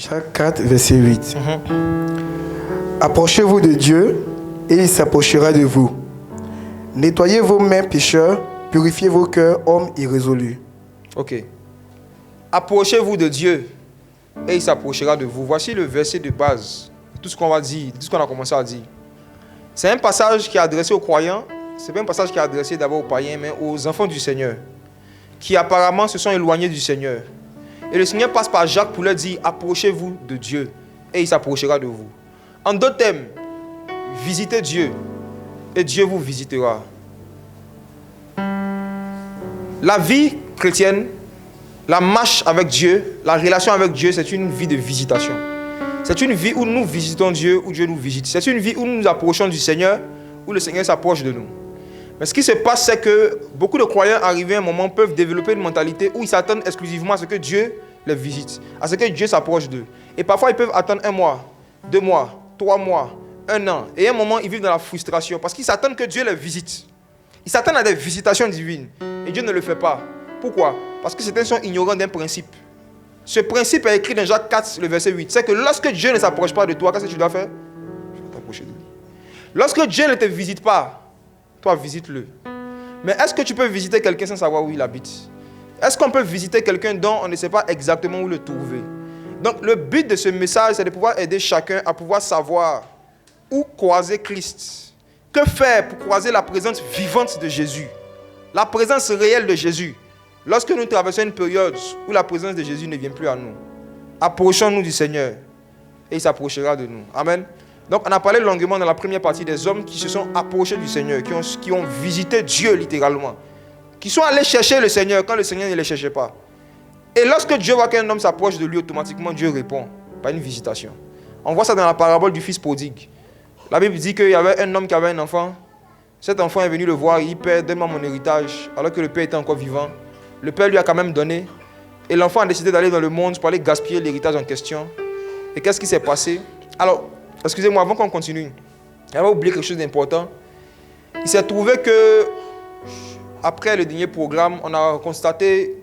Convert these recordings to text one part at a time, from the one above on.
Jacques 4, verset 8. Approchez-vous de Dieu et il s'approchera de vous. Nettoyez vos mains, pécheurs, purifiez vos cœurs, hommes irrésolus. Ok. Approchez-vous de Dieu et il s'approchera de vous. Voici le verset de base. Tout ce qu'on va dire, tout ce qu'on a commencé à dire. C'est un passage qui est adressé aux croyants. C'est pas un passage qui est adressé d'abord aux païens, mais aux enfants du Seigneur, qui apparemment se sont éloignés du Seigneur. Et le Seigneur passe par Jacques pour leur dire, approchez-vous de Dieu et il s'approchera de vous. En d'autres termes, visitez Dieu et Dieu vous visitera. La vie chrétienne, la marche avec Dieu, la relation avec Dieu, c'est une vie de visitation. C'est une vie où nous visitons Dieu, où Dieu nous visite. C'est une vie où nous nous approchons du Seigneur, où le Seigneur s'approche de nous. Mais ce qui se passe, c'est que beaucoup de croyants arrivés à un moment peuvent développer une mentalité où ils s'attendent exclusivement à ce que Dieu les visite, à ce que Dieu s'approche d'eux. Et parfois, ils peuvent attendre 1 mois, 2 mois, 3 mois, 1 an. Et à un moment, ils vivent dans la frustration parce qu'ils s'attendent que Dieu les visite. Ils s'attendent à des visitations divines. Et Dieu ne le fait pas. Pourquoi? Parce que certains sont ignorants d'un principe. Ce principe est écrit dans Jacques 4, le verset 8. C'est que lorsque Dieu ne s'approche pas de toi, qu'est-ce que tu dois faire? Tu dois t'approcher de lui. Lorsque Dieu ne te visite pas, toi, visite-le. Mais est-ce que tu peux visiter quelqu'un sans savoir où il habite? Est-ce qu'on peut visiter quelqu'un dont on ne sait pas exactement où le trouver? Donc, le but de ce message, c'est de pouvoir aider chacun à pouvoir savoir où croiser Christ. Que faire pour croiser la présence vivante de Jésus? La présence réelle de Jésus. Lorsque nous traversons une période où la présence de Jésus ne vient plus à nous, approchons-nous du Seigneur et il s'approchera de nous. Amen. Donc, on a parlé longuement dans la première partie des hommes qui se sont approchés du Seigneur, qui ont visité Dieu littéralement, qui sont allés chercher le Seigneur quand le Seigneur ne les cherchait pas. Et lorsque Dieu voit qu'un homme s'approche de lui, automatiquement Dieu répond par une visitation. On voit ça dans la parabole du fils prodigue. La Bible dit qu'il y avait un homme qui avait un enfant. Cet enfant est venu le voir, il dit, Père, donne-moi mon héritage, alors que le père était encore vivant. Le père lui a quand même donné. Et l'enfant a décidé d'aller dans le monde pour aller gaspiller l'héritage en question. Et qu'est-ce qui s'est passé? Alors, excusez-moi, avant qu'on continue, j'avais oublié quelque chose d'important. Il s'est trouvé que, après le dernier programme, on a constaté,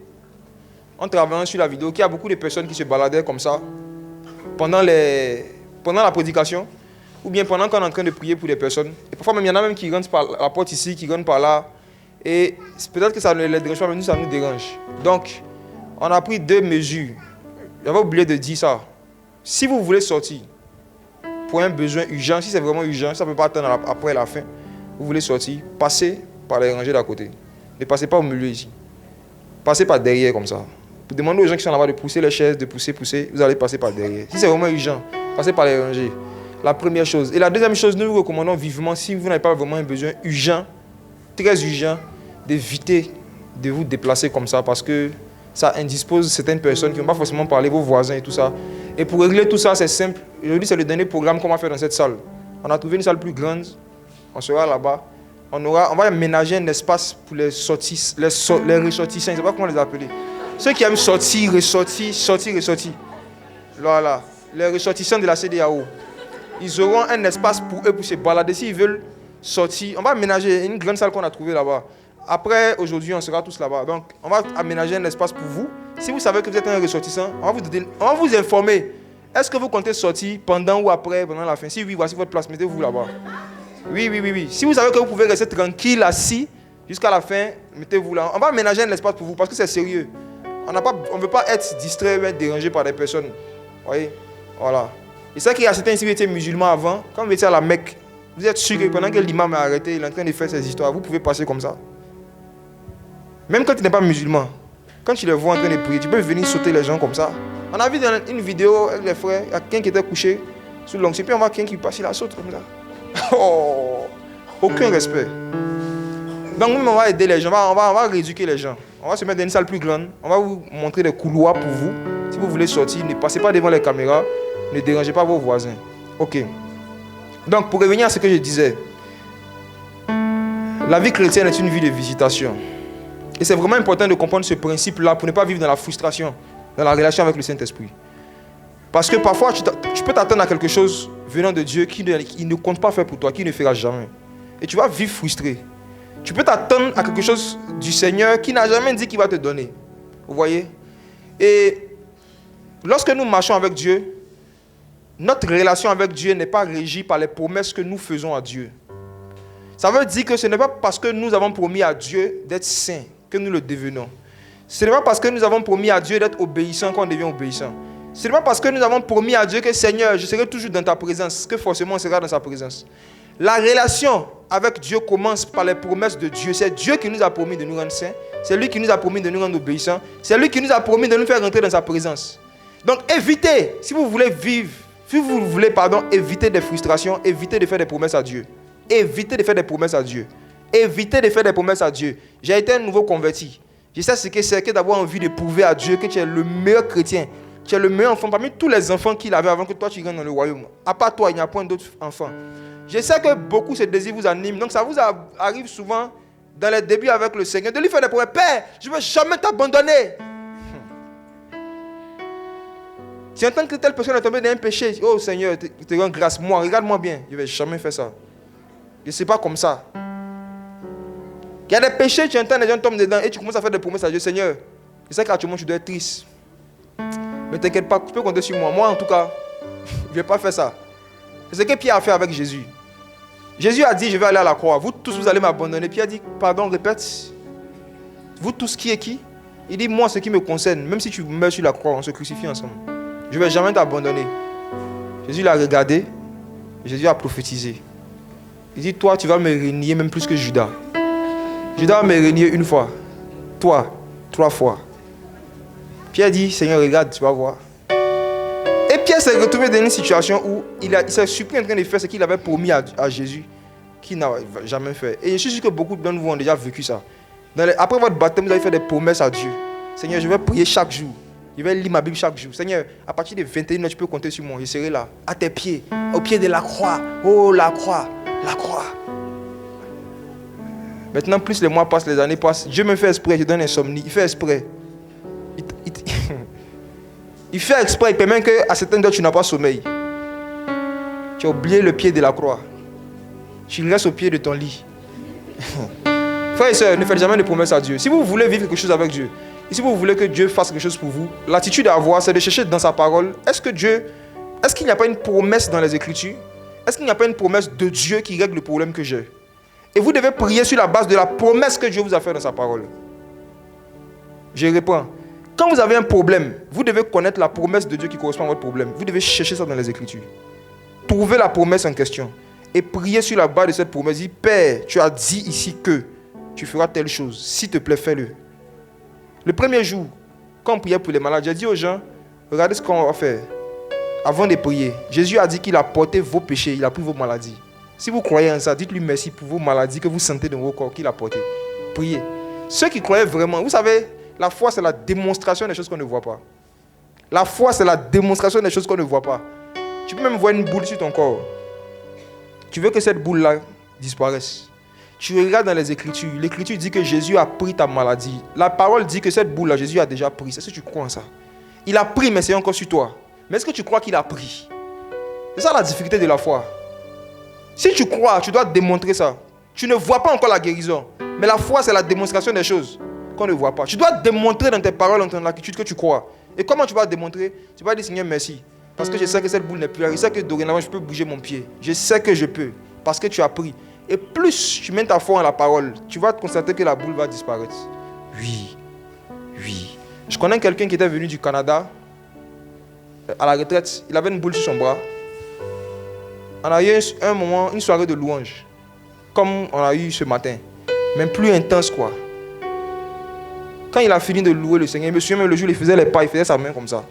en travaillant sur la vidéo, qu'il y a beaucoup de personnes qui se baladaient comme ça, pendant la prédication, ou bien pendant qu'on est en train de prier pour des personnes. Et parfois même, il y en a même qui rentrent par la porte ici, qui rentrent par là. Et peut-être que ça ne les dérange pas, mais nous, ça nous dérange. Donc, on a pris 2 mesures. J'avais oublié de dire ça. Si vous voulez sortir, pour un besoin urgent, si c'est vraiment urgent, ça ne peut pas attendre après la fin, vous voulez sortir, passez par les rangées d'à côté. Ne passez pas au milieu ici. Passez par derrière comme ça. Vous demandez aux gens qui sont là-bas de pousser les chaises, de pousser, vous allez passer par derrière. Si c'est vraiment urgent, passez par les rangées. La première chose. Et la deuxième chose, nous vous recommandons vivement, si vous n'avez pas vraiment un besoin urgent, très urgent, d'éviter de vous déplacer comme ça parce que ça indispose certaines personnes qui n'ont pas forcément parlé, vos voisins et tout ça. Et pour régler tout ça, c'est simple. Aujourd'hui, c'est le dernier programme qu'on va faire dans cette salle. On a trouvé une salle plus grande. On sera là-bas. On va aménager un espace pour les ressortissants. Je ne sais pas comment les appeler. Ceux qui aiment sortir. Voilà. Les ressortissants de la CDAO. Ils auront un espace pour eux pour se balader. S'ils veulent sortir, on va aménager une grande salle qu'on a trouvée là-bas. Après, aujourd'hui, on sera tous là-bas. Donc, on va aménager un espace pour vous. Si vous savez que vous êtes un ressortissant, on va vous informer. Est-ce que vous comptez sortir pendant ou après, pendant la fin? Si oui, voici votre place, mettez-vous là-bas. Oui. Si vous savez que vous pouvez rester tranquille, assis, jusqu'à la fin, mettez-vous là. On va aménager un espace pour vous parce que c'est sérieux. On ne veut pas être distrait ou être dérangé par des personnes. Vous voyez? Voilà. Et c'est qu'il y a certains ici qui étaient musulmans avant, quand vous étiez à la Mecque, vous êtes sûr que pendant que l'imam est arrêté, il est en train de faire ses histoires, vous pouvez passer comme ça. Même quand tu n'es pas musulman, quand tu les vois en train de prier, tu peux venir sauter les gens comme ça. On a vu dans une vidéo avec les frères, il y a quelqu'un qui était couché sous l'onction, puis on voit quelqu'un qui passe, il la saute comme ça. Oh, aucun respect. Donc nous, on va aider les gens, on va rééduquer les gens. On va se mettre dans une salle plus grande, on va vous montrer des couloirs pour vous. Si vous voulez sortir, ne passez pas devant les caméras, ne dérangez pas vos voisins. Ok. Donc pour revenir à ce que je disais, la vie chrétienne est une vie de visitation. Et c'est vraiment important de comprendre ce principe-là pour ne pas vivre dans la frustration, dans la relation avec le Saint-Esprit. Parce que parfois, tu peux t'attendre à quelque chose venant de Dieu qu'il ne compte pas faire pour toi, qu'il ne fera jamais. Et tu vas vivre frustré. Tu peux t'attendre à quelque chose du Seigneur qui n'a jamais dit qu'il va te donner. Vous voyez? Et lorsque nous marchons avec Dieu, notre relation avec Dieu n'est pas régie par les promesses que nous faisons à Dieu. Ça veut dire que ce n'est pas parce que nous avons promis à Dieu d'être saints que nous le devenons. Ce n'est pas parce que nous avons promis à Dieu d'être obéissants qu'on devient obéissant. Ce n'est pas parce que nous avons promis à Dieu que Seigneur, je serai toujours dans ta présence, que forcément on sera dans sa présence. La relation avec Dieu commence par les promesses de Dieu. C'est Dieu qui nous a promis de nous rendre saints. C'est lui qui nous a promis de nous rendre obéissants. C'est lui qui nous a promis de nous faire rentrer dans sa présence. Donc évitez, si vous voulez vivre, éviter des frustrations, évitez de faire des promesses à Dieu. Évitez de faire des promesses à Dieu. Évitez de faire des promesses à Dieu. J'ai été un nouveau converti. Je sais ce que c'est que d'avoir envie de prouver à Dieu que tu es le meilleur chrétien. Tu es le meilleur enfant parmi tous les enfants qu'il avait avant que toi tu rentres dans le royaume. À part toi, il n'y a point d'autres enfants. Je sais que beaucoup ce désir vous anime. Donc ça vous arrive souvent dans les débuts avec le Seigneur de lui faire des promesses. Père, je ne vais jamais t'abandonner. Tu entends que telle personne est tombée dans un péché. Oh Seigneur, te rends grâce. Moi, regarde-moi bien. Je ne vais jamais faire ça. Je ne sais pas comme ça. Il y a des péchés, tu entends les gens tombent dedans et tu commences à faire des promesses à Dieu. Seigneur, je sais qu'actuellement tu dois être triste. Mais t'inquiète pas, tu peux compter sur moi. Moi en tout cas, je ne vais pas faire ça. C'est ce que Pierre a fait avec Jésus. Jésus a dit, je vais aller à la croix. Vous tous, vous allez m'abandonner. Pierre a dit, pardon, répète. Vous tous, qui est qui? Il dit, moi, ce qui me concerne, même si tu meurs sur la croix, on se crucifie ensemble. Je ne vais jamais t'abandonner. Jésus l'a regardé. Jésus a prophétisé. Il dit, toi, tu vas me renier même plus que Judas. Judas va me renier une fois. Toi, 3 fois. Pierre dit, Seigneur, regarde, tu vas voir. Et Pierre s'est retrouvé dans une situation où il s'est surpris en train de faire ce qu'il avait promis à Jésus, qu'il n'a jamais fait. Et je suis sûr que beaucoup d'entre vous ont déjà vécu ça. Après votre baptême, vous allez faire des promesses à Dieu. Seigneur, je vais prier chaque jour. Je vais lire ma Bible chaque jour. Seigneur, à partir de 21h, tu peux compter sur moi. Je serai là, à tes pieds, au pied de la croix. Oh, la croix, la croix. Maintenant, plus les mois passent, les années passent. Dieu me fait exprès, je donne insomnie. Il fait exprès. Il fait exprès, il permet qu'à certaines heures, tu n'as pas sommeil. Tu as oublié le pied de la croix. Tu restes au pied de ton lit. Frères et sœurs, ne faites jamais de promesses à Dieu. Si vous voulez vivre quelque chose avec Dieu, et si vous voulez que Dieu fasse quelque chose pour vous, l'attitude à avoir, c'est de chercher dans sa parole. Est-ce qu'il n'y a pas une promesse dans les Écritures? Est-ce qu'il n'y a pas une promesse de Dieu qui règle le problème que j'ai? Et vous devez prier sur la base de la promesse que Dieu vous a faite dans sa parole. Je réponds. Quand vous avez un problème, vous devez connaître la promesse de Dieu qui correspond à votre problème. Vous devez chercher ça dans les Écritures. Trouvez la promesse en question. Et priez sur la base de cette promesse. Dites, Père, tu as dit ici que tu feras telle chose. S'il te plaît, fais-le. Le premier jour, quand on priait pour les malades, j'ai dit aux gens, regardez ce qu'on va faire. Avant de prier, Jésus a dit qu'il a porté vos péchés, il a pris vos maladies. Si vous croyez en ça, dites-lui merci pour vos maladies que vous sentez dans vos corps qu'il a portées. Priez. Ceux qui croyaient vraiment, vous savez, la foi, c'est la démonstration des choses qu'on ne voit pas. La foi, c'est la démonstration des choses qu'on ne voit pas. Tu peux même voir une boule sur ton corps. Tu veux que cette boule-là disparaisse. Tu regardes dans les Écritures. L'Écriture dit que Jésus a pris ta maladie. La parole dit que cette boule-là, Jésus a déjà pris. Est-ce que tu crois en ça? Il a pris, mais c'est encore sur toi. Mais est-ce que tu crois qu'il a pris? C'est ça la difficulté de la foi. Si tu crois, tu dois démontrer ça. Tu ne vois pas encore la guérison. Mais la foi, c'est la démonstration des choses qu'on ne voit pas. Tu dois démontrer dans tes paroles, dans ton attitude que tu crois. Et comment tu vas démontrer? Tu vas dire, Seigneur, merci. Parce que je sais que cette boule n'est plus là. Je sais que dorénavant, je peux bouger mon pied. Je sais que je peux. Parce que tu as pris. Et plus tu mets ta foi en la parole, tu vas constater que la boule va disparaître. Oui. Oui. Je connais quelqu'un qui était venu du Canada à la retraite. Il avait une boule sur son bras. On a eu un moment, une soirée de louange. Comme on a eu ce matin. Mais plus intense, quoi. Quand il a fini de louer le Seigneur, je me souviens même le jour où il faisait les pas, il faisait sa main comme ça.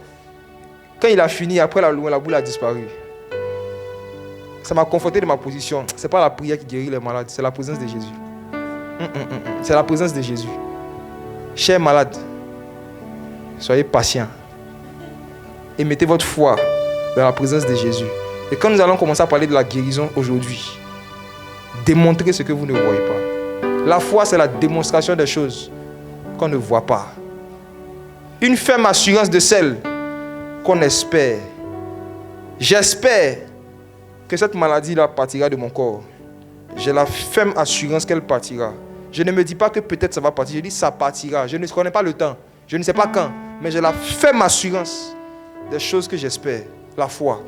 Quand il a fini, après la louange, la boule a disparu. Ça m'a conforté de ma position. Ce n'est pas la prière qui guérit les malades, c'est la présence de Jésus. C'est la présence de Jésus. Chers malades, soyez patients. Et mettez votre foi dans la présence de Jésus. Et quand nous allons commencer à parler de la guérison aujourd'hui, démontrez ce que vous ne voyez pas. La foi, c'est la démonstration des choses qu'on ne voit pas. Une ferme assurance de celle qu'on espère. J'espère que cette maladie-là partira de mon corps. J'ai la ferme assurance qu'elle partira. Je ne me dis pas que peut-être ça va partir. Je dis ça partira. Je ne connais pas le temps. Je ne sais pas quand. Mais j'ai la ferme assurance des choses que j'espère, la foi.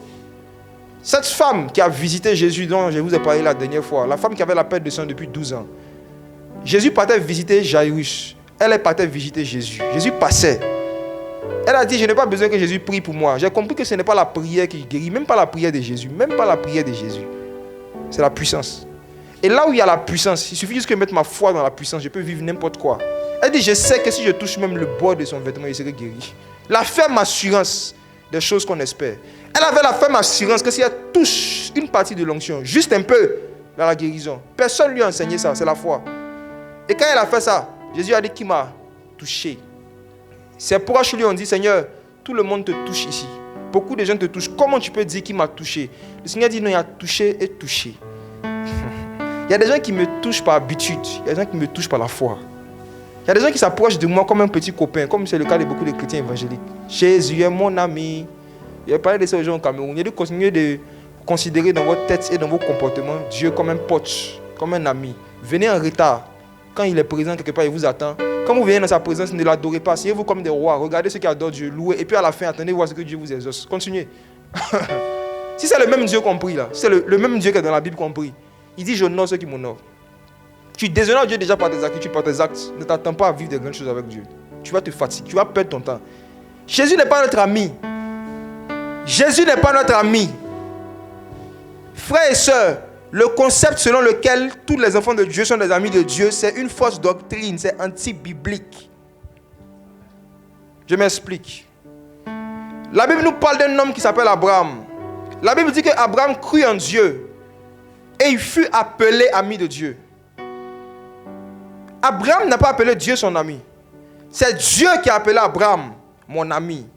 Cette femme qui a visité Jésus, dont je vous ai parlé la dernière fois, la femme qui avait la perte de sang depuis 12 ans, Jésus partait visiter Jairus. Elle partait visiter Jésus. Jésus passait. Elle a dit, je n'ai pas besoin que Jésus prie pour moi. J'ai compris que ce n'est pas la prière qui guérit, même pas la prière de Jésus, même pas la prière de Jésus. C'est la puissance. Et là où il y a la puissance, il suffit juste que je mette ma foi dans la puissance, je peux vivre n'importe quoi. Elle dit, je sais que si je touche même le bord de son vêtement, il serait guéri. La ferme assurance des choses qu'on espère. Elle avait la ferme assurance que si elle touche une partie de l'onction, juste un peu, dans la guérison, personne ne lui a enseigné ça, c'est la foi. Et quand elle a fait ça, Jésus a dit, qui m'a touché? Ses proches lui ont dit, Seigneur, tout le monde te touche ici. Beaucoup de gens te touchent. Comment tu peux dire qu'il m'a touché? Le Seigneur dit, non, il a touché et touché. Il y a des gens qui me touchent par habitude. Il y a des gens qui me touchent par la foi. Il y a des gens qui s'approchent de moi comme un petit copain, comme c'est le cas de beaucoup de chrétiens évangéliques. Jésus est mon ami. Il a parlé de ça aux gens au Cameroun. Il a dit, continuez de considérer dans votre tête et dans vos comportements Dieu comme un pote, comme un ami. Venez en retard. Quand il est présent quelque part, il vous attend. Quand vous venez dans sa présence, ne l'adorez pas. Asseyez-vous comme des rois. Regardez ceux qui adorent Dieu, louez. Et puis à la fin, attendez voir ce que Dieu vous exauce. Continuez. Si c'est le même Dieu qu'on prie là, si c'est le même Dieu qui est dans la Bible qu'on prie, il dit, j'honore ceux qui m'honorent. Tu déshonores Dieu déjà par tes actes, par tes actes. Ne t'attends pas à vivre des grandes choses avec Dieu. Tu vas te fatiguer, tu vas perdre ton temps. Jésus n'est pas notre ami. Jésus n'est pas notre ami. Frères et sœurs, le concept selon lequel tous les enfants de Dieu sont des amis de Dieu, c'est une fausse doctrine, c'est anti-biblique. Je m'explique. La Bible nous parle d'un homme qui s'appelle Abraham. La Bible dit qu'Abraham crut en Dieu et il fut appelé ami de Dieu. Abraham n'a pas appelé Dieu son ami. C'est Dieu qui a appelé Abraham mon ami.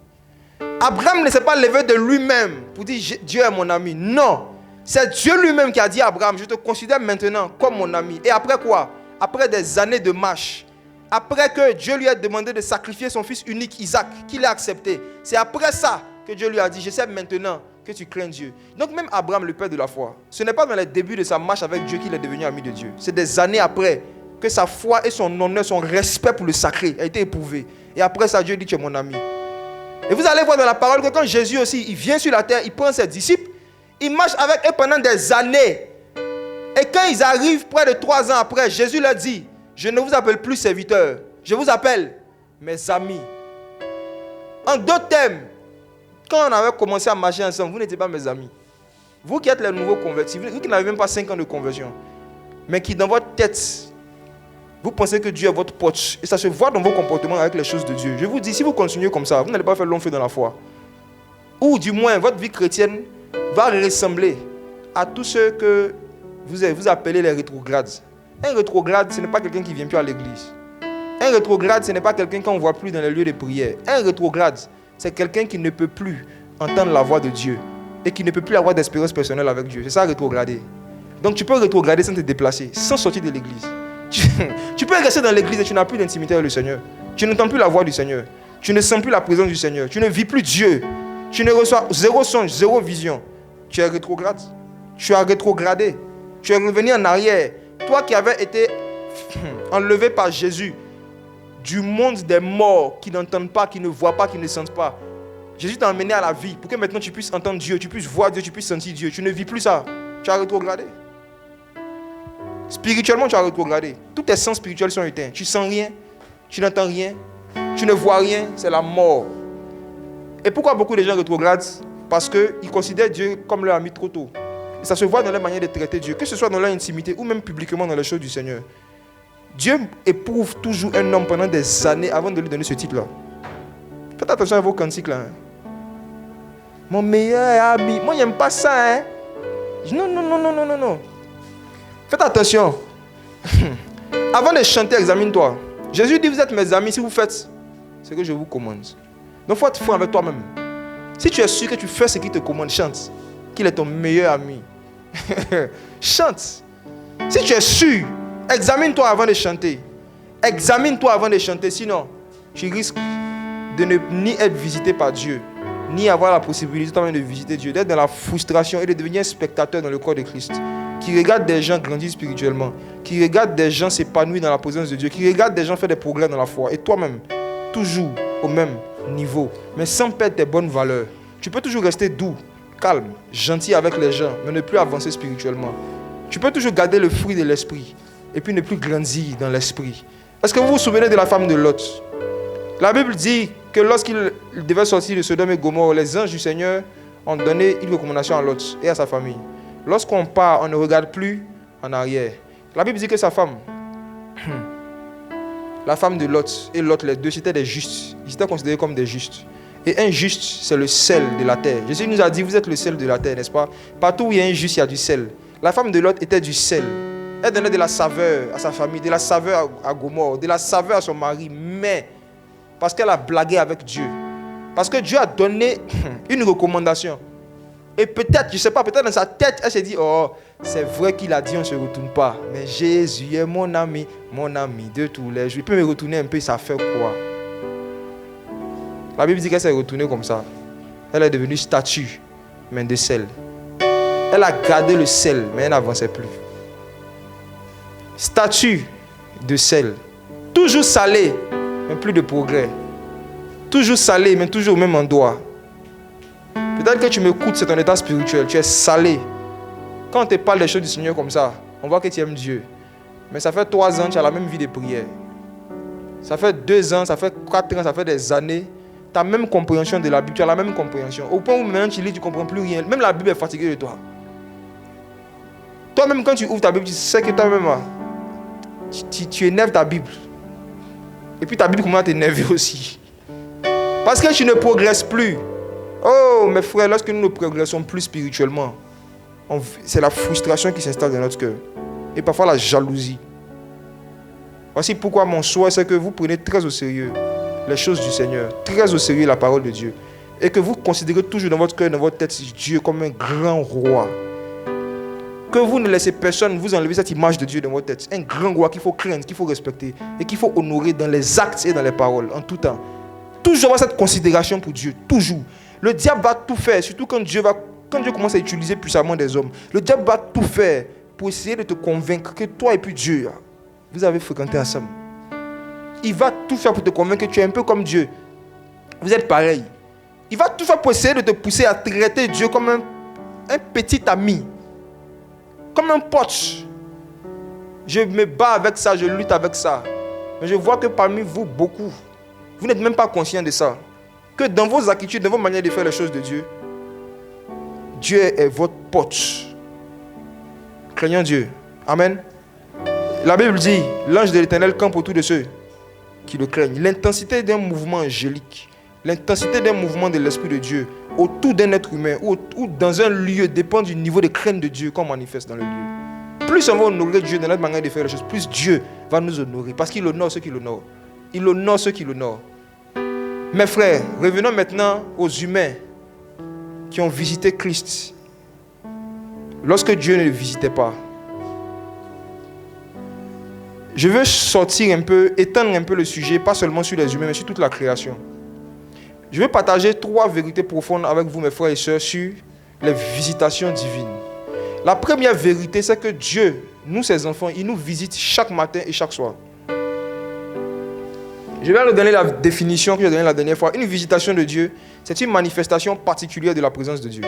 Abraham ne s'est pas levé de lui-même pour dire Dieu est mon ami. Non. C'est Dieu lui-même qui a dit à Abraham, je te considère maintenant comme mon ami. Et après quoi? Après des années de marche. Après que Dieu lui a demandé de sacrifier son fils unique Isaac, qu'il a accepté. C'est après ça que Dieu lui a dit, je sais maintenant que tu crains Dieu. Donc même Abraham, le père de la foi, ce n'est pas dans les débuts de sa marche avec Dieu qu'il est devenu ami de Dieu. C'est des années après que sa foi et son honneur, son respect pour le sacré a été éprouvé. Et après ça, Dieu dit, tu es mon ami. Et vous allez voir dans la parole que quand Jésus aussi, il vient sur la terre, il prend ses disciples, il marche avec eux pendant des années. Et quand ils arrivent près de 3 ans après, Jésus leur dit, je ne vous appelle plus serviteurs, je vous appelle mes amis. En d'autres termes, quand on avait commencé à marcher ensemble, vous n'étiez pas mes amis. Vous qui êtes les nouveaux convertis, vous qui n'avez même pas 5 ans de conversion, mais qui dans votre tête, vous pensez que Dieu est votre pote. Et ça se voit dans vos comportements avec les choses de Dieu. Je vous dis, si vous continuez comme ça, vous n'allez pas faire long feu dans la foi. Ou du moins, votre vie chrétienne va ressembler à tous ceux que vous appelez les rétrogrades. Un rétrograde, ce n'est pas quelqu'un qui ne vient plus à l'église. Un rétrograde, ce n'est pas quelqu'un qu'on ne voit plus dans les lieux de prière. Un rétrograde, c'est quelqu'un qui ne peut plus entendre la voix de Dieu et qui ne peut plus avoir d'expérience personnelle avec Dieu. C'est ça, rétrograder. Donc tu peux rétrograder sans te déplacer, sans sortir de l'église. Tu peux rester dans l'église et tu n'as plus d'intimité avec le Seigneur. Tu n'entends plus la voix du Seigneur. Tu ne sens plus la présence du Seigneur. Tu ne vis plus Dieu. Tu ne reçois zéro songe, zéro vision. Tu es rétrograde. Tu as rétrogradé. Tu es revenu en arrière. Toi qui avais été enlevé par Jésus du monde des morts qui n'entendent pas, qui ne voient pas, qui ne sentent pas. Jésus t'a emmené à la vie pour que maintenant tu puisses entendre Dieu, tu puisses voir Dieu, tu puisses sentir Dieu. Tu ne vis plus ça. Tu as rétrogradé. Spirituellement, tu as rétrogradé. Tous tes sens spirituels sont éteints. Tu sens rien, tu n'entends rien, tu ne vois rien, c'est la mort. Et pourquoi beaucoup de gens rétrogradent? Parce qu'ils considèrent Dieu comme leur ami trop tôt. Et ça se voit dans leur manière de traiter Dieu, que ce soit dans leur intimité ou même publiquement dans les choses du Seigneur. Dieu éprouve toujours un homme pendant des années avant de lui donner ce titre-là. Faites attention à vos cantiques là. Mon meilleur ami. Moi, je n'aime pas ça. Hein? Non. Faites attention. Avant de chanter, examine-toi. Jésus dit, vous êtes mes amis si vous faites ce que je vous commande. Donc, il faut être franc avec toi-même. Si tu es sûr que tu fais ce qu'il te commande, chante. Qu'il est ton meilleur ami. Chante. Si tu es sûr, examine-toi avant de chanter. Examine-toi avant de chanter. Sinon, tu risques de ne ni être visité par Dieu, ni avoir la possibilité de visiter Dieu, d'être dans la frustration et de devenir un spectateur dans le corps de Christ. Qui regarde des gens grandir spirituellement, qui regarde des gens s'épanouir dans la présence de Dieu, qui regarde des gens faire des progrès dans la foi. Et toi-même, toujours au même niveau, mais sans perdre tes bonnes valeurs. Tu peux toujours rester doux, calme, gentil avec les gens, mais ne plus avancer spirituellement. Tu peux toujours garder le fruit de l'esprit et puis ne plus grandir dans l'esprit. Est-ce que vous vous souvenez de la femme de Lot? La Bible dit que lorsqu'il devait sortir de Sodome et Gomorrhe, les anges du Seigneur ont donné une recommandation à Lot et à sa famille. Lorsqu'on part, on ne regarde plus en arrière. La Bible dit que sa femme, la femme de Lot et Lot, les deux, c'étaient des justes. Ils étaient considérés comme des justes. Et un juste, c'est le sel de la terre. Jésus nous a dit, vous êtes le sel de la terre, n'est-ce pas? Partout où il y a un juste, il y a du sel. La femme de Lot était du sel. Elle donnait de la saveur à sa famille, de la saveur à Gomorrhe, de la saveur à son mari, mais parce qu'elle a blagué avec Dieu. Parce que Dieu a donné une recommandation. Et peut-être, je ne sais pas, peut-être dans sa tête, elle s'est dit, oh, c'est vrai qu'il a dit, on ne se retourne pas. Mais Jésus est mon ami de tous les jours. Il peut me retourner un peu, ça fait quoi? La Bible dit qu'elle s'est retournée comme ça. Elle est devenue statue, mais de sel. Elle a gardé le sel, mais elle n'avançait plus. Statue de sel. Toujours salée, mais plus de progrès. Toujours salé, mais toujours au même endroit. Peut-être que tu m'écoutes, c'est ton état spirituel. Tu es salé. Quand on te parle des choses du Seigneur comme ça, on voit que tu aimes Dieu. Mais ça fait 3 ans, tu as la même vie de prière. Ça fait 2 ans, ça fait 4 ans, ça fait des années. Tu as la même compréhension de la Bible, tu as la même compréhension. Au point où maintenant tu lis, tu ne comprends plus rien. Même la Bible est fatiguée de toi. Toi-même, quand tu ouvres ta Bible, tu sais que toi-même, tu énerves ta Bible. Et puis ta Bible commence à t'énerver aussi. Parce que tu ne progresses plus. Oh, mes frères, lorsque nous ne progressons plus spirituellement, c'est la frustration qui s'installe dans notre cœur. Et parfois la jalousie. Voici pourquoi mon souhait, c'est que vous preniez très au sérieux les choses du Seigneur, très au sérieux la parole de Dieu. Et que vous considérez toujours dans votre cœur, dans votre tête, Dieu comme un grand roi. Que vous ne laissez personne vous enlever cette image de Dieu dans votre tête. Un grand roi qu'il faut craindre, qu'il faut respecter et qu'il faut honorer dans les actes et dans les paroles, en tout temps. Toujours avoir cette considération pour Dieu, toujours. Le diable va tout faire, surtout quand Dieu commence à utiliser puissamment des hommes. Le diable va tout faire pour essayer de te convaincre que toi et puis Dieu, vous avez fréquenté ensemble. Il va tout faire pour te convaincre que tu es un peu comme Dieu. Vous êtes pareil. Il va tout faire pour essayer de te pousser à traiter Dieu comme un petit ami. Comme un pote. Je me bats avec ça, je lutte avec ça. Mais je vois que parmi vous, beaucoup, vous n'êtes même pas conscient de ça. Que dans vos attitudes, dans vos manières de faire les choses de Dieu, Dieu est votre pote. Craignons Dieu. Amen. La Bible dit, l'ange de l'Éternel campe autour de ceux qui le craignent. L'intensité d'un mouvement angélique, l'intensité d'un mouvement de l'Esprit de Dieu autour d'un être humain ou dans un lieu dépend du niveau de crainte de Dieu qu'on manifeste dans le lieu. Plus on va honorer Dieu dans notre manière de faire les choses, plus Dieu va nous honorer. Parce qu'il honore ceux qui l'honorent. Il honore ceux qui l'honorent. Mes frères, revenons maintenant aux humains qui ont visité Christ lorsque Dieu ne le visitait pas. Je veux sortir un peu, étendre un peu le sujet, pas seulement sur les humains, mais sur toute la création. Je veux partager 3 vérités profondes avec vous, mes frères et sœurs, sur les visitations divines. La première vérité, c'est que Dieu, nous ses enfants, il nous visite chaque matin et chaque soir. Je vais leur donner la définition que j'ai donnée la dernière fois. Une visitation de Dieu, c'est une manifestation particulière de la présence de Dieu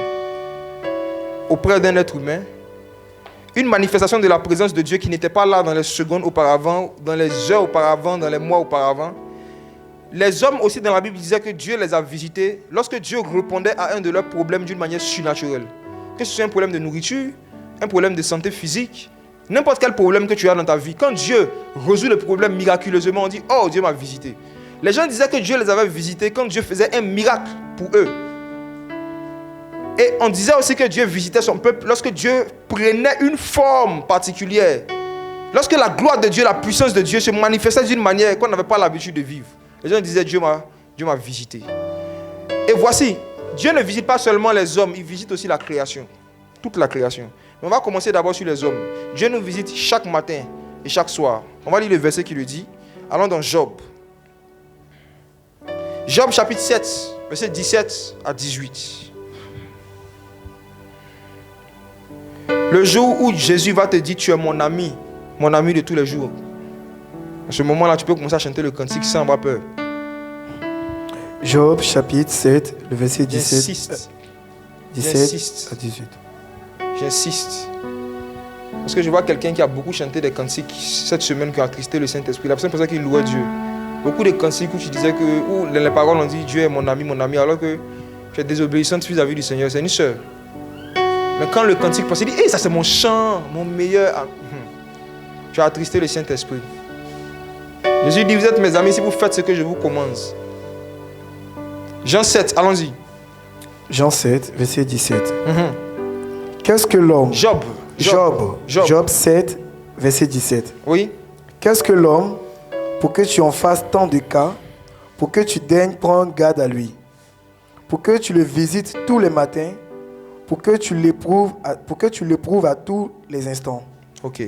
auprès d'un être humain. Une manifestation de la présence de Dieu qui n'était pas là dans les secondes auparavant, dans les heures auparavant, dans les mois auparavant. Les hommes aussi dans la Bible disaient que Dieu les a visités lorsque Dieu répondait à un de leurs problèmes d'une manière surnaturelle. Que ce soit un problème de nourriture, un problème de santé physique, n'importe quel problème que tu as dans ta vie. Quand Dieu résout le problème miraculeusement, on dit « Oh, Dieu m'a visité ». Les gens disaient que Dieu les avait visités quand Dieu faisait un miracle pour eux. Et on disait aussi que Dieu visitait son peuple lorsque Dieu prenait une forme particulière. Lorsque la gloire de Dieu, la puissance de Dieu se manifestait d'une manière qu'on n'avait pas l'habitude de vivre. Les gens disaient Dieu m'a visité. Et voici, Dieu ne visite pas seulement les hommes, il visite aussi la création. Toute la création. Mais on va commencer d'abord sur les hommes. Dieu nous visite chaque matin et chaque soir. On va lire le verset qui le dit. Allons dans Job. Job chapitre 7, verset 17 à 18. Le jour où Jésus va te dire tu es mon ami de tous les jours. À ce moment-là, tu peux commencer à chanter le cantique sans avoir peur. Job chapitre 7, le verset 17, J'insiste. 17 à 18. J'insiste. Parce que je vois quelqu'un qui a beaucoup chanté des cantiques cette semaine qui a attristé le Saint-Esprit. La personne pensait qu'il louait Dieu. Beaucoup de cantiques où tu disais que, où les paroles ont dit Dieu est mon ami, alors que tu es désobéissante vis-à-vis du Seigneur. C'est une sœur. Mais quand le cantique passe, il dit, hey, ça c'est mon chant, mon meilleur. Tu as attristé le Saint-Esprit. Jésus dit, vous êtes mes amis si vous faites ce que je vous commande. Jean 7, allons-y. Jean 7, verset 17. Qu'est-ce que l'homme... Job 7, verset 17. Oui. Qu'est-ce que l'homme pour que tu en fasses tant de cas, pour que tu daignes prendre garde à lui, pour que tu le visites tous les matins, pour que tu l'éprouves à tous les instants. Ok.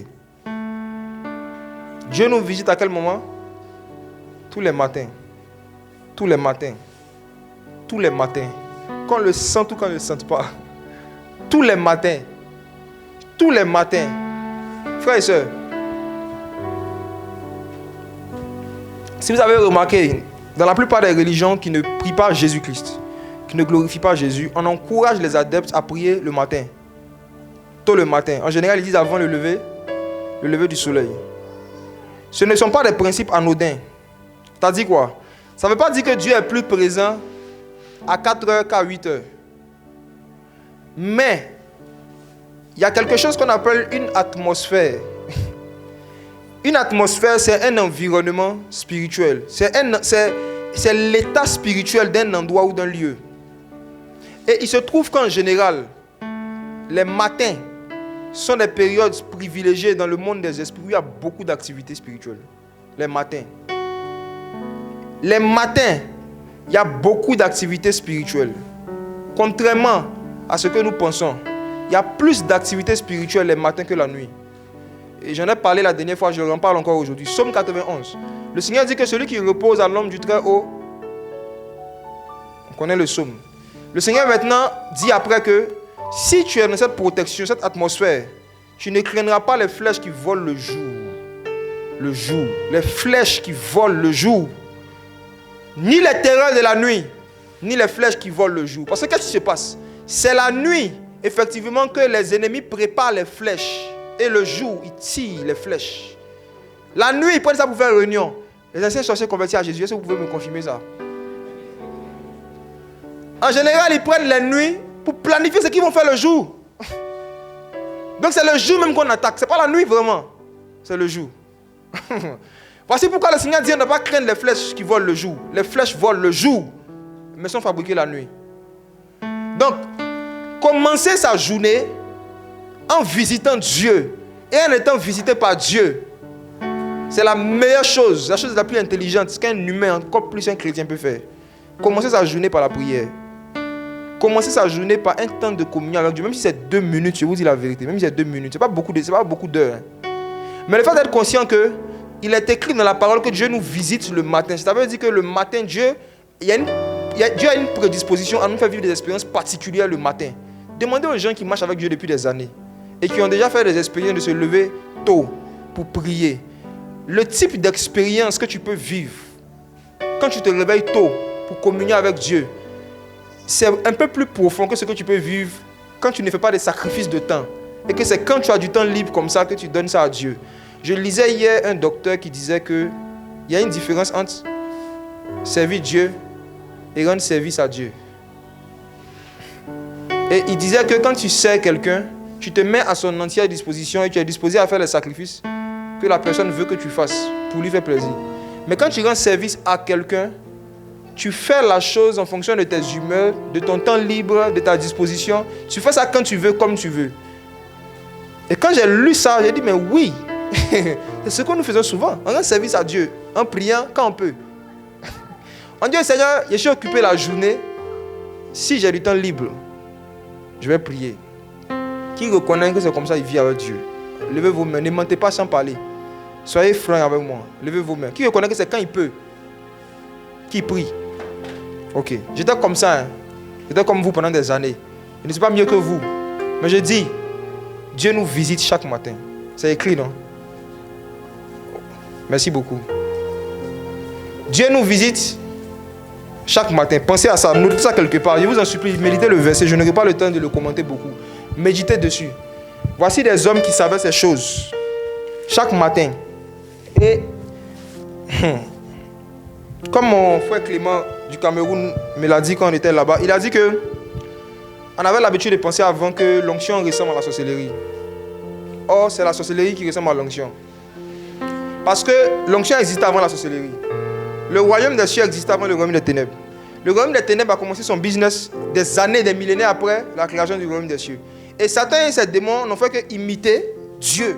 Dieu nous visite à quel moment? Tous les matins. Tous les matins. Tous les matins. Qu'on le sente ou qu'on ne le sente pas. Tous les matins. Tous les matins. Frères et sœurs, si vous avez remarqué, dans la plupart des religions qui ne prient pas Jésus-Christ, qui ne glorifient pas Jésus, on encourage les adeptes à prier le matin. Tôt le matin. En général, ils disent avant le lever du soleil. Ce ne sont pas des principes anodins. T'as dit quoi? Ça ne veut pas dire que Dieu est plus présent à 4h qu'à 8h. Mais, il y a quelque chose qu'on appelle une atmosphère. Une atmosphère, c'est un environnement spirituel. C'est l'état spirituel d'un endroit ou d'un lieu. Et il se trouve qu'en général, les matins sont des périodes privilégiées dans le monde des esprits où il y a beaucoup d'activités spirituelles. Les matins. Les matins, il y a beaucoup d'activités spirituelles. Contrairement à ce que nous pensons, il y a plus d'activités spirituelles les matins que la nuit. Et j'en ai parlé la dernière fois, je en parle encore aujourd'hui. Psaume 91. Le Seigneur dit que celui qui repose à l'ombre du Très-Haut, on connaît le psaume. Le Seigneur maintenant dit après que si tu es dans cette protection, cette atmosphère, tu ne craindras pas les flèches qui volent le jour. Le jour. Les flèches qui volent le jour. Ni les terreurs de la nuit, ni les flèches qui volent le jour. Parce que qu'est-ce qui se passe? C'est la nuit, effectivement, que les ennemis préparent les flèches. Et le jour, ils tirent les flèches. La nuit, ils prennent ça pour faire réunion. Les anciens sorciers convertis à Jésus, est-ce que vous pouvez me confirmer ça? En général, ils prennent les nuits pour planifier ce qu'ils vont faire le jour. Donc c'est le jour même qu'on attaque. Ce n'est pas la nuit vraiment. C'est le jour. Voici pourquoi le Seigneur dit de ne pas craindre les flèches qui volent le jour. Les flèches volent le jour, mais sont fabriquées la nuit. Donc, commencer sa journée en visitant Dieu et en étant visité par Dieu, c'est la meilleure chose, la chose la plus intelligente qu'un humain, encore plus un chrétien peut faire. Commencer sa journée par la prière. Commencer sa journée par un temps de communion avec Dieu, même si c'est 2 minutes, je vous dis la vérité, même si c'est 2 minutes, ce n'est pas beaucoup d'heures. Mais le fait d'être conscient que il est écrit dans la parole que Dieu nous visite le matin. Ça veut dire que le matin, Dieu a une prédisposition à nous faire vivre des expériences particulières le matin. Demandez aux gens qui marchent avec Dieu depuis des années et qui ont déjà fait des expériences de se lever tôt pour prier. Le type d'expérience que tu peux vivre quand tu te réveilles tôt pour communier avec Dieu, c'est un peu plus profond que ce que tu peux vivre quand tu ne fais pas de sacrifices de temps. Et que c'est quand tu as du temps libre comme ça que tu donnes ça à Dieu. Je lisais hier un docteur qui disait qu'il y a une différence entre servir Dieu et rendre service à Dieu. Et il disait que quand tu sers quelqu'un, tu te mets à son entière disposition et tu es disposé à faire les sacrifices que la personne veut que tu fasses pour lui faire plaisir. Mais quand tu rends service à quelqu'un, tu fais la chose en fonction de tes humeurs, de ton temps libre, de ta disposition. Tu fais ça quand tu veux, comme tu veux. Et quand j'ai lu ça, j'ai dit, mais oui, c'est ce que nous faisons souvent. On rend service à Dieu en priant quand on peut. On dit, Seigneur, je suis occupé la journée. Si j'ai du temps libre, je vais prier. Qui reconnaît que c'est comme ça, il vit avec Dieu? Levez vos mains, ne mentez pas sans parler. Soyez francs avec moi. Levez vos mains. Qui reconnaît que c'est quand il peut? Qui prie? Ok. J'étais comme ça. Hein. J'étais comme vous pendant des années. Je ne suis pas mieux que vous. Mais je dis, Dieu nous visite chaque matin. C'est écrit, non? Merci beaucoup. Dieu nous visite Chaque matin, pensez à ça, notez ça quelque part. Je vous en supplie, méditez le verset, je n'aurai pas le temps de le commenter beaucoup. Méditez dessus. Voici des hommes qui savaient ces choses. Chaque matin. Et comme mon frère Clément du Cameroun me l'a dit quand on était là-bas, il a dit que on avait l'habitude de penser avant que l'onction ressemble à la sorcellerie. Or, c'est la sorcellerie qui ressemble à l'onction. Parce que l'onction existait avant la sorcellerie. Le royaume des cieux existait avant le royaume des ténèbres. Le royaume des ténèbres a commencé son business des années, des millénaires après la création du royaume des cieux. Et Satan et ses démons n'ont fait qu'imiter Dieu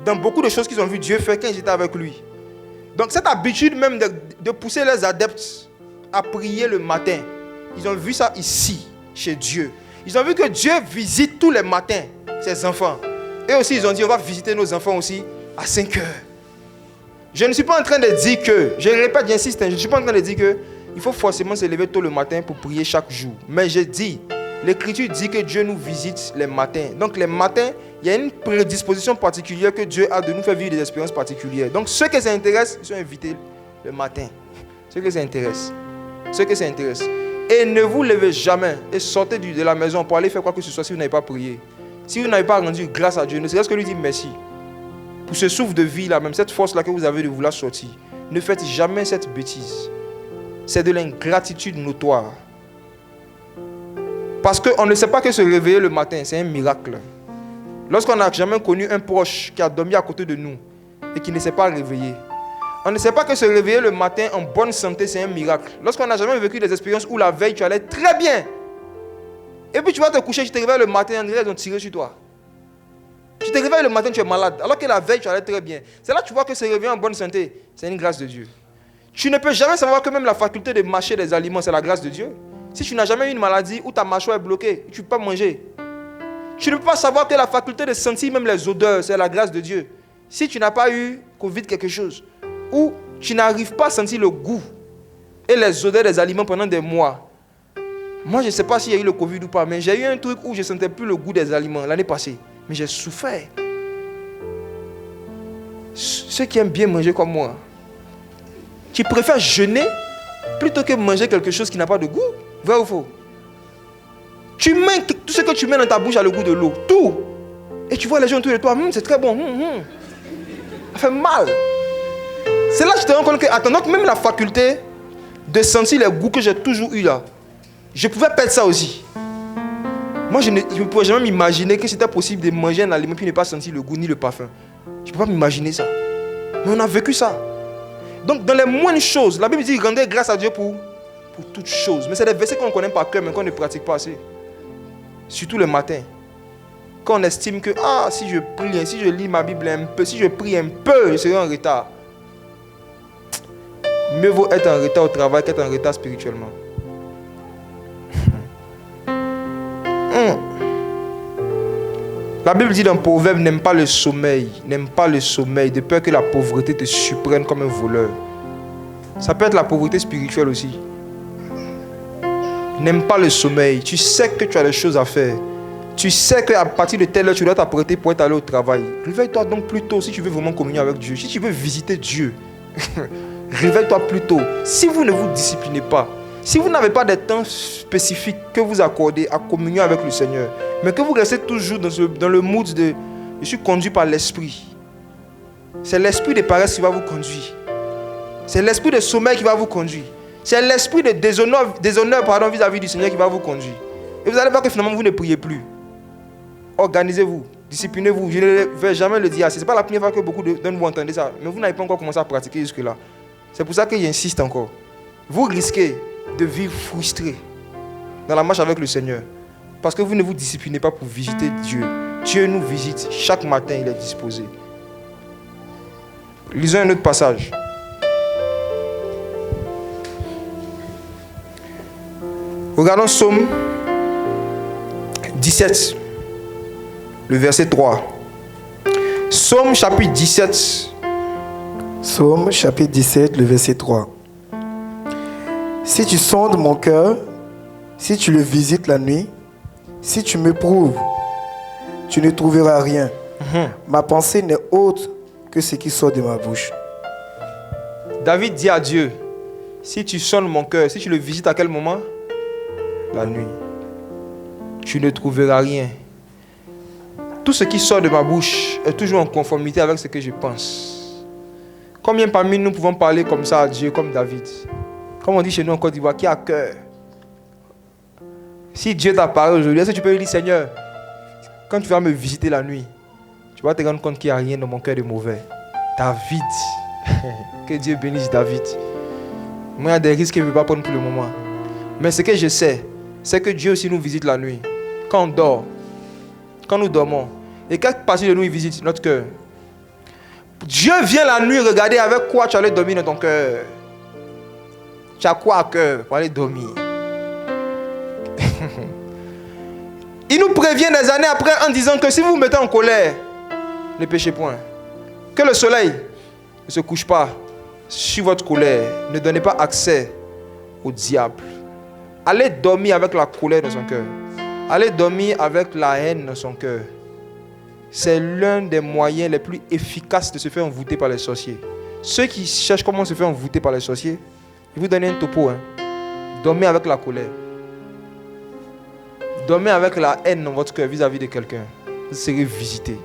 dans beaucoup de choses qu'ils ont vu Dieu faire quand ils étaient avec lui. Donc cette habitude même de pousser les adeptes à prier le matin, ils ont vu ça ici, chez Dieu. Ils ont vu que Dieu visite tous les matins ses enfants. Et aussi ils ont dit on va visiter nos enfants aussi à 5 heures. Je ne suis pas en train de dire que, je répète, j'insiste, je ne suis pas en train de dire que il faut forcément se lever tôt le matin pour prier chaque jour. Mais je dis, l'Écriture dit que Dieu nous visite les matins. Donc les matins, il y a une prédisposition particulière que Dieu a de nous faire vivre des expériences particulières. Donc ceux que ça intéresse, ils sont invités le matin. Ceux que ça intéresse. Ceux que ça intéresse. Et ne vous levez jamais et sortez de la maison pour aller faire quoi que ce soit si vous n'avez pas prié. Si vous n'avez pas rendu grâce à Dieu, ne serait-ce que lui dire merci. Pour ce souffle de vie là, même cette force là que vous avez de vouloir sortir, ne faites jamais cette bêtise. C'est de l'ingratitude notoire. Parce qu'on ne sait pas que se réveiller le matin, c'est un miracle. Lorsqu'on n'a jamais connu un proche qui a dormi à côté de nous et qui ne s'est pas réveillé, on ne sait pas que se réveiller le matin en bonne santé, c'est un miracle. Lorsqu'on n'a jamais vécu des expériences où la veille tu allais très bien, et puis tu vas te coucher, tu te réveilles le matin, on dirait qu'ils ont tiré sur toi. Tu te réveilles le matin, tu es malade, alors que la veille, tu allais très bien. C'est là que tu vois que se réveiller en bonne santé, c'est une grâce de Dieu. Tu ne peux jamais savoir que même la faculté de mâcher des aliments, c'est la grâce de Dieu. Si tu n'as jamais eu une maladie où ta mâchoire est bloquée, tu ne peux pas manger. Tu ne peux pas savoir que la faculté de sentir même les odeurs, c'est la grâce de Dieu. Si tu n'as pas eu Covid quelque chose, ou tu n'arrives pas à sentir le goût et les odeurs des aliments pendant des mois. Moi, je ne sais pas s'il y a eu le Covid ou pas, mais j'ai eu un truc où je ne sentais plus le goût des aliments l'année passée. Mais j'ai souffert. Ceux qui aiment bien manger comme moi, qui préfèrent jeûner plutôt que manger quelque chose qui n'a pas de goût. Vrai ou faux? Tu mets tout ce que tu mets dans ta bouche a le goût de l'eau. Tout. Et tu vois les gens autour de toi, c'est très bon. Ça fait mal. C'est là que tu te rends compte que, attends, même la faculté de sentir les goûts que j'ai toujours eu là, je pouvais perdre ça aussi. Moi, je ne pouvais jamais m'imaginer que c'était possible de manger un aliment puis ne pas sentir le goût ni le parfum. Je ne peux pas m'imaginer ça. Mais on a vécu ça. Donc, dans les moindres choses, la Bible dit rendez grâce à Dieu pour toutes choses. Mais c'est des versets qu'on connaît par cœur, mais qu'on ne pratique pas assez. Surtout le matin. Quand on estime que, si je prie, si je lis ma Bible un peu, si je prie un peu, je serai en retard. Mieux vaut être en retard au travail qu'être en retard spirituellement. La Bible dit dans Proverbe, n'aime pas le sommeil, de peur que la pauvreté te surprenne comme un voleur. Ça peut être la pauvreté spirituelle aussi. N'aime pas le sommeil. Tu sais que tu as des choses à faire. Tu sais qu'à partir de telle heure, tu dois t'apprêter pour être allé au travail. Réveille-toi donc plus tôt si tu veux vraiment communier avec Dieu. Si tu veux visiter Dieu, réveille-toi plus tôt. Si vous ne vous disciplinez pas, si vous n'avez pas de temps spécifiques que vous accordez à communier avec le Seigneur, mais que vous restez toujours dans le mood de « je suis conduit par l'esprit », c'est l'esprit de paresse qui va vous conduire. C'est l'esprit de sommeil qui va vous conduire. C'est l'esprit de déshonneur vis-à-vis du Seigneur qui va vous conduire. Et vous allez voir que finalement vous ne priez plus. Organisez-vous, disciplinez-vous. Je ne vais jamais le dire assez. Ce n'est pas la première fois que beaucoup d'entre vous entendez ça, mais vous n'avez pas encore commencé à pratiquer jusque-là. C'est pour ça que j'insiste encore. Vous risquez de vivre frustré dans la marche avec le Seigneur. Parce que vous ne vous disciplinez pas pour visiter Dieu. Dieu nous visite. Chaque matin, il est disposé. Lisons un autre passage. Regardons Psaume 17, le verset 3. Psaume chapitre 17. Psaume chapitre 17, le verset 3. Si tu sondes mon cœur, si tu le visites la nuit, si tu m'éprouves, tu ne trouveras rien. Ma pensée n'est autre que ce qui sort de ma bouche. David dit à Dieu, Si tu sonnes mon cœur, si tu le visites à quel moment? La nuit. Tu ne trouveras rien. Tout ce qui sort de ma bouche est toujours en conformité avec ce que je pense. Combien parmi nous pouvons parler comme ça à Dieu, comme David? Comme on dit chez nous en Côte d'Ivoire, qui a cœur? Si Dieu t'a parlé aujourd'hui, est-ce que tu peux lui dire, Seigneur, quand tu vas me visiter la nuit, tu vas te rendre compte qu'il n'y a rien dans mon cœur de mauvais. David. Que Dieu bénisse David. Moi, il y a des risques que je ne veux pas prendre pour le moment. Mais ce que je sais, c'est que Dieu aussi nous visite la nuit. Quand on dort, quand nous dormons. Et quelle partie de nous il visite? Notre cœur. Dieu vient la nuit regarder avec quoi tu allais dormir dans ton cœur. Tu as quoi à cœur pour aller dormir? Il nous prévient des années après en disant que si vous vous mettez en colère, ne péchez point. Que le soleil ne se couche pas sur votre colère. Ne donnez pas accès au diable. Allez dormir avec la colère dans son cœur. Allez dormir avec la haine dans son cœur. C'est l'un des moyens les plus efficaces de se faire envoûter par les sorciers. Ceux qui cherchent comment se faire envoûter par les sorciers, je vous donne un topo. Dormez avec la colère. Dormez avec la haine dans votre cœur vis-à-vis de quelqu'un. Vous serez visité.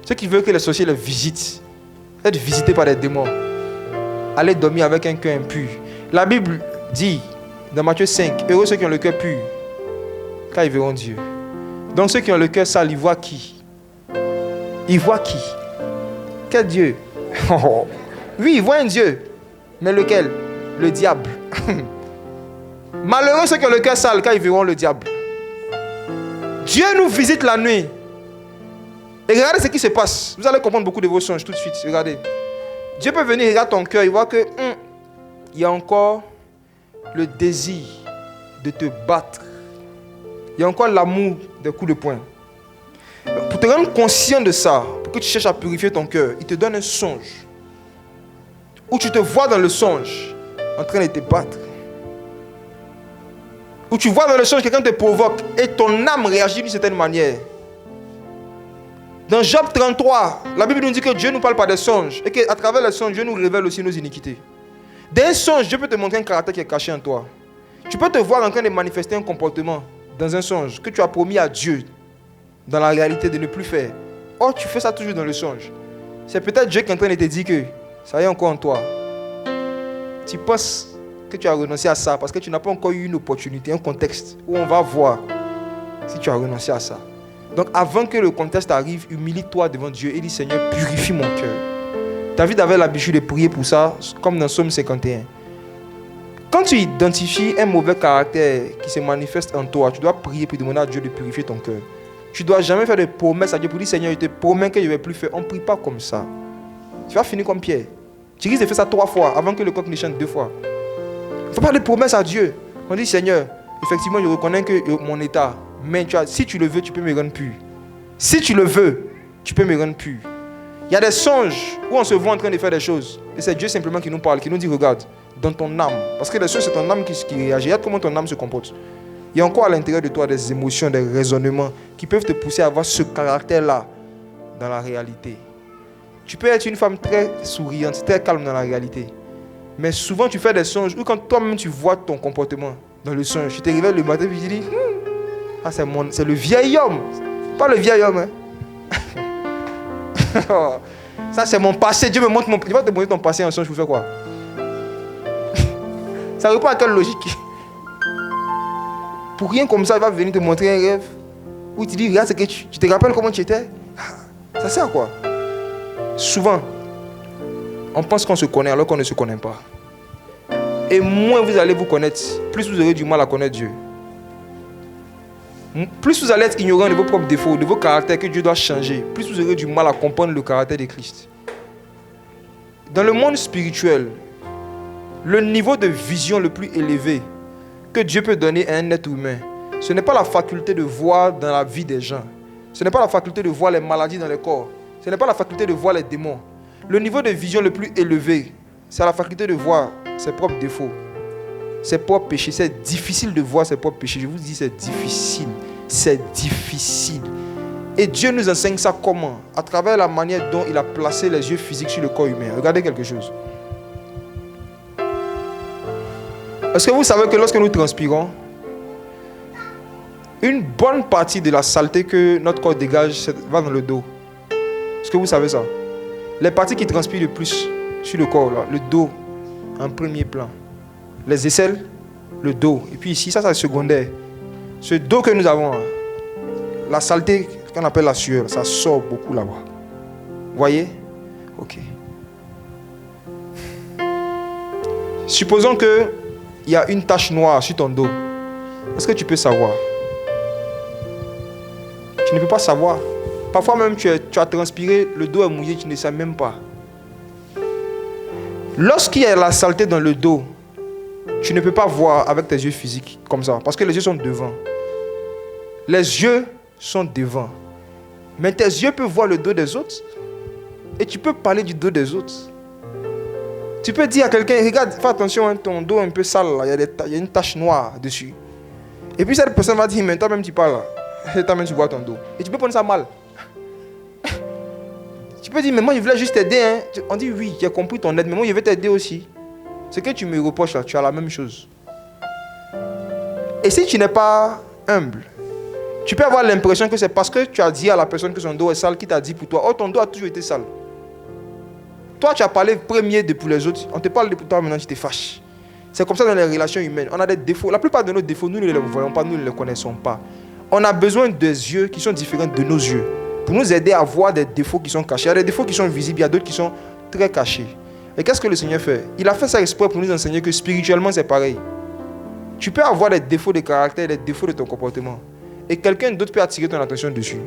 Ceux qui veulent que les sorciers les visitent, être visités par des démons. Allez dormir avec un cœur impur. La Bible dit dans Matthieu 5, heureux ceux qui ont le cœur pur, car ils verront Dieu. Donc ceux qui ont le cœur sale, ils voient qui? Ils voient qui? Quel Dieu? Oui, ils voient un Dieu. Mais lequel? Le diable. Malheureux ceux qui ont le cœur sale, car ils verront le diable. Dieu nous visite la nuit. Et regardez ce qui se passe. Vous allez comprendre beaucoup de vos songes tout de suite. Regardez. Dieu peut venir regarder ton cœur. Il voit que il y a encore le désir de te battre. Il y a encore l'amour des coups de poing. Pour te rendre conscient de ça, pour que tu cherches à purifier ton cœur, il te donne un songe. Où tu te vois dans le songe en train de te battre. Où tu vois dans le songe quelqu'un te provoque et ton âme réagit d'une certaine manière. Dans Job 33, la Bible nous dit que Dieu nous parle par des songes et qu'à travers les songes, Dieu nous révèle aussi nos iniquités. D'un songe, Dieu peut te montrer un caractère qui est caché en toi. Tu peux te voir en train de manifester un comportement dans un songe que tu as promis à Dieu dans la réalité de ne plus faire. Or, tu fais ça toujours dans le songe. C'est peut-être Dieu qui est en train de te dire que ça y est encore en toi. Tu penses que tu as renoncé à ça parce que tu n'as pas encore eu une opportunité, un contexte où on va voir si tu as renoncé à ça. Donc avant que le contexte arrive, humilie-toi devant Dieu et dis Seigneur, purifie mon cœur. David avait l'habitude de prier pour ça, comme dans Psaume 51. Quand tu identifies un mauvais caractère qui se manifeste en toi, tu dois prier pour demander à Dieu de purifier ton cœur. Tu ne dois jamais faire de promesses à Dieu pour dire Seigneur, je te promets que je ne vais plus faire. On ne prie pas comme ça. Tu vas finir comme Pierre. Tu risques de faire ça 3 fois avant que le coq ne chante 2 fois. Il ne faut pas de promesses à Dieu. On dit Seigneur, effectivement je reconnais que mon état, mais si tu le veux, tu peux me rendre pur. Si tu le veux, tu peux me rendre pur. Il y a des songes où on se voit en train de faire des choses. Et c'est Dieu simplement qui nous parle, qui nous dit regarde, dans ton âme. Parce que les songes, c'est ton âme qui réagit. Regarde comment ton âme se comporte. Il y a encore à l'intérieur de toi des émotions, des raisonnements qui peuvent te pousser à avoir ce caractère-là dans la réalité. Tu peux être une femme très souriante, très calme dans la réalité. Mais souvent tu fais des songes où quand toi-même tu vois ton comportement dans le songe, tu te réveilles le matin et tu te dis ah, c'est le vieil homme. Pas le vieil homme. Ça c'est mon passé. Dieu me montre il va te montrer ton passé en songe pour faire quoi? Ça répond à quelle logique? Pour rien comme ça, il va venir te montrer un rêve où il te dit regarde ce que tu te rappelles comment tu étais. Ça sert à quoi? Souvent, on pense qu'on se connaît alors qu'on ne se connaît pas. Et moins vous allez vous connaître, plus vous aurez du mal à connaître Dieu. Plus vous allez être ignorant de vos propres défauts, de vos caractères que Dieu doit changer, plus vous aurez du mal à comprendre le caractère de Christ. Dans le monde spirituel, le niveau de vision le plus élevé que Dieu peut donner à un être humain, ce n'est pas la faculté de voir dans la vie des gens. Ce n'est pas la faculté de voir les maladies dans les corps. Ce n'est pas la faculté de voir les démons. Le niveau de vision le plus élevé, c'est la faculté de voir ses propres défauts, ses propres péchés. C'est difficile de voir ses propres péchés. Je vous dis, c'est difficile. C'est difficile. Et Dieu nous enseigne ça comment? À travers la manière dont il a placé les yeux physiques sur le corps humain. Regardez quelque chose. Est-ce que vous savez que lorsque nous transpirons, une bonne partie de la saleté que notre corps dégage va dans le dos? Est-ce que vous savez ça? Les parties qui transpirent le plus sur le corps, là, le dos en premier plan. Les aisselles, le dos. Et puis ici, ça c'est secondaire. Ce dos que nous avons, la saleté qu'on appelle la sueur, ça sort beaucoup là-bas. Vous voyez? Ok. Supposons qu'il y a une tache noire sur ton dos. Est-ce que tu peux savoir? Tu ne peux pas savoir. Parfois même tu as transpiré, le dos est mouillé, tu ne sais même pas. Lorsqu'il y a la saleté dans le dos, tu ne peux pas voir avec tes yeux physiques comme ça, parce que les yeux sont devant. Les yeux sont devant. Mais tes yeux peuvent voir le dos des autres. Et tu peux parler du dos des autres. Tu peux dire à quelqu'un, regarde, fais attention, hein, ton dos est un peu sale, là. Il y a une tache noire dessus. Et puis cette personne va dire, mais toi-même tu parles là. Et toi-même tu vois ton dos. Et tu peux prendre ça mal. Tu peux dire, mais moi je voulais juste t'aider. Hein. On dit, oui, j'ai compris ton aide, mais moi je vais t'aider aussi. Ce que tu me reproches là, tu as la même chose. Et si tu n'es pas humble, tu peux avoir l'impression que c'est parce que tu as dit à la personne que son dos est sale qui t'a dit pour toi, oh ton dos a toujours été sale. Toi tu as parlé premier pour les autres, on te parle de pour toi, maintenant tu te fâches. C'est comme ça dans les relations humaines, on a des défauts. La plupart de nos défauts, nous ne les voyons pas, nous ne les connaissons pas. On a besoin des yeux qui sont différents de nos yeux pour nous aider à voir des défauts qui sont cachés. Il y a des défauts qui sont visibles, il y a d'autres qui sont très cachés. Et qu'est-ce que le Seigneur fait? Il a fait ça exprès pour nous enseigner que spirituellement c'est pareil. Tu peux avoir des défauts de caractère, des défauts de ton comportement. Et quelqu'un d'autre peut attirer ton attention dessus.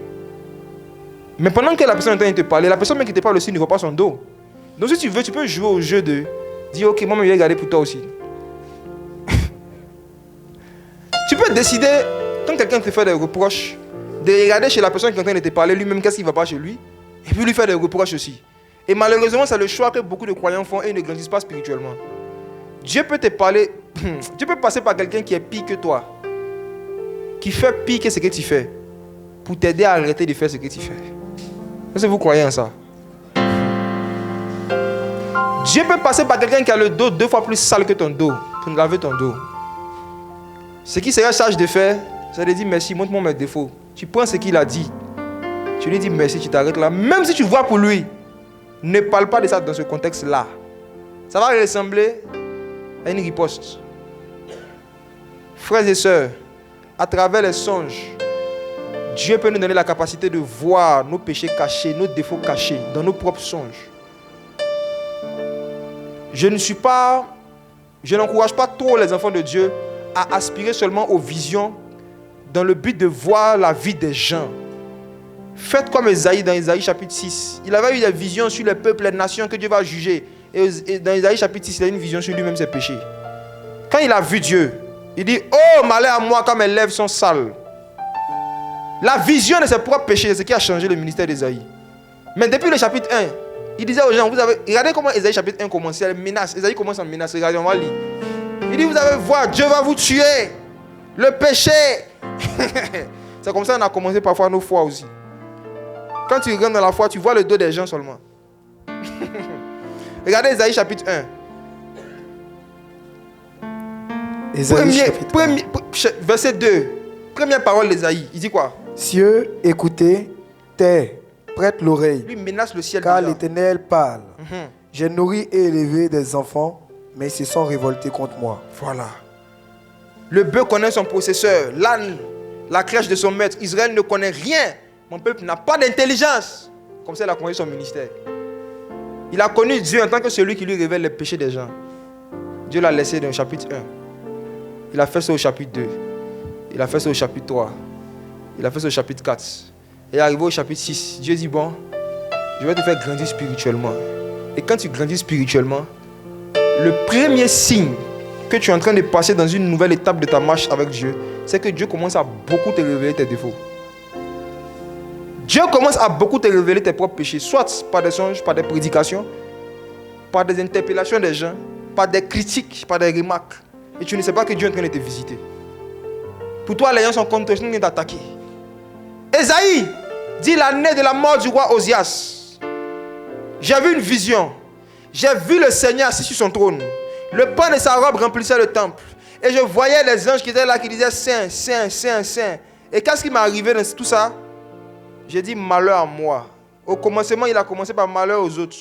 Mais pendant que la personne est en train de te parler, la personne même qui te parle aussi ne voit pas son dos. Donc si tu veux, tu peux jouer au jeu de dire ok, moi je vais regarder pour toi aussi. Tu peux décider, quand quelqu'un te fait des reproches, de regarder chez la personne qui est en train de te parler lui-même qu'est-ce qui ne va pas chez lui, et puis lui faire des reproches aussi. Et malheureusement, c'est le choix que beaucoup de croyants font et ne grandissent pas spirituellement. Dieu peut te parler, Dieu peut passer par quelqu'un qui est pire que toi, qui fait pire que ce que tu fais, pour t'aider à arrêter de faire ce que tu fais. Est-ce que vous croyez en ça? Dieu peut passer par quelqu'un qui a le dos 2 fois plus sale que ton dos, pour laver ton dos. Ce qui serait sage de faire, c'est de dire merci, montre-moi mes défauts. Tu prends ce qu'il a dit, tu lui dis merci, tu t'arrêtes là. Même si tu vois pour lui, ne parle pas de ça dans ce contexte-là. Ça va ressembler à une riposte. Frères et sœurs, à travers les songes, Dieu peut nous donner la capacité de voir nos péchés cachés, nos défauts cachés dans nos propres songes. Je n'encourage pas trop les enfants de Dieu à aspirer seulement aux visions dans le but de voir la vie des gens. Faites comme Ésaïe dans Ésaïe chapitre 6. Il avait eu des visions sur les peuples, les nations que Dieu va juger. Et dans Ésaïe chapitre 6, il a eu une vision sur lui-même ses péchés. Quand il a vu Dieu, il dit, oh malheur à moi quand mes lèvres sont sales. La vision de ses propres péchés, c'est ce qui a changé le ministère d'Ésaïe. Mais depuis le chapitre 1, il disait aux gens, regardez comment Ésaïe chapitre 1 commence, elle menace. Ésaïe commence en menace, regardez, on va lire. Il dit, vous allez voir, Dieu va vous tuer. Le péché. C'est comme ça qu'on a commencé parfois nos foi aussi. Quand tu rentres dans la foi, tu vois le dos des gens seulement. Regardez Ésaïe chapitre 1. Verset 2. Première parole d'Ésaïe. Il dit quoi? Cieux, écoutez, terre, prête l'oreille. Lui menace le ciel. Car l'Éternel parle. J'ai nourri et élevé des enfants, mais ils se sont révoltés contre moi. Voilà. Le bœuf connaît son possesseur. L'âne, la crèche de son maître. Israël ne connaît rien. Mon peuple n'a pas d'intelligence. Comme ça, il a connu son ministère. Il a connu Dieu en tant que celui qui lui révèle les péchés des gens. Dieu l'a laissé dans le chapitre 1. Il a fait ça au chapitre 2. Il a fait ça au chapitre 3. Il a fait ça au chapitre 4. Et arrivé au chapitre 6, Dieu dit, bon, je vais te faire grandir spirituellement. Et quand tu grandis spirituellement, le premier signe que tu es en train de passer dans une nouvelle étape de ta marche avec Dieu, c'est que Dieu commence à beaucoup te révéler tes défauts. Dieu commence à beaucoup te révéler tes propres péchés, soit par des songes, par des prédications, par des interpellations des gens, par des critiques, par des remarques. Et tu ne sais pas que Dieu est en train de te visiter. Pour toi, les gens sont contre toi, ils sont en train d'attaquer. Ésaïe dit l'année de la mort du roi Osias. J'ai vu une vision. J'ai vu le Seigneur assis sur son trône. Le pan de sa robe remplissait le temple. Et je voyais les anges qui étaient là, qui disaient Saint, Saint, Saint, Saint. Et qu'est-ce qui m'est arrivé dans tout ça? J'ai dit malheur à moi. Au commencement, il a commencé par malheur aux autres.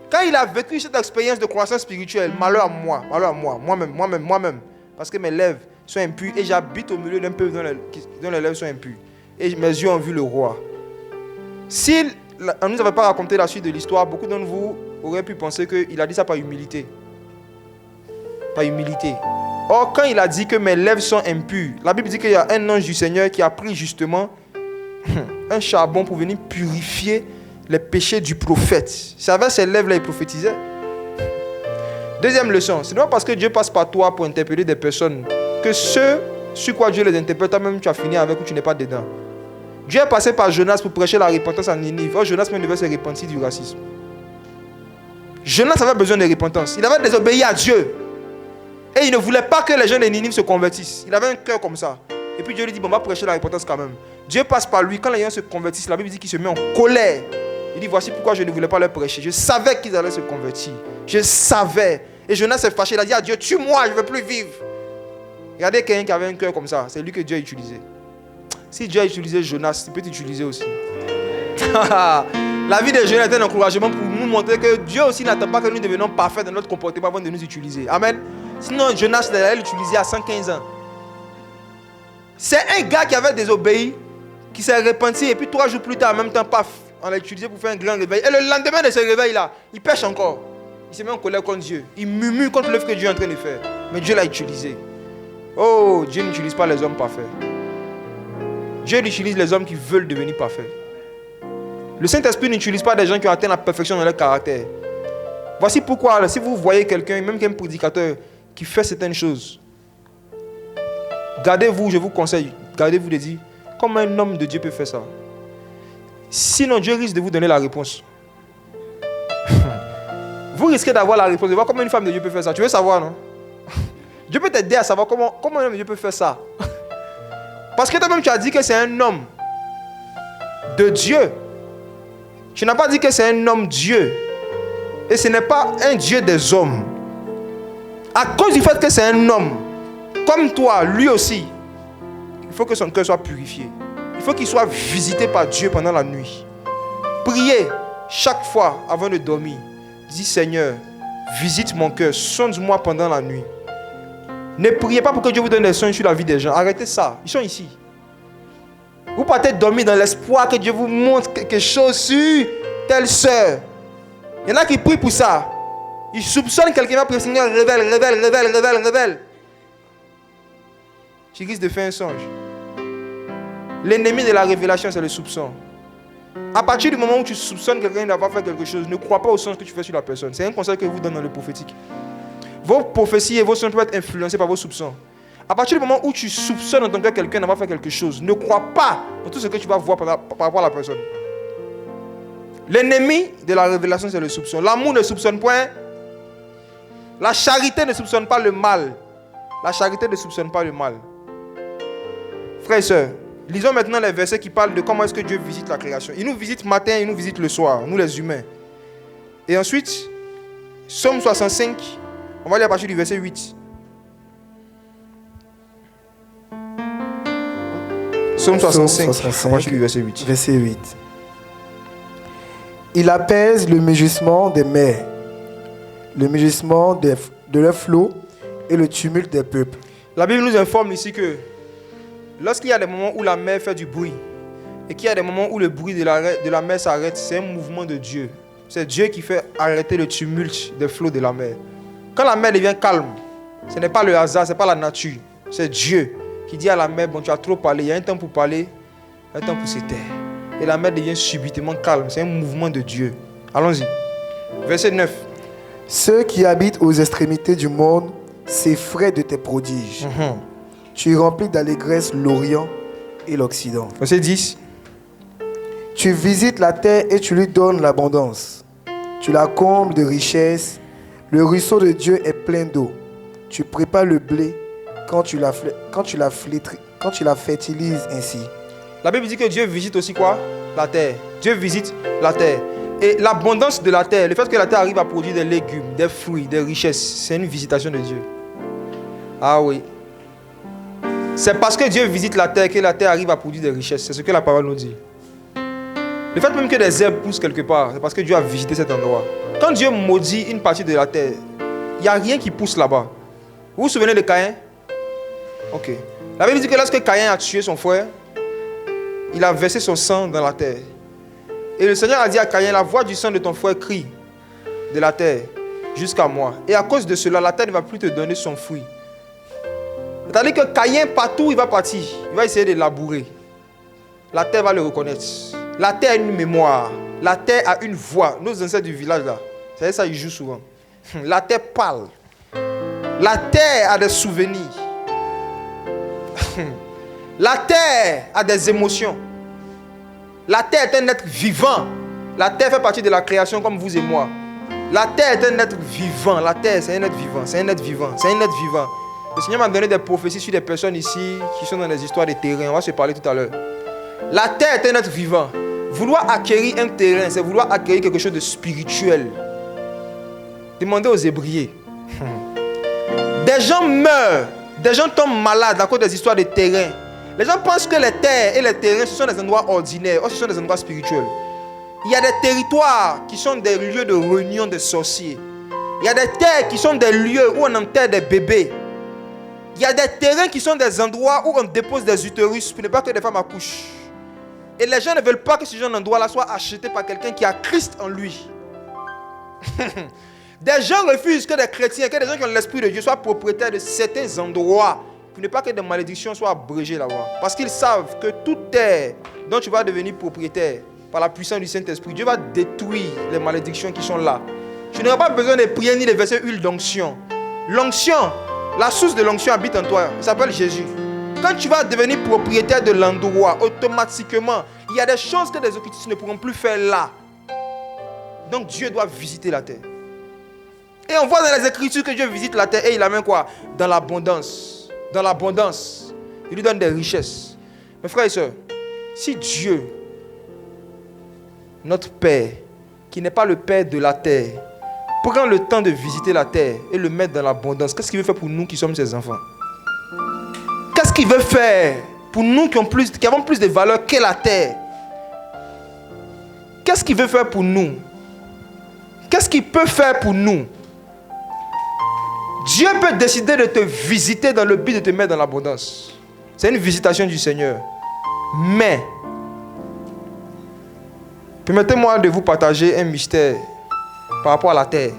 Quand il a vécu cette expérience de croissance spirituelle, malheur à moi, moi-même. Parce que mes lèvres sont impures et j'habite au milieu d'un peuple dont les lèvres sont impures. Et mes yeux ont vu le roi. Si on ne nous avait pas raconté la suite de l'histoire, beaucoup d'entre vous auraient pu penser qu'il a dit ça par humilité. Par humilité. Or, quand il a dit que mes lèvres sont impures, la Bible dit qu'il y a un ange du Seigneur qui a pris justement un charbon pour venir purifier les péchés du prophète. C'est avec ses lèvres-là, il prophétisait. Deuxième leçon, ce n'est pas parce que Dieu passe par toi pour interpeller des personnes que ceux sur quoi Dieu les interpelle, toi-même tu as fini avec ou tu n'es pas dedans. Dieu est passé par Jonas pour prêcher la repentance à Ninive. Or, Jonas même devait se repentir du racisme. Jonas avait besoin de repentance. Il avait désobéi à Dieu. Et il ne voulait pas que les gens de Ninive se convertissent. Il avait un cœur comme ça. Et puis Dieu lui dit, bon, on va prêcher la repentance quand même. Dieu passe par lui. Quand les gens se convertissent, la Bible dit qu'il se met en colère. Il dit, voici pourquoi je ne voulais pas leur prêcher. Je savais qu'ils allaient se convertir. Je savais. Et Jonas s'est fâché. Il a dit à Dieu, tue-moi, je ne veux plus vivre. Regardez quelqu'un qui avait un cœur comme ça. C'est lui que Dieu a utilisé. Si Dieu a utilisé Jonas, il peut t'utiliser aussi. La vie de Jonas est un encouragement pour nous montrer que Dieu aussi n'attend pas que nous devenions parfaits dans notre comportement avant de nous utiliser. Amen. Sinon, Jonas allait l'utiliser à 115 ans. C'est un gars qui avait désobéi, qui s'est repenti, et puis 3 jours plus tard, en même temps, paf, on l'a utilisé pour faire un grand réveil. Et le lendemain de ce réveil-là, il pêche encore. Il se met en colère contre Dieu. Il murmure contre l'œuvre que Dieu est en train de faire. Mais Dieu l'a utilisé. Oh, Dieu n'utilise pas les hommes parfaits. Dieu utilise les hommes qui veulent devenir parfaits. Le Saint-Esprit n'utilise pas des gens qui ont atteint la perfection dans leur caractère. Voici pourquoi, si vous voyez quelqu'un, même qu'un prédicateur, qui fait certaines choses, gardez-vous, je vous conseille, gardez-vous de dire, comment un homme de Dieu peut faire ça? Sinon, Dieu risque de vous donner la réponse. Vous risquez d'avoir la réponse, de voir comment une femme de Dieu peut faire ça. Tu veux savoir, non? Dieu peut t'aider à savoir comment un homme de Dieu peut faire ça. Parce que toi-même, tu as dit que c'est un homme de Dieu. Tu n'as pas dit que c'est un homme Dieu. Et ce n'est pas un Dieu des hommes. À cause du fait que c'est un homme, comme toi, lui aussi, il faut que son cœur soit purifié. Il faut qu'il soit visité par Dieu pendant la nuit. Priez chaque fois avant de dormir. Dis Seigneur, visite mon cœur, sonde-moi pendant la nuit. Ne priez pas pour que Dieu vous donne des songes sur la vie des gens. Arrêtez ça. Ils sont ici. Vous partez dormir dans l'espoir que Dieu vous montre quelque chose sur telle sœur. Il y en a qui prient pour ça. Ils soupçonnent quelqu'un va prier, Seigneur, révèle. Tu risques de faire un songe. L'ennemi de la révélation, c'est le soupçon. À partir du moment où tu soupçonnes quelqu'un d'avoir fait quelque chose, ne crois pas au songe que tu fais sur la personne. C'est un conseil que je vous donne dans le prophétique. Vos prophéties et vos songes peuvent être influencés par vos soupçons. À partir du moment où tu soupçonnes en ton cœur quelqu'un d'avoir fait quelque chose, ne crois pas dans tout ce que tu vas voir par rapport à la personne. L'ennemi de la révélation, c'est le soupçon. L'amour ne soupçonne point. La charité ne soupçonne pas le mal. La charité ne soupçonne pas le mal. Frères et sœurs, lisons maintenant les versets qui parlent de comment est-ce que Dieu visite la création. Il nous visite matin, il nous visite le soir, nous les humains. Et ensuite, Psaume 65, on va lire à partir du verset 8. Psaume 65, à partir du verset 8. Verset 8. Il apaise le mugissement des mers, le mugissement de leurs flots et le tumulte des peuples. La Bible nous informe ici que lorsqu'il y a des moments où la mer fait du bruit et qu'il y a des moments où le bruit de la mer s'arrête, c'est un mouvement de Dieu. C'est Dieu qui fait arrêter le tumulte des flots de la mer. Quand la mer devient calme, ce n'est pas le hasard, ce n'est pas la nature. C'est Dieu qui dit à la mer, bon, tu as trop parlé, il y a un temps pour parler, un temps pour se taire. Et la mer devient subitement calme. C'est un mouvement de Dieu. Allons-y. Verset 9. Ceux qui habitent aux extrémités du monde s'effraient de tes prodiges. Tu remplis d'allégresse l'Orient et l'Occident. Verset 10. Tu visites la terre et tu lui donnes l'abondance. Tu la combles de richesses. Le ruisseau de Dieu est plein d'eau. Tu prépares le blé quand tu la fertilises ainsi. La Bible dit que Dieu visite aussi quoi? La terre. Dieu visite la terre. Et l'abondance de la terre, le fait que la terre arrive à produire des légumes, des fruits, des richesses, c'est une visitation de Dieu. Ah oui. C'est parce que Dieu visite la terre que la terre arrive à produire des richesses. C'est ce que la parole nous dit. Le fait même que des herbes poussent quelque part, c'est parce que Dieu a visité cet endroit. Quand Dieu maudit une partie de la terre, il n'y a rien qui pousse là-bas. Vous vous souvenez de Caïn? Ok. La Bible dit que lorsque Caïn a tué son frère, il a versé son sang dans la terre. Et le Seigneur a dit à Caïn, la voix du sang de ton frère crie de la terre jusqu'à moi. Et à cause de cela, la terre ne va plus te donner son fruit. C'est-à-dire que Caïn, partout où il va partir, il va essayer de labourer. La terre va le reconnaître. La terre a une mémoire. La terre a une voix. Nos ancêtres du village là, c'est ça, ils jouent souvent. La terre parle. La terre a des souvenirs. La terre a des émotions. La terre est un être vivant. La terre fait partie de la création comme vous et moi. La terre est un être vivant. La terre, c'est un être vivant. C'est un être vivant. C'est un être vivant. Le Seigneur m'a donné des prophéties sur des personnes ici qui sont dans des histoires de terrain. On va se parler tout à l'heure. La terre est un être vivant. Vouloir acquérir un terrain, c'est vouloir acquérir quelque chose de spirituel. Demandez aux Hébreux. Des gens meurent. Des gens tombent malades à cause des histoires de terrain. Les gens pensent que les terres et les terrains, ce sont des endroits ordinaires. Or, ce sont des endroits spirituels. Il y a des territoires qui sont des lieux de réunion de sorciers. Il y a des terres qui sont des lieux où on enterre des bébés. Il y a des terrains qui sont des endroits où on dépose des utérus pour ne pas que les femmes accouchent. Et les gens ne veulent pas que ce genre d'endroit-là soit acheté par quelqu'un qui a Christ en lui. Des gens refusent que des chrétiens, que des gens qui ont l'Esprit de Dieu soient propriétaires de certains endroits pour ne pas que des malédictions soient abrégées là-bas. Parce qu'ils savent que toute terre dont tu vas devenir propriétaire par la puissance du Saint-Esprit, Dieu va détruire les malédictions qui sont là. Tu n'auras pas besoin de prier ni de verser huile d'onction. L'onction, la source de l'onction habite en toi. Il s'appelle Jésus. Quand tu vas devenir propriétaire de l'endroit, automatiquement, il y a des choses que les occultistes ne pourront plus faire là. Donc Dieu doit visiter la terre. Et on voit dans les Écritures que Dieu visite la terre et il amène quoi? Dans l'abondance. Dans l'abondance. Il lui donne des richesses. Mes frères et sœurs, si Dieu, notre Père, qui n'est pas le Père de la terre, prend le temps de visiter la terre et le mettre dans l'abondance, qu'est-ce qu'il veut faire pour nous qui sommes ses enfants? Qu'est-ce qu'il veut faire pour nous qui avons plus de valeur que la terre? Qu'est-ce qu'il veut faire pour nous? Qu'est-ce qu'il peut faire pour nous? Dieu peut décider de te visiter dans le but de te mettre dans l'abondance. C'est une visitation du Seigneur. Mais, permettez-moi de vous partager un mystère par rapport à la terre.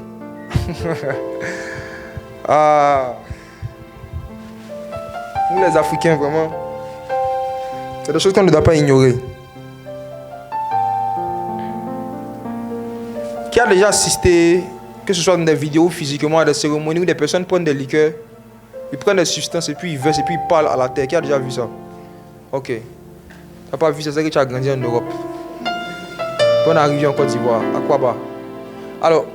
Nous les Africains, vraiment, c'est des choses qu'on ne doit pas ignorer. Qui a déjà assisté, que ce soit dans des vidéos physiquement, à des cérémonies où des personnes prennent des liqueurs, ils prennent des substances et puis ils versent et puis ils parlent à la terre? Qui a déjà vu ça? Ok. Tu n'as pas vu ça, c'est que tu as grandi en Europe. Puis on est arrivé en Côte d'Ivoire, à Kwaba. Alors,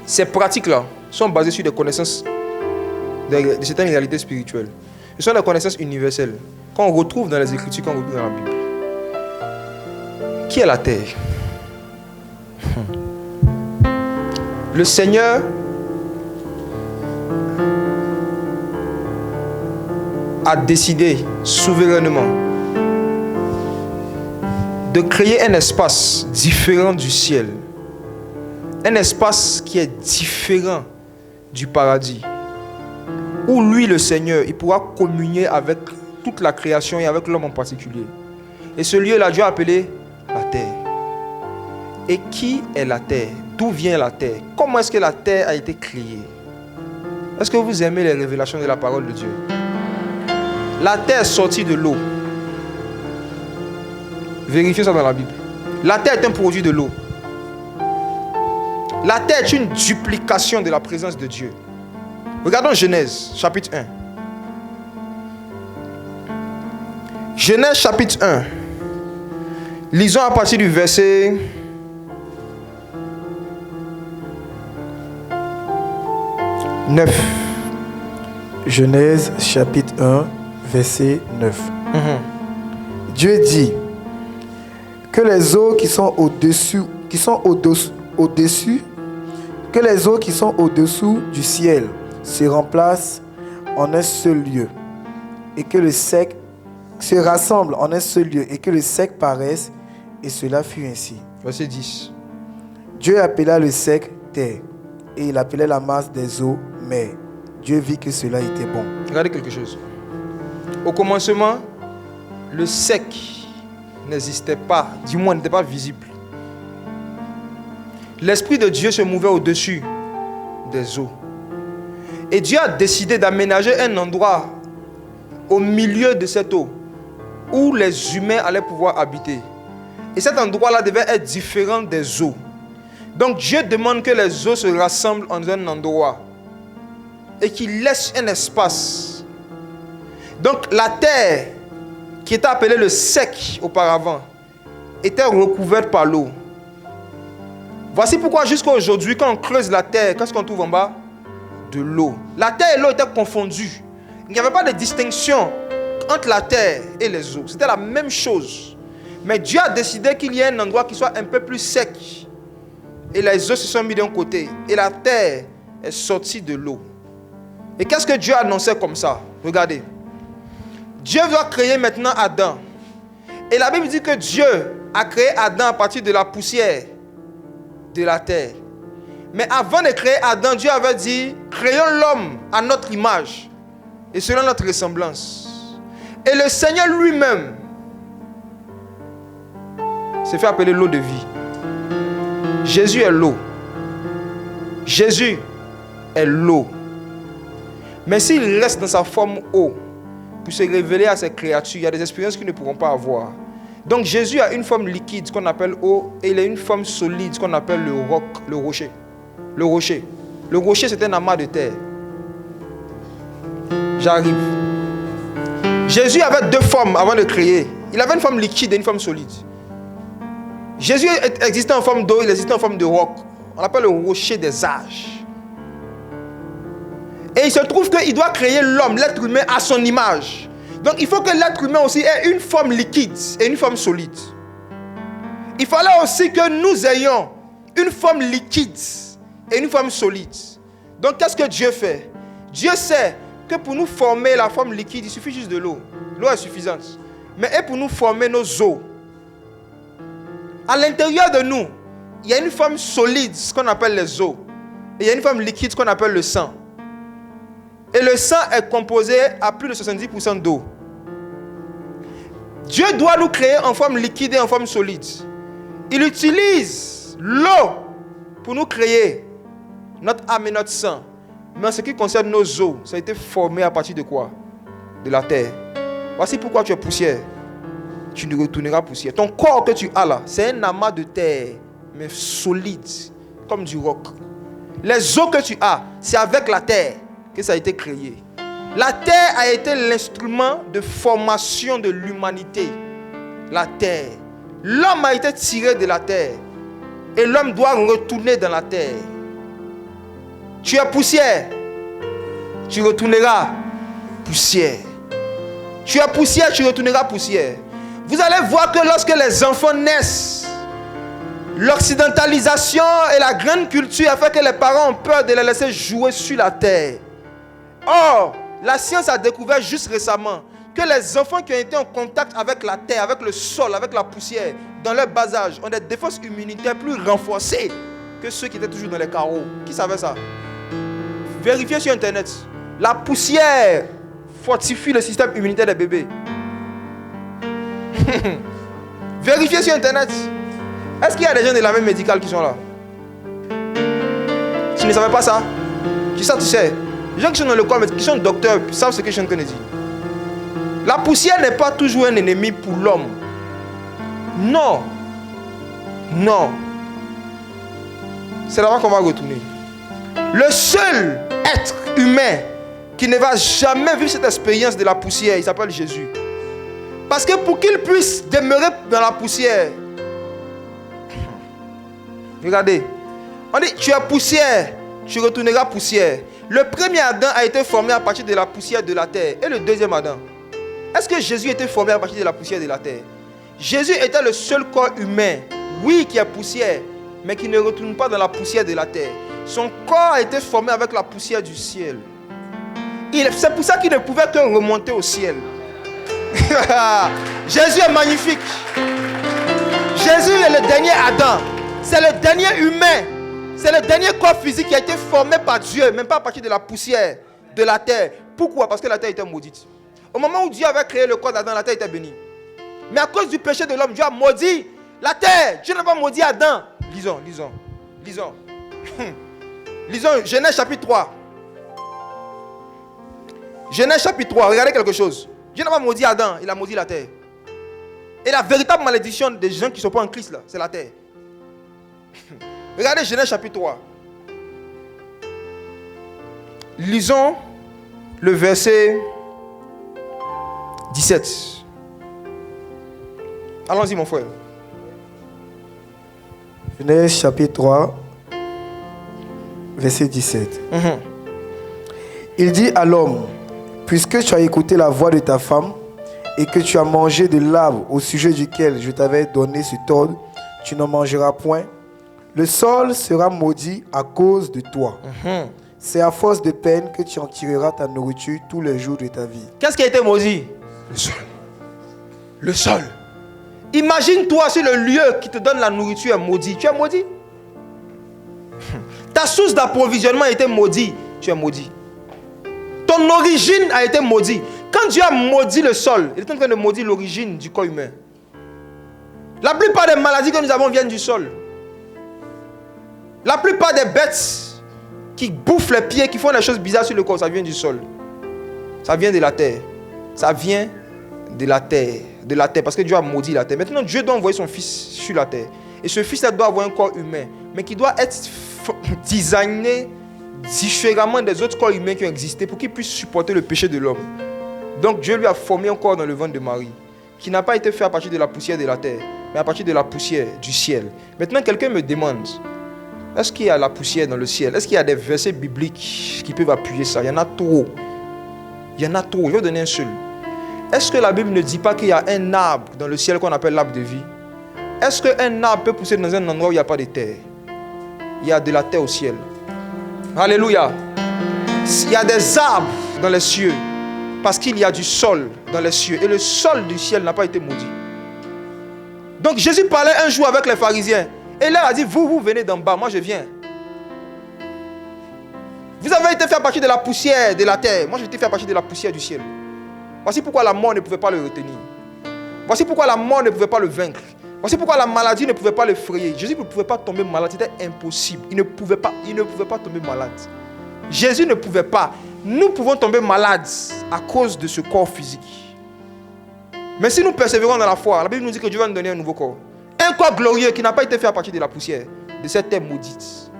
ces pratiques-là sont basées sur des connaissances de certaines réalités spirituelles. Ce sont des connaissances universelles qu'on retrouve dans les Écritures, qu'on retrouve dans la Bible. Qui est la terre? Le Seigneur a décidé souverainement de créer un espace différent du ciel. Un espace qui est différent du paradis. Où lui, le Seigneur, il pourra communier avec toute la création et avec l'homme en particulier. Et ce lieu-là, Dieu a appelé la terre. Et qui est la terre? D'où vient la terre? Comment est-ce que la terre a été créée? Est-ce que vous aimez les révélations de la parole de Dieu? La terre est sortie de l'eau. Vérifiez ça dans la Bible. La terre est un produit de l'eau. La terre est une duplication de la présence de Dieu. Regardons Genèse, chapitre 1. Genèse, chapitre 1. Lisons à partir du verset 9. Genèse, chapitre 1, verset 9. Dieu dit que les eaux qui sont au-dessus, que les eaux qui sont au-dessous du ciel se remplacent en un seul lieu et que le sec se rassemble en un seul lieu et que le sec paraisse, et cela fut ainsi. Verset 10. Dieu appela le sec terre et il appelait la masse des eaux mer. Dieu vit que cela était bon. Regardez quelque chose. Au commencement, le sec n'existait pas, du moins n'était pas visible. L'Esprit de Dieu se mouvait au-dessus des eaux. Et Dieu a décidé d'aménager un endroit au milieu de cette eau où les humains allaient pouvoir habiter. Et cet endroit-là devait être différent des eaux. Donc Dieu demande que les eaux se rassemblent en un endroit et qu'il laisse un espace. Donc la terre, qui était appelée le sec auparavant, était recouverte par l'eau. Voici pourquoi jusqu'à aujourd'hui, quand on creuse la terre, qu'est-ce qu'on trouve en bas? De l'eau. La terre et l'eau étaient confondues. Il n'y avait pas de distinction entre la terre et les eaux. C'était la même chose. Mais Dieu a décidé qu'il y ait un endroit qui soit un peu plus sec. Et les eaux se sont mises d'un côté. Et la terre est sortie de l'eau. Et qu'est-ce que Dieu annonçait comme ça? Regardez. Dieu va créer maintenant Adam. Et la Bible dit que Dieu a créé Adam à partir de la poussière de la terre. Mais avant de créer Adam, Dieu avait dit, créons l'homme à notre image et selon notre ressemblance. Et le Seigneur lui-même s'est fait appeler l'eau de vie. Jésus est l'eau. Jésus est l'eau. Mais s'il reste dans sa forme eau, pour se révéler à ses créatures, il y a des expériences qu'ils ne pourront pas avoir. Donc Jésus a une forme liquide, ce qu'on appelle eau, et il a une forme solide, ce qu'on appelle le roc, le rocher. Le rocher. Le rocher, c'est un amas de terre. J'arrive. Jésus avait deux formes avant de créer. Il avait une forme liquide et une forme solide. Jésus existait en forme d'eau, il existait en forme de roc. On l'appelle le rocher des âges. Et il se trouve qu'il doit créer l'homme, l'être humain, à son image. Donc il faut que l'être humain aussi ait une forme liquide et une forme solide. Il fallait aussi que nous ayons une forme liquide et une forme solide. Donc qu'est-ce que Dieu fait? Dieu sait que pour nous former la forme liquide, il suffit juste de l'eau. L'eau est suffisante. Mais et pour nous former nos os, à l'intérieur de nous, il y a une forme solide, ce qu'on appelle les os. Et il y a une forme liquide, ce qu'on appelle le sang. Et le sang est composé à plus de 70% d'eau. Dieu doit nous créer en forme liquide et en forme solide. Il utilise l'eau pour nous créer notre âme et notre sang. Mais en ce qui concerne nos os, ça a été formé à partir de quoi? De la terre. Voici pourquoi tu es poussière. Tu ne retourneras poussière. Ton corps que tu as là, c'est un amas de terre, mais solide, comme du roc. Les os que tu as, c'est avec la terre que ça a été créé. La terre a été l'instrument de formation de l'humanité. La terre. L'homme a été tiré de la terre. Et l'homme doit retourner dans la terre. Tu es poussière. Tu retourneras poussière. Tu es poussière, tu retourneras poussière. Vous allez voir que lorsque les enfants naissent, l'occidentalisation et la grande culture a fait que les parents ont peur de les laisser jouer sur la terre. Or, la science a découvert juste récemment que les enfants qui ont été en contact avec la terre, avec le sol, avec la poussière, dans leur bas âge, ont des défenses immunitaires plus renforcées que ceux qui étaient toujours dans les carreaux. Qui savait ça? Vérifiez sur Internet. La poussière fortifie le système immunitaire des bébés. Vérifiez sur Internet. Est-ce qu'il y a des gens de l'armée médicale qui sont là? Tu ne savais pas ça? Qui ça tu sais? Les gens qui sont dans le corps, qui sont docteurs, savent ce que je suis en train de dire. La poussière n'est pas toujours un ennemi pour l'homme. Non. Non. C'est là-bas qu'on va retourner. Le seul être humain qui ne va jamais vivre cette expérience de la poussière, il s'appelle Jésus. Parce que pour qu'il puisse demeurer dans la poussière, regardez, on dit tu es poussière, tu retourneras poussière. Le premier Adam a été formé à partir de la poussière de la terre. Et le deuxième Adam, est-ce que Jésus était formé à partir de la poussière de la terre? Jésus était le seul corps humain, oui, qui est poussière, mais qui ne retourne pas dans la poussière de la terre. Son corps a été formé avec la poussière du ciel. C'est pour ça qu'il ne pouvait que remonter au ciel. Jésus est magnifique. Jésus est le dernier Adam. C'est le dernier humain. C'est le dernier corps physique qui a été formé par Dieu, même pas à partir de la poussière de la terre. Pourquoi? Parce que la terre était maudite. Au moment où Dieu avait créé le corps d'Adam, la terre était bénie. Mais à cause du péché de l'homme, Dieu a maudit la terre. Dieu n'a pas maudit Adam. Lisons. Lisons Genèse chapitre 3. Genèse chapitre 3, regardez quelque chose. Dieu n'a pas maudit Adam, il a maudit la terre. Et la véritable malédiction des gens qui ne sont pas en Christ, là, c'est la terre. Regardez Genèse chapitre 3. Lisons le verset 17. Allons-y mon frère. Genèse chapitre 3, verset 17. Il dit à l'homme: puisque tu as écouté la voix de ta femme et que tu as mangé de l'arbre au sujet duquel je t'avais donné cet ordre, tu n'en mangeras point. Le sol sera maudit à cause de toi. C'est à force de peine que tu en tireras ta nourriture tous les jours de ta vie. Qu'est-ce qui a été maudit? Le sol. Le sol. Imagine-toi si le lieu qui te donne la nourriture est maudit. Tu es maudit. Ta source d'approvisionnement a été maudite. Tu es maudit. Ton origine a été maudite. Quand Dieu a maudit le sol, il est en train de maudire l'origine du corps humain. La plupart des maladies que nous avons viennent du sol. La plupart des bêtes qui bouffent les pieds, qui font des choses bizarres sur le corps, ça vient du sol. Ça vient de la terre. Ça vient de la terre. De la terre, parce que Dieu a maudit la terre. Maintenant, Dieu doit envoyer son fils sur la terre. Et ce fils-là doit avoir un corps humain, mais qui doit être designé différemment des autres corps humains qui ont existé pour qu'il puisse supporter le péché de l'homme. Donc Dieu lui a formé un corps dans le ventre de Marie, qui n'a pas été fait à partir de la poussière de la terre, mais à partir de la poussière du ciel. Maintenant, quelqu'un me demande, est-ce qu'il y a la poussière dans le ciel? Est-ce qu'il y a des versets bibliques qui peuvent appuyer ça? Il y en a trop. Il y en a trop. Je vais vous donner un seul. Est-ce que la Bible ne dit pas qu'il y a un arbre dans le ciel qu'on appelle l'arbre de vie? Est-ce qu'un arbre peut pousser dans un endroit où il n'y a pas de terre? Il y a de la terre au ciel. Alléluia. Il y a des arbres dans les cieux parce qu'il y a du sol dans les cieux. Et le sol du ciel n'a pas été maudit. Donc Jésus parlait un jour avec les pharisiens. Et il leur a dit, vous venez d'en bas, moi je viens. Vous avez été fait à partir de la poussière de la terre. Moi j'ai été fait à partir de la poussière du ciel. Voici pourquoi la mort ne pouvait pas le retenir. Voici pourquoi la mort ne pouvait pas le vaincre. Voici pourquoi la maladie ne pouvait pas le frayer. Jésus ne pouvait pas tomber malade, c'était impossible. Il ne pouvait pas tomber malade. Jésus ne pouvait pas. Nous pouvons tomber malades à cause de ce corps physique. Mais si nous persévérons dans la foi, la Bible nous dit que Dieu va nous donner un nouveau corps. Un corps glorieux qui n'a pas été fait à partir de la poussière, de cette terre maudite.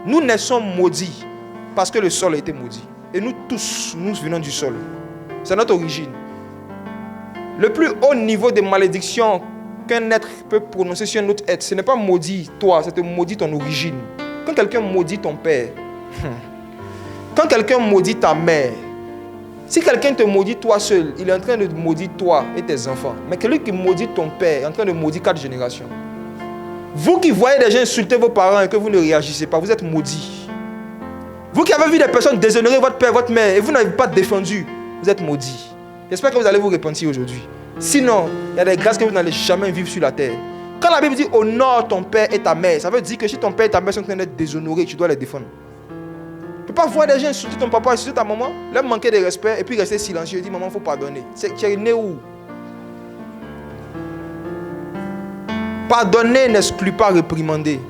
Nous naissons maudits parce que le sol a été maudit. Et nous tous, nous venons du sol. C'est notre origine. Le plus haut niveau de malédiction qu'un être peut prononcer sur un autre être, ce n'est pas maudit toi, c'est te maudit ton origine. Quand quelqu'un maudit ton père, quand quelqu'un maudit ta mère, si quelqu'un te maudit toi seul, il est en train de maudire toi et tes enfants. Mais celui qui maudit ton père est en train de maudire 4 générations. Vous qui voyez des gens insulter vos parents et que vous ne réagissez pas, vous êtes maudits. Vous qui avez vu des personnes déshonorer votre père, votre mère et vous n'avez pas défendu, vous êtes maudits. J'espère que vous allez vous repentir aujourd'hui. Sinon, il y a des grâces que vous n'allez jamais vivre sur la terre. Quand la Bible dit honore ton père et ta mère, ça veut dire que si ton père et ta mère sont en train d'être déshonorés, tu dois les défendre. Tu ne peux pas voir des gens insulter ton papa, insulter ta maman, leur manquer de respect et puis rester silencieux et dire maman, il faut pardonner. Tu es né où? Pardonner n'exclut pas réprimander.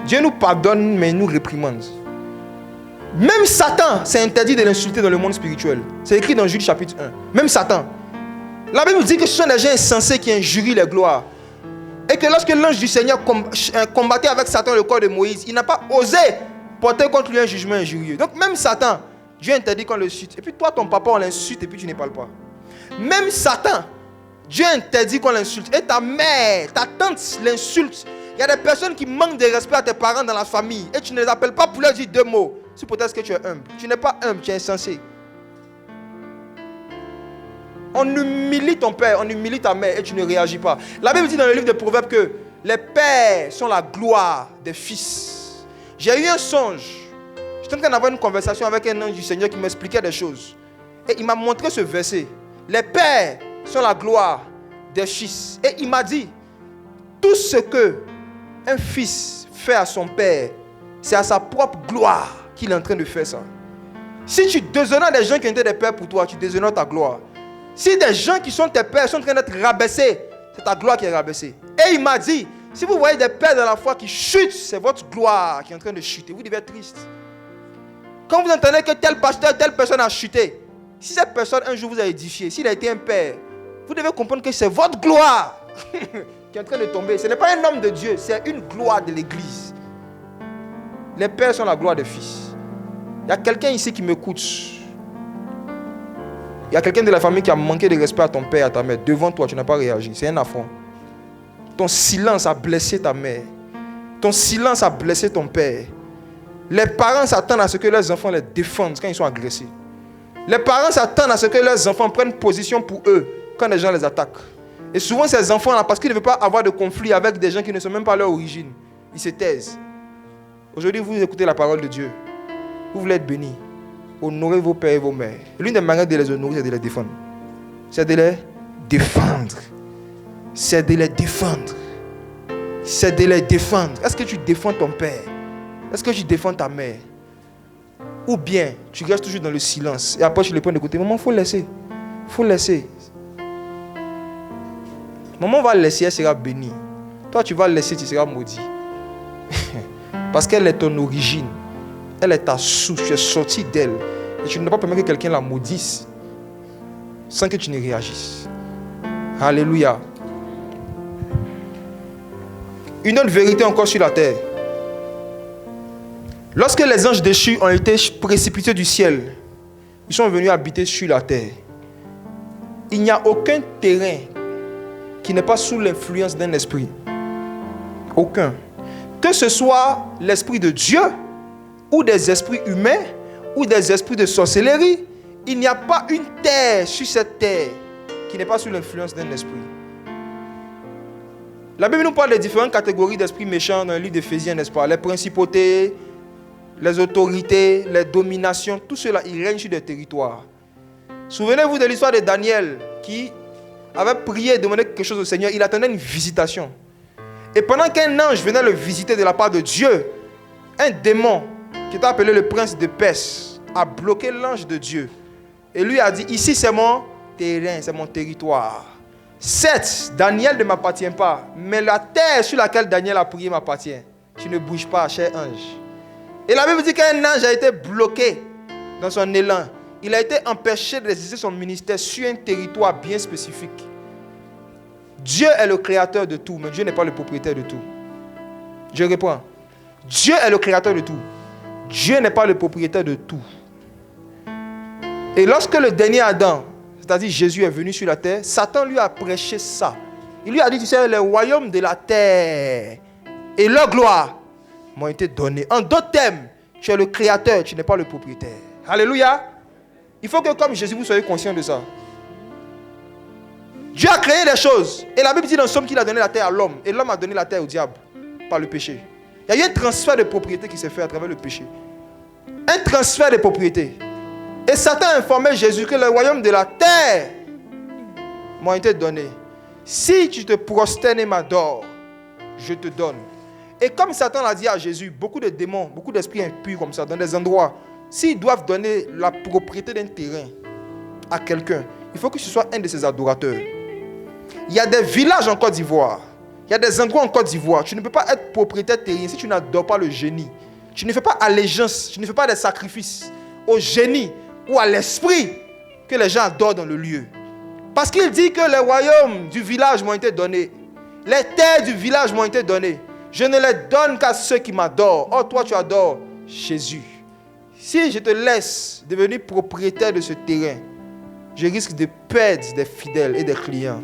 Dieu nous pardonne, mais il nous réprimande. Même Satan, c'est interdit de l'insulter dans le monde spirituel. C'est écrit dans Jude chapitre 1. Même Satan. La Bible dit que ce sont des gens insensés qui injurient les gloires. Et que lorsque l'ange du Seigneur combattait avec Satan le corps de Moïse, il n'a pas osé porter contre lui un jugement injurieux. Donc même Satan, Dieu interdit qu'on l'insulte. Et puis toi, ton papa, on l'insulte et puis tu ne parles pas. Même Satan, Dieu interdit qu'on l'insulte. Et ta mère, ta tante l'insulte. Il y a des personnes qui manquent de respect à tes parents dans la famille. Et tu ne les appelles pas pour leur dire 2 mots. C'est peut-être que tu es humble. Tu n'es pas humble, tu es insensé. On humilie ton père, on humilie ta mère et tu ne réagis pas. La Bible dit dans le livre de Proverbes que les pères sont la gloire des fils. J'ai eu un songe. J'étais en train d'avoir une conversation avec un ange du Seigneur qui m'expliquait des choses. Et il m'a montré ce verset. Les pères sont la gloire des fils. Et il m'a dit, tout ce que un fils fait à son père, c'est à sa propre gloire qu'il est en train de faire ça. Si tu déshonores des gens qui étaient des pères pour toi, tu déshonores ta gloire. Si des gens qui sont tes pères sont en train d'être rabaissés, c'est ta gloire qui est rabaissée. Et il m'a dit, si vous voyez des pères dans la foi qui chutent, c'est votre gloire qui est en train de chuter. Vous devez être triste. Quand vous entendez que tel pasteur, telle personne a chuté, si cette personne un jour vous a édifié, s'il a été un père, vous devez comprendre que c'est votre gloire qui est en train de tomber. Ce n'est pas un homme de Dieu, c'est une gloire de l'église. Les pères sont la gloire des fils. Il y a quelqu'un ici qui m'écoute. Il y a quelqu'un de la famille qui a manqué de respect à ton père et à ta mère. Devant toi, tu n'as pas réagi. C'est un affront. Ton silence a blessé ta mère. Ton silence a blessé ton père. Les parents s'attendent à ce que leurs enfants les défendent quand ils sont agressés. Les parents s'attendent à ce que leurs enfants prennent position pour eux quand les gens les attaquent. Et souvent, ces enfants-là, parce qu'ils ne veulent pas avoir de conflit avec des gens qui ne sont même pas leur origine, ils se taisent. Aujourd'hui, vous écoutez la parole de Dieu. Vous voulez être bénis. Honorez vos pères et vos mères. L'une des manières de les honorer, c'est de les défendre. C'est de les défendre. C'est de les défendre. C'est de les défendre. Est-ce que tu défends ton père? Est-ce que tu défends ta mère? Ou bien, tu restes toujours dans le silence. Et après, tu les prends de côté. Maman, il faut laisser. Il faut laisser. Maman va laisser, elle sera bénie. Toi, tu vas laisser, tu seras maudit. Parce qu'elle est ton origine. Elle est ta source. Tu es sorti d'elle. Et tu ne dois pas permettre que quelqu'un la maudisse sans que tu ne réagisses. Alléluia. Une autre vérité encore sur la terre. Lorsque les anges déchus ont été précipités du ciel, ils sont venus habiter sur la terre. Il n'y a aucun terrain qui n'est pas sous l'influence d'un esprit. Aucun. Que ce soit l'esprit de Dieu, ou des esprits humains, ou des esprits de sorcellerie, il n'y a pas une terre sur cette terre qui n'est pas sous l'influence d'un esprit. La Bible nous parle des différentes catégories d'esprits méchants dans le livre d'Éphésiens, n'est-ce pas? Les principautés, les autorités, les dominations, tout cela, ils règnent sur des territoires. Souvenez-vous de l'histoire de Daniel qui avait prié et demandé quelque chose au Seigneur. Il attendait une visitation. Et pendant qu'un ange venait le visiter de la part de Dieu, un démon qui était appelé le prince de Perse a bloqué l'ange de Dieu. Et lui a dit, ici c'est mon terrain, c'est mon territoire. Certes, Daniel ne m'appartient pas, mais la terre sur laquelle Daniel a prié m'appartient. Tu ne bouges pas, cher ange. Et la Bible dit qu'un ange a été bloqué dans son élan. Il a été empêché d'exercer son ministère sur un territoire bien spécifique. Dieu est le créateur de tout, mais Dieu n'est pas le propriétaire de tout. Je réponds. Dieu est le créateur de tout. Dieu n'est pas le propriétaire de tout. Et lorsque le dernier Adam, c'est-à-dire Jésus, est venu sur la terre, Satan lui a prêché ça. Il lui a dit, tu sais, les royaumes de la terre et leur gloire m'ont été donnés. En d'autres termes, tu es le créateur, tu n'es pas le propriétaire. Alléluia. Il faut que comme Jésus, vous soyez conscient de ça. Dieu a créé des choses. Et la Bible dit dans Somme qu'il a donné la terre à l'homme. Et l'homme a donné la terre au diable par le péché. Il y a eu un transfert de propriété qui s'est fait à travers le péché. Un transfert de propriété. Et Satan a informé Jésus que le royaume de la terre m'a été donné. Si tu te prosternes et m'adores, je te donne. Et comme Satan l'a dit à Jésus, beaucoup de démons, beaucoup d'esprits impurs comme ça, dans des endroits, s'ils doivent donner la propriété d'un terrain à quelqu'un, il faut que ce soit un de ses adorateurs. Il y a des villages en Côte d'Ivoire. Il y a des endroits en Côte d'Ivoire. Tu ne peux pas être propriétaire terrien si tu n'adores pas le génie. Tu ne fais pas allégeance, tu ne fais pas des sacrifices au génie ou à l'esprit que les gens adorent dans le lieu. Parce qu'il dit que les royaumes du village m'ont été donnés. Les terres du village m'ont été données. Je ne les donne qu'à ceux qui m'adorent. Oh, toi, tu adores Jésus. Si je te laisse devenir propriétaire de ce terrain, je risque de perdre des fidèles et des clients.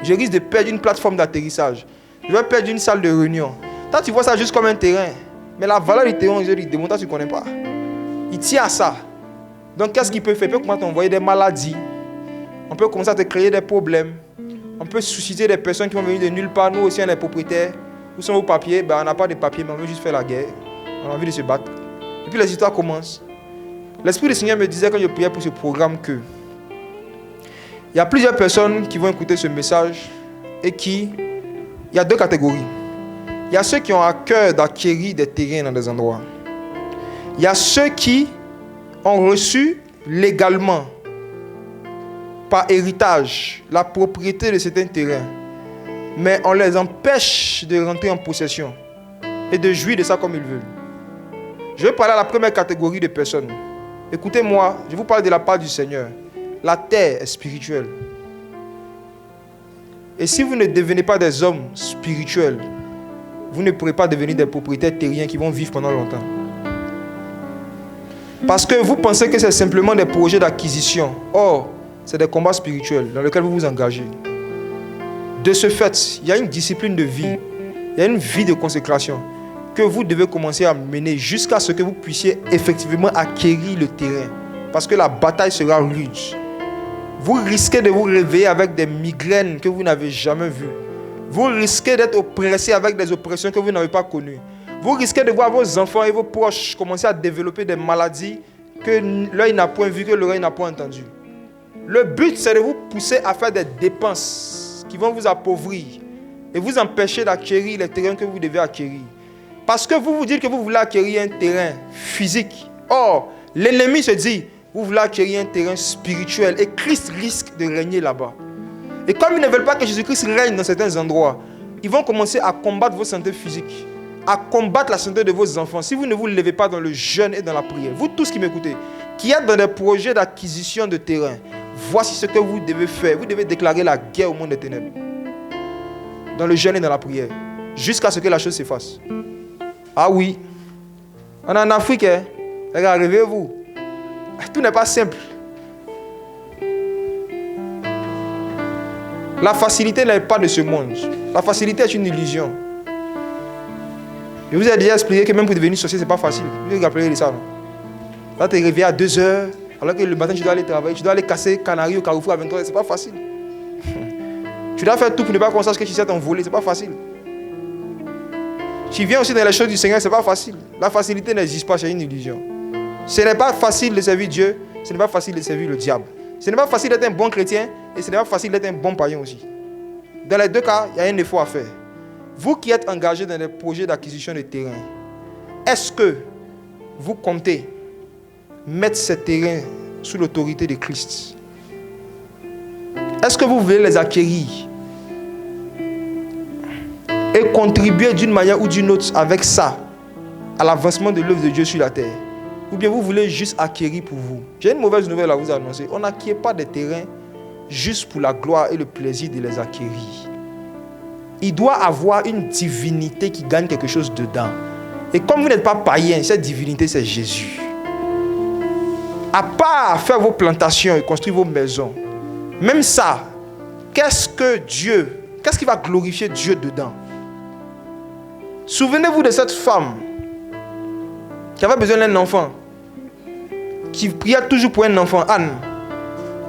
Je risque de perdre une plateforme d'atterrissage. Je vais perdre une salle de réunion. Toi, tu vois ça juste comme un terrain. Mais la valeur du terrain, toi, tu ne connais pas. Il tient à ça. Donc, qu'est-ce qu'il peut faire? Il peut commencer à t'envoyer des maladies. On peut commencer à te créer des problèmes. On peut susciter des personnes qui vont venir de nulle part. Nous aussi, on est propriétaires. Où sont vos papiers? On n'a pas de papiers, mais on veut juste faire la guerre. On a envie de se battre. Et puis les histoires commencent. L'Esprit du Seigneur me disait quand je priais pour ce programme que il y a plusieurs personnes qui vont écouter ce message et il y a deux catégories. Il y a ceux qui ont à cœur d'acquérir des terrains dans des endroits. Il y a ceux qui ont reçu légalement, par héritage, la propriété de certains terrains. Mais on les empêche de rentrer en possession et de jouir de ça comme ils veulent. Je vais parler à la première catégorie de personnes. Écoutez-moi, je vous parle de la part du Seigneur. La terre est spirituelle. Et si vous ne devenez pas des hommes spirituels, vous ne pourrez pas devenir des propriétaires terriens qui vont vivre pendant longtemps. Parce que vous pensez que c'est simplement des projets d'acquisition. Or, c'est des combats spirituels dans lesquels vous vous engagez. De ce fait, il y a une discipline de vie, il y a une vie de consécration que vous devez commencer à mener jusqu'à ce que vous puissiez effectivement acquérir le terrain. Parce que la bataille sera rude. Vous risquez de vous réveiller avec des migraines que vous n'avez jamais vues. Vous risquez d'être oppressé avec des oppressions que vous n'avez pas connues. Vous risquez de voir vos enfants et vos proches commencer à développer des maladies que l'œil n'a point vues, que l'oreille n'a point entendues. Le but, c'est de vous pousser à faire des dépenses qui vont vous appauvrir et vous empêcher d'acquérir les terrains que vous devez acquérir. Parce que vous vous dites que vous voulez acquérir un terrain physique. Or, l'ennemi se dit, vous voulez acquérir un terrain spirituel et Christ risque de régner là-bas. Et comme ils ne veulent pas que Jésus-Christ règne dans certains endroits, ils vont commencer à combattre vos santé physique, à combattre la santé de vos enfants. Si vous ne vous levez pas dans le jeûne et dans la prière, vous tous qui m'écoutez, qui êtes dans des projets d'acquisition de terrain, voici ce que vous devez faire. Vous devez déclarer la guerre au monde des ténèbres. Dans le jeûne et dans la prière. Jusqu'à ce que la chose s'efface. Ah oui. On est en Afrique. Réveillez-vous. Tout n'est pas simple. La facilité n'est pas de ce monde. La facilité est une illusion. Je vous ai déjà expliqué que même pour devenir sorcier, ce n'est pas facile. Vous vous rappelez de ça, non? Là, tu es réveillé à 2 heures, alors que le matin, tu dois aller travailler. Tu dois aller casser Canary au Carrefour à 23 heures. Ce n'est pas facile. Tu dois faire tout pour ne pas qu'on sache que tu sais t'envoler. Ce n'est pas facile. Tu viens aussi dans les choses du Seigneur, ce n'est pas facile. La facilité n'existe pas, c'est une illusion. Ce n'est pas facile de servir Dieu, ce n'est pas facile de servir le diable. Ce n'est pas facile d'être un bon chrétien et ce n'est pas facile d'être un bon païen aussi. Dans les deux cas, il y a un effort à faire. Vous qui êtes engagés dans des projets d'acquisition de terrain, est-ce que vous comptez mettre ces terrains sous l'autorité de Christ? Est-ce que vous voulez les acquérir et contribuer d'une manière ou d'une autre avec ça à l'avancement de l'œuvre de Dieu sur la terre? Ou bien vous voulez juste acquérir pour vous? J'ai une mauvaise nouvelle à vous annoncer. On n'acquiert pas des terrains juste pour la gloire et le plaisir de les acquérir. Il doit avoir une divinité qui gagne quelque chose dedans. Et comme vous n'êtes pas païen, cette divinité c'est Jésus. À part faire vos plantations et construire vos maisons, même ça, qu'est-ce qui va glorifier Dieu dedans? Souvenez-vous de cette femme qui avait besoin d'un enfant, qui priait toujours pour un enfant, Anne,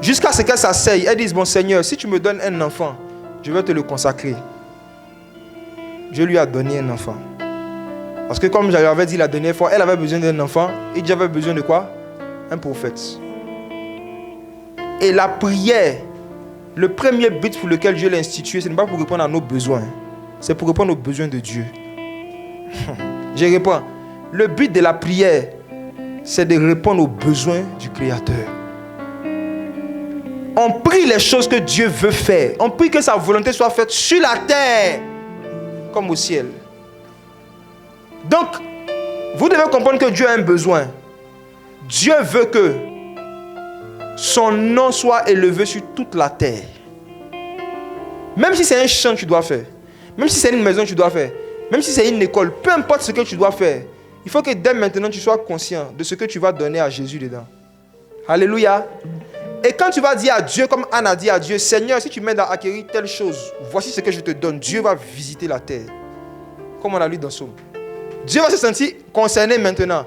jusqu'à ce qu'elle s'asseye. Elle dise, bon Seigneur, si tu me donnes un enfant, je vais te le consacrer. Dieu lui a donné un enfant. Parce que comme j'avais dit la dernière fois, elle avait besoin d'un enfant et Dieu avait besoin de quoi? Un prophète. Et la prière, le premier but pour lequel Dieu l'a institué, ce n'est pas pour répondre à nos besoins, c'est pour répondre aux besoins de Dieu. Je réponds. Le but de la prière, c'est de répondre aux besoins du Créateur. On prie les choses que Dieu veut faire. On prie que sa volonté soit faite sur la terre comme au ciel. Donc, vous devez comprendre que Dieu a un besoin. Dieu veut que son nom soit élevé sur toute la terre. Même si c'est un champ que tu dois faire, même si c'est une maison que tu dois faire, même si c'est une école, peu importe ce que tu dois faire, il faut que dès maintenant tu sois conscient de ce que tu vas donner à Jésus dedans. Alléluia. Et quand tu vas dire à Dieu, comme Anne a dit à Dieu, Seigneur, si tu m'aides à acquérir telle chose, voici ce que je te donne. Dieu va visiter la terre. Comme on a lu dans Somme. Dieu va se sentir concerné maintenant.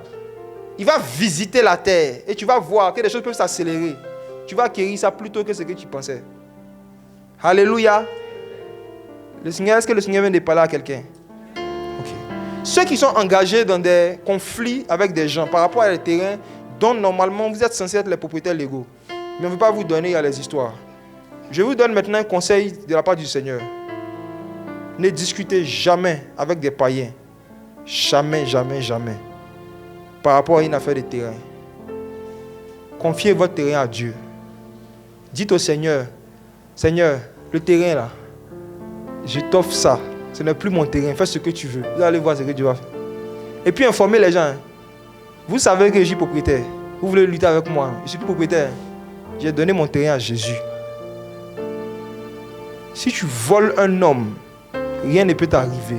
Il va visiter la terre. Et tu vas voir que les choses peuvent s'accélérer. Tu vas acquérir ça plus tôt que ce que tu pensais. Alléluia. Est-ce que le Seigneur vient de parler à quelqu'un? Ok. Ceux qui sont engagés dans des conflits avec des gens par rapport à des terrains dont normalement vous êtes censés être les propriétaires légaux, mais on ne veut pas vous donner les histoires. Je vous donne maintenant un conseil de la part du Seigneur. Ne discutez jamais avec des païens. Jamais, jamais, jamais. Par rapport à une affaire de terrain. Confiez votre terrain à Dieu. Dites au Seigneur, Seigneur, le terrain là, je t'offre ça. Ce n'est plus mon terrain. Fais ce que tu veux. Vous allez voir ce que Dieu va faire. Et puis informez les gens. Vous savez que je suis propriétaire. Vous voulez lutter avec moi. Je suis plus propriétaire. J'ai donné mon terrain à Jésus. Si tu voles un homme, rien ne peut t'arriver.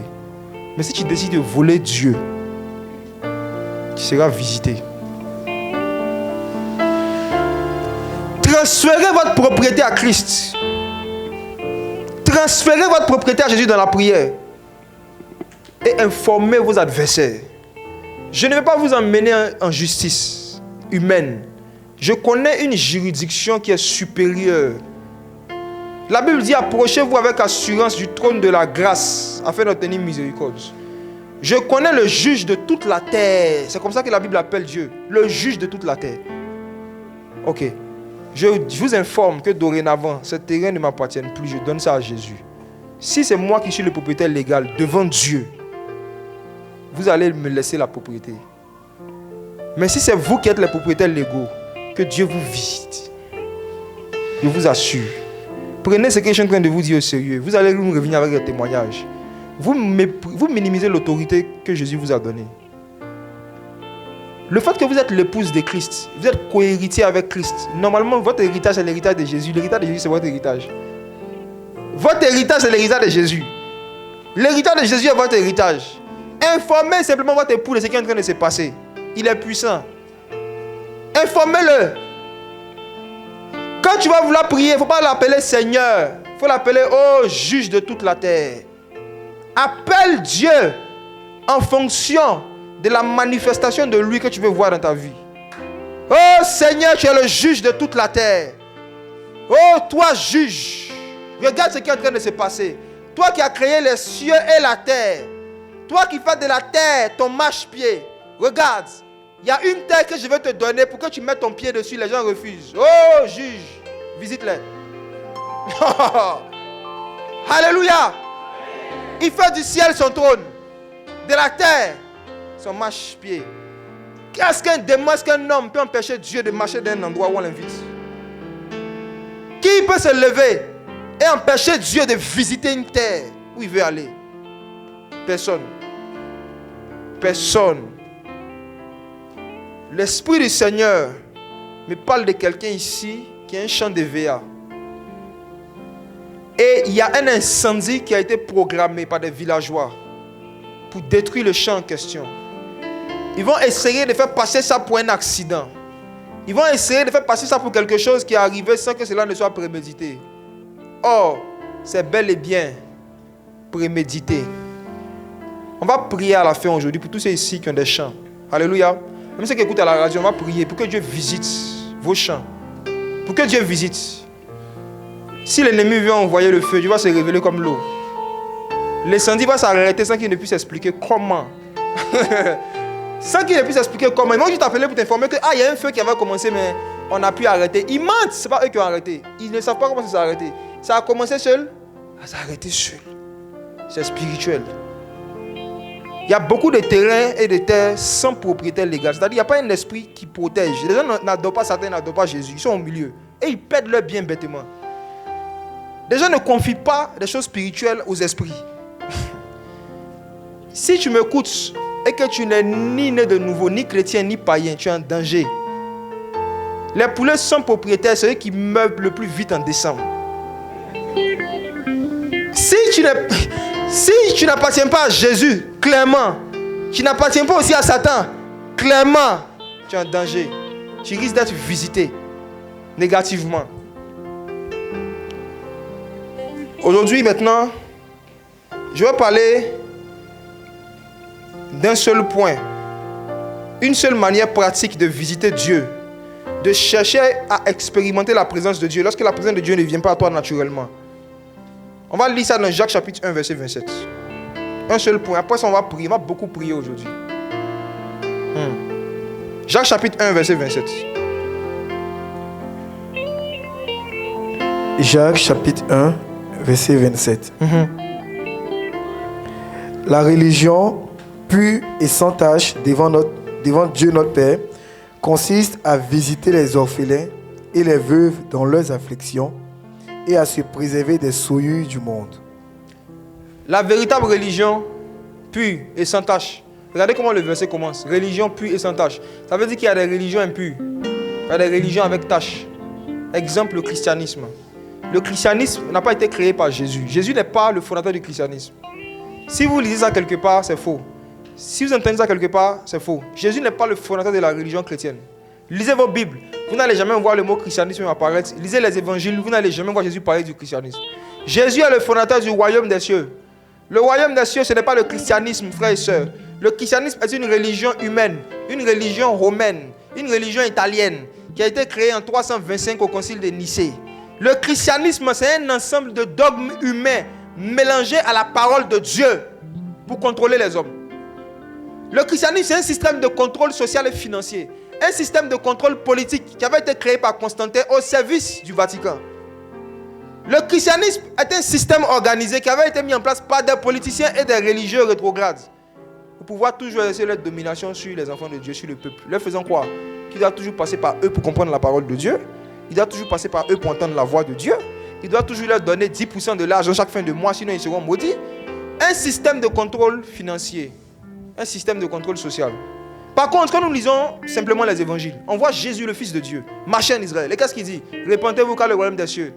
Mais si tu décides de voler Dieu, tu seras visité. Transférez votre propriété à Christ. Transférez votre propriété à Jésus dans la prière. Et informez vos adversaires. Je ne vais pas vous emmener en justice humaine. Je connais une juridiction qui est supérieure. La Bible dit, approchez-vous avec assurance du trône de la grâce afin d'obtenir miséricorde. Je connais le juge de toute la terre. C'est comme ça que la Bible appelle Dieu. Le juge de toute la terre. Ok. Je vous informe que dorénavant, ce terrain ne m'appartient plus. Je donne ça à Jésus. Si c'est moi qui suis le propriétaire légal devant Dieu, vous allez me laisser la propriété. Mais si c'est vous qui êtes les propriétaires légaux, que Dieu vous visite. Je vous assure. Prenez ce que je suis en train de vous dire au sérieux. Vous allez nous revenir avec des témoignages. Vous minimisez l'autorité que Jésus vous a donnée. Le fait que vous êtes l'épouse de Christ, vous êtes co-héritier avec Christ. Normalement, votre héritage est l'héritage de Jésus. L'héritage de Jésus, c'est votre héritage. Votre héritage, c'est l'héritage de Jésus. L'héritage de Jésus est votre héritage. Informez simplement votre époux de ce qui est en train de se passer. Il est puissant. Informez-le. Quand tu vas vouloir prier, il ne faut pas l'appeler Seigneur. Il faut l'appeler oh juge de toute la terre. Appelle Dieu en fonction de la manifestation de lui que tu veux voir dans ta vie. Oh Seigneur, tu es le juge de toute la terre. Oh toi juge, regarde ce qui est en train de se passer. Toi qui as créé les cieux et la terre. Toi qui fais de la terre ton marche-pied. Regarde, il y a une terre que je vais te donner pour que tu mettes ton pied dessus. Les gens refusent. Oh juge, visite-les. Alléluia. Il fait du ciel son trône, de la terre son marche-pied. Qu'est-ce qu'un démon, est-ce qu'un homme peut empêcher Dieu de marcher d'un endroit où on l'invite? Qui peut se lever et empêcher Dieu de visiter une terre où il veut aller? Personne. Personne. L'Esprit du Seigneur me parle de quelqu'un ici qui a un champ de VA. Et il y a un incendie qui a été programmé par des villageois pour détruire le champ en question. Ils vont essayer de faire passer ça pour un accident. Ils vont essayer de faire passer ça pour quelque chose qui est arrivé sans que cela ne soit prémédité. Or, c'est bel et bien prémédité. On va prier à la fin aujourd'hui pour tous ceux ici qui ont des champs. Alléluia. Même ceux qui écoutent à la radio, on va prier pour que Dieu visite vos champs. Pour que Dieu visite. Si l'ennemi vient envoyer le feu, Dieu va se révéler comme l'eau. L'incendie va s'arrêter sans qu'il ne puisse expliquer comment. Sans qu'il ne puisse expliquer comment. Ils vont juste t'appeler pour t'informer que il y a un feu qui avait commencé, mais on a pu arrêter. Ils mentent, ce n'est pas eux qui ont arrêté. Ils ne savent pas comment ça s'est arrêté. Ça a commencé seul, ça s'est arrêté seul. C'est spirituel. Il y a beaucoup de terrains et de terres sans propriétaire légal. C'est-à-dire qu'il n'y a pas un esprit qui protège. Les gens n'adorent pas Satan, n'adorent pas Jésus. Ils sont au milieu. Et ils perdent leur bien bêtement. Les gens ne confient pas des choses spirituelles aux esprits. Si tu m'écoutes et que tu n'es ni né de nouveau, ni chrétien, ni païen, tu es en danger. Les poulets sans propriétaire, c'est eux qui meurent le plus vite en décembre. Si tu n'appartiens pas à Jésus, clairement, tu n'appartiens pas aussi à Satan, clairement, tu es en danger. Tu risques d'être visité négativement. Aujourd'hui, maintenant, je vais parler d'un seul point. Une seule manière pratique de visiter Dieu. De chercher à expérimenter la présence de Dieu lorsque la présence de Dieu ne vient pas à toi naturellement. On va lire ça dans Jacques chapitre 1, verset 27. Un seul point. Après ça, on va prier. On va beaucoup prier aujourd'hui. Jacques chapitre 1, verset 27. Jacques chapitre 1, verset 27. La religion pure et sans tache devant Dieu notre Père consiste à visiter les orphelins et les veuves dans leurs afflictions et à se préserver des souillures du monde. La véritable religion pure et sans tache. Regardez comment le verset commence. Religion pure et sans tache. Ça veut dire qu'il y a des religions impures. Il y a des religions avec tache. Exemple, le christianisme. Le christianisme n'a pas été créé par Jésus. Jésus n'est pas le fondateur du christianisme. Si vous lisez ça quelque part, c'est faux. Si vous entendez ça quelque part, c'est faux. Jésus n'est pas le fondateur de la religion chrétienne. Lisez vos Bibles. Vous n'allez jamais voir le mot christianisme apparaître. Lisez les évangiles. Vous n'allez jamais voir Jésus parler du christianisme. Jésus est le fondateur du royaume des cieux. Le royaume des cieux, ce n'est pas le christianisme, frères et sœurs. Le christianisme est une religion humaine, une religion romaine, une religion italienne qui a été créée en 325 au concile de Nicée. Le christianisme, c'est un ensemble de dogmes humains mélangés à la parole de Dieu pour contrôler les hommes. Le christianisme, c'est un système de contrôle social et financier, un système de contrôle politique qui avait été créé par Constantin au service du Vatican. Le christianisme est un système organisé qui avait été mis en place par des politiciens et des religieux rétrogrades pour pouvoir toujours exercer leur domination sur les enfants de Dieu, sur le peuple. Leur faisant croire qu'il doit toujours passer par eux pour comprendre la parole de Dieu. Il doit toujours passer par eux pour entendre la voix de Dieu. Il doit toujours leur donner 10% de l'argent chaque fin de mois, sinon ils seront maudits. Un système de contrôle financier, un système de contrôle social. Par contre, quand nous lisons simplement les évangiles, on voit Jésus, le Fils de Dieu, marcher en Israël. Et qu'est-ce qu'il dit? Répentez-vous car le royaume des cieux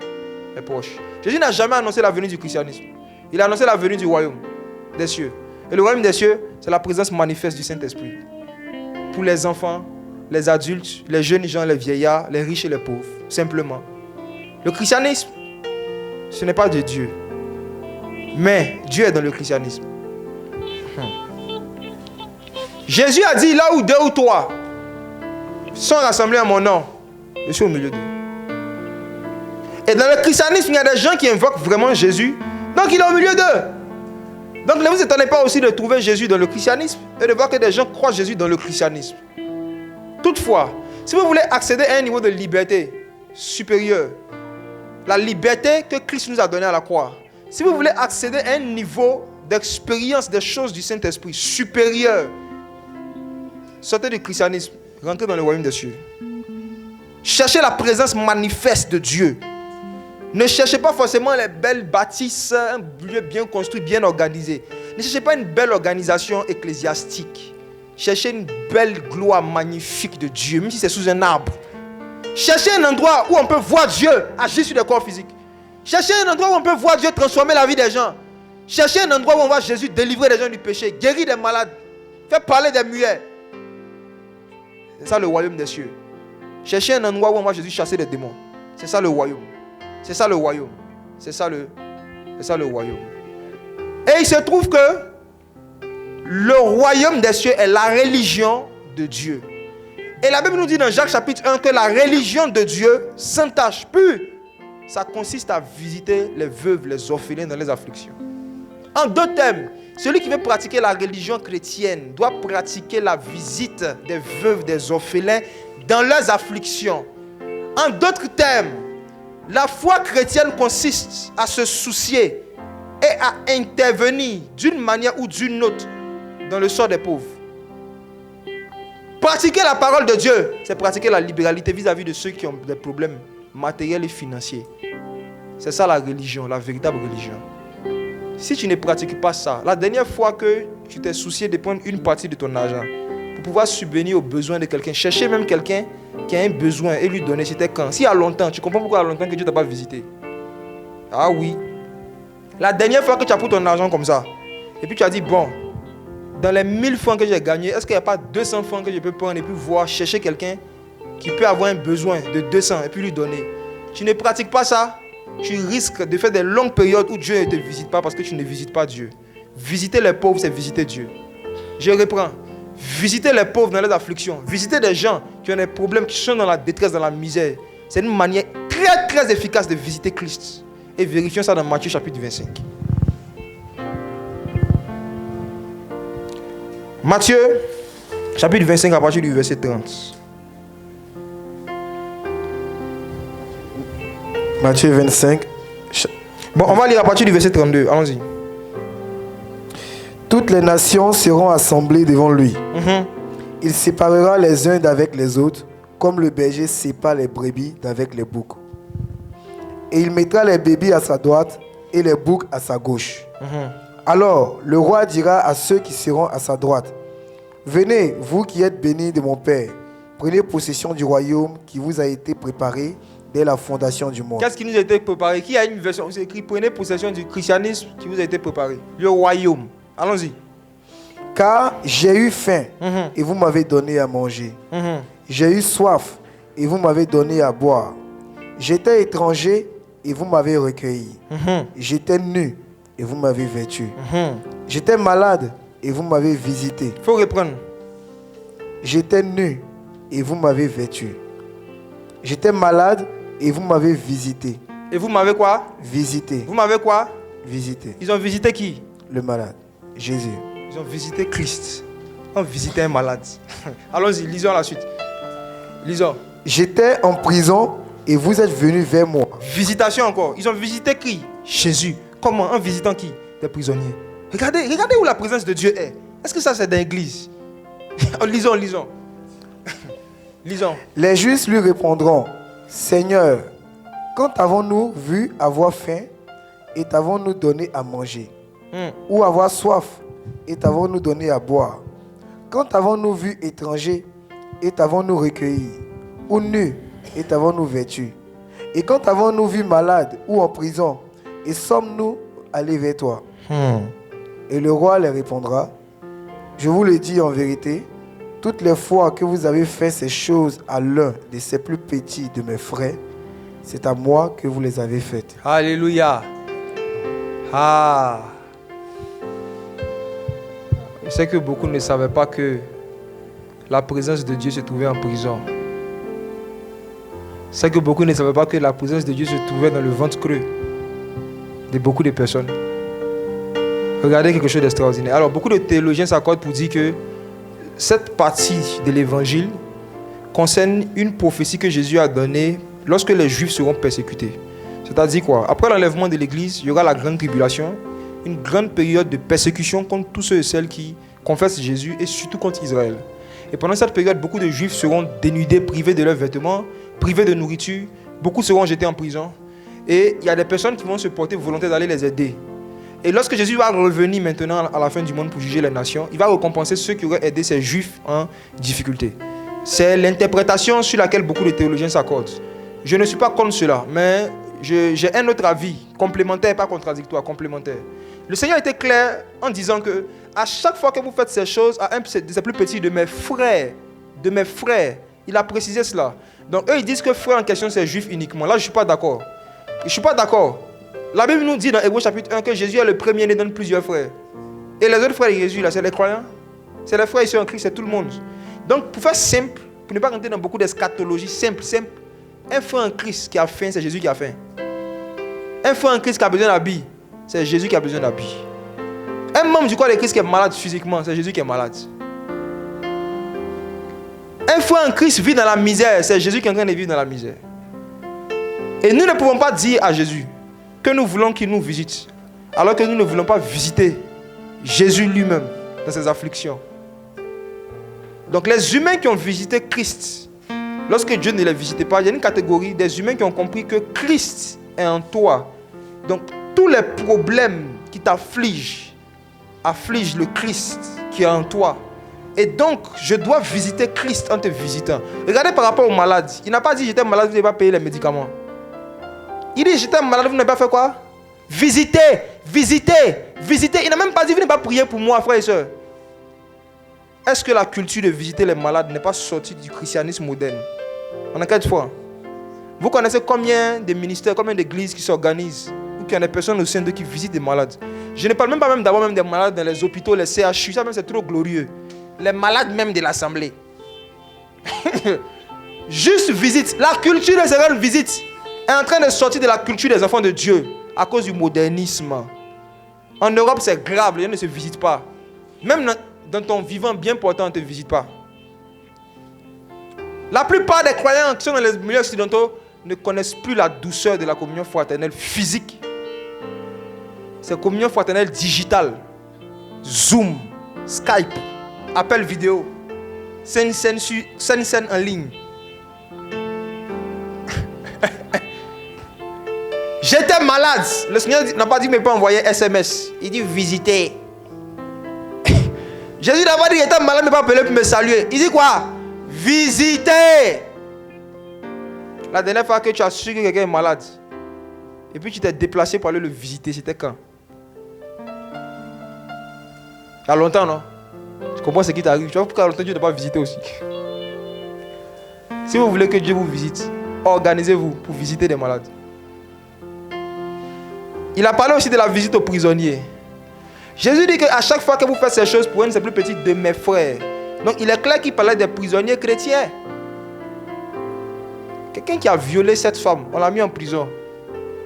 est proche. Jésus n'a jamais annoncé la venue du christianisme. Il a annoncé la venue du royaume des cieux. Et le royaume des cieux, c'est la présence manifeste du Saint-Esprit. Pour les enfants, les adultes, les jeunes gens, les vieillards, les riches et les pauvres. Simplement. Le christianisme, ce n'est pas de Dieu. Mais Dieu est dans le christianisme. Jésus a dit, là où 2 ou 3 sont rassemblés à mon nom, je suis au milieu d'eux. Et dans le christianisme, il y a des gens qui invoquent vraiment Jésus. Donc il est au milieu d'eux. Donc ne vous étonnez pas aussi de trouver Jésus dans le christianisme et de voir que des gens croient Jésus dans le christianisme. Toutefois, si vous voulez accéder à un niveau de liberté supérieur, la liberté que Christ nous a donnée à la croix, si vous voulez accéder à un niveau d'expérience des choses du Saint-Esprit supérieur, sortez du christianisme, rentrez dans le royaume des cieux. Cherchez la présence manifeste de Dieu. Ne cherchez pas forcément les belles bâtisses, un lieu bien construit, bien organisé. Ne cherchez pas une belle organisation ecclésiastique. Cherchez une belle gloire magnifique de Dieu, même si c'est sous un arbre. Cherchez un endroit où on peut voir Dieu agir sur des corps physiques. Cherchez un endroit où on peut voir Dieu transformer la vie des gens. Cherchez un endroit où on voit Jésus délivrer les gens du péché, guérir des malades, faire parler des muets. C'est ça le royaume des cieux. Cherchez un endroit où on voit Jésus chasser des démons. C'est ça le royaume. C'est ça le royaume. C'est ça le royaume. Et il se trouve que le royaume des cieux est la religion de Dieu. Et la Bible nous dit dans Jacques chapitre 1 que la religion de Dieu, sans tache, pure, ça consiste à visiter les veuves, les orphelins dans les afflictions. En 2 termes, celui qui veut pratiquer la religion chrétienne doit pratiquer la visite des veuves, des orphelins dans leurs afflictions. En d'autres termes, la foi chrétienne consiste à se soucier et à intervenir d'une manière ou d'une autre dans le sort des pauvres. Pratiquer la parole de Dieu, c'est pratiquer la libéralité vis-à-vis de ceux qui ont des problèmes matériels et financiers. C'est ça la religion, la véritable religion. Si tu ne pratiques pas ça, la dernière fois que tu t'es soucié de prendre une partie de ton argent pour pouvoir subvenir aux besoins de quelqu'un, chercher même quelqu'un qui a un besoin et lui donner, c'était quand? Si il y a longtemps, tu comprends pourquoi il y a longtemps que Dieu ne t'a pas visité? Ah oui. La dernière fois que tu as pris ton argent comme ça, et puis tu as dit, bon, dans les 1000 francs que j'ai gagnés, est-ce qu'il n'y a pas 200 francs que je peux prendre et puis voir, chercher quelqu'un qui peut avoir un besoin de 200 et puis lui donner? Tu ne pratiques pas ça, tu risques de faire des longues périodes où Dieu ne te visite pas parce que tu ne visites pas Dieu. Visiter les pauvres, c'est visiter Dieu. Je reprends. Visiter les pauvres dans les afflictions, visiter des gens qui ont des problèmes, qui sont dans la détresse, dans la misère, c'est une manière très très efficace de visiter Christ. Et vérifions ça dans Matthieu chapitre 25. Matthieu, chapitre 25, à partir du verset 30. Matthieu 25. Bon, on va lire à partir du verset 32. Allons-y. Toutes les nations seront assemblées devant lui. Il séparera les uns d'avec les autres, comme le berger sépare les brebis d'avec les boucs. Et il mettra les brebis à sa droite et les boucs à sa gauche. Alors le roi dira à ceux qui seront à sa droite, venez, vous qui êtes bénis de mon Père, prenez possession du royaume qui vous a été préparé dès la fondation du monde. Qu'est-ce qui nous a été préparé? Qui a une version où c'est écrit, prenez possession du christianisme qui vous a été préparé? Le royaume. Allons-y. Car j'ai eu faim et vous m'avez donné à manger. J'ai eu soif et vous m'avez donné à boire. J'étais étranger et vous m'avez recueilli. J'étais nu et vous m'avez vêtu. J'étais malade et vous m'avez visité. Il faut reprendre. J'étais nu et vous m'avez vêtu. J'étais malade et vous m'avez visité. Et vous m'avez quoi? Visité. Vous m'avez quoi? Visité. Ils ont visité qui? Le malade. Jésus. Ils ont visité Christ. Ils ont visité un malade. Allons-y, lisons la suite. Lisons. J'étais en prison et vous êtes venus vers moi. Visitation encore. Ils ont visité qui? Jésus. Comment? En visitant qui? Des prisonniers. Regardez où la présence de Dieu est. Est-ce que ça c'est dans l'église? Lisons. Lisons. Les Juifs lui répondront, Seigneur, quand avons-nous vu avoir faim et t'avons-nous donné à manger? Ou avoir soif et t'avons-nous donné à boire? Quand avons-nous vu étranger et t'avons-nous recueilli? Ou nu et t'avons-nous vêtu? Et quand avons-nous vu malade ou en prison et sommes-nous allés vers toi? Et le roi leur répondra, je vous le dis en vérité, toutes les fois que vous avez fait ces choses à l'un de ces plus petits de mes frères, c'est à moi que vous les avez faites. Alléluia. Je sais que beaucoup ne savaient pas que la présence de Dieu se trouvait en prison. Je sais que beaucoup ne savaient pas que la présence de Dieu se trouvait dans le ventre creux de beaucoup de personnes. Regardez quelque chose d'extraordinaire. Alors, beaucoup de théologiens s'accordent pour dire que cette partie de l'évangile concerne une prophétie que Jésus a donnée lorsque les Juifs seront persécutés. C'est-à-dire quoi? Après l'enlèvement de l'Église, il y aura la grande tribulation, une grande période de persécution contre tous ceux et celles qui confessent Jésus et surtout contre Israël. Et pendant cette période, beaucoup de Juifs seront dénudés, privés de leurs vêtements, privés de nourriture. Beaucoup seront jetés en prison. Et il y a des personnes qui vont se porter volontaires d'aller les aider. Et lorsque Jésus va revenir maintenant à la fin du monde pour juger les nations, il va récompenser ceux qui auraient aidé ces Juifs en difficulté. C'est l'interprétation sur laquelle beaucoup de théologiens s'accordent. Je ne suis pas contre cela, mais j'ai un autre avis, complémentaire, pas contradictoire, complémentaire. Le Seigneur était clair en disant que à chaque fois que vous faites ces choses à un de ces plus petits de mes frères, il a précisé cela. Donc eux ils disent que frère en question c'est juif uniquement. Là je ne suis pas d'accord. Je ne suis pas d'accord. La Bible nous dit dans Hébreux chapitre 1 que Jésus est le premier-né dans plusieurs frères. Et les autres frères de Jésus là, c'est les croyants. C'est les frères ici en Christ, c'est tout le monde. Donc pour faire simple, pour ne pas rentrer dans beaucoup d'eschatologie, simple. Un frère en Christ qui a faim, c'est Jésus qui a faim. Un frère en Christ qui a besoin d'habits, c'est Jésus qui a besoin d'habits. Un membre du corps de Christ qui est malade physiquement, c'est Jésus qui est malade. Un frère en Christ vit dans la misère, c'est Jésus qui est en train de vivre dans la misère. Et nous ne pouvons pas dire à Jésus que nous voulons qu'il nous visite, alors que nous ne voulons pas visiter Jésus lui-même dans ses afflictions. Donc les humains qui ont visité Christ, lorsque Dieu ne les visitait pas, il y a une catégorie des humains qui ont compris que Christ est en toi. Donc tous les problèmes qui t'affligent, affligent le Christ qui est en toi. Et donc, je dois visiter Christ en te visitant. Regardez par rapport aux malades. Il n'a pas dit j'étais malade, vous n'avez pas payé les médicaments. Il dit j'étais malade, vous n'avez pas fait quoi? Visiter. Il n'a même pas dit vous n'avez pas prié pour moi, frères et sœurs. Est-ce que la culture de visiter les malades n'est pas sortie du christianisme moderne? On a quatre fois. Vous connaissez combien de ministères, combien d'églises qui s'organisent ou qui ont des personnes au sein d'eux qui visitent des malades? Je ne parle même pas d'avoir des malades dans les hôpitaux, les CHU, ça même c'est trop glorieux. Les malades même de l'assemblée. Juste visite. La culture de ces visites est en train de sortir de la culture des enfants de Dieu à cause du modernisme. En Europe, c'est grave, les gens ne se visitent pas. Même dans ton vivant bien portant ne te visite pas. La plupart des croyants qui sont dans les milieux occidentaux ne connaissent plus la douceur de la communion fraternelle physique. C'est communion fraternelle digitale. Zoom, Skype, appel vidéo, scène en ligne. J'étais malade. Le Seigneur n'a pas dit mais pas envoyer SMS. Il dit visiter. Jésus n'a pas dit qu'il était malade mais pas appeler pour me saluer. Il dit quoi? Visiter. La dernière fois que tu as su que quelqu'un est malade et puis tu t'es déplacé pour aller le visiter, c'était quand? Il y a longtemps, non? Tu comprends ce qui t'arrive? Tu vois pourquoi longtemps tu ne dois pas visiter aussi. Si vous voulez que Dieu vous visite, organisez-vous pour visiter des malades. Il a parlé aussi de la visite aux prisonniers. Jésus dit qu'à chaque fois que vous faites ces choses pour une des plus petites de mes frères. Donc il est clair qu'il parlait des prisonniers chrétiens. Quelqu'un qui a violé cette femme, on l'a mis en prison.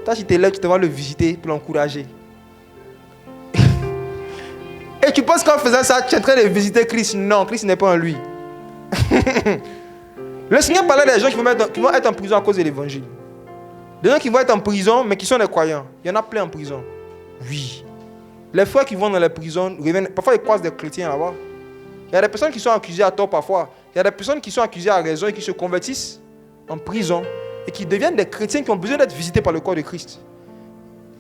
Toi, si tu es là, tu te vas le visiter pour l'encourager. Et tu penses qu'en faisant ça, tu es en train de visiter Christ? Non, Christ n'est pas en lui. Le Seigneur parlait des gens qui vont être en prison à cause de l'évangile. Des gens qui vont être en prison, mais qui sont des croyants. Il y en a plein en prison. Oui. Les frères qui vont dans les prisons reviennent. Parfois, ils croisent des chrétiens là-bas. Il y a des personnes qui sont accusées à tort parfois. Il y a des personnes qui sont accusées à raison et qui se convertissent en prison et qui deviennent des chrétiens qui ont besoin d'être visités par le corps de Christ.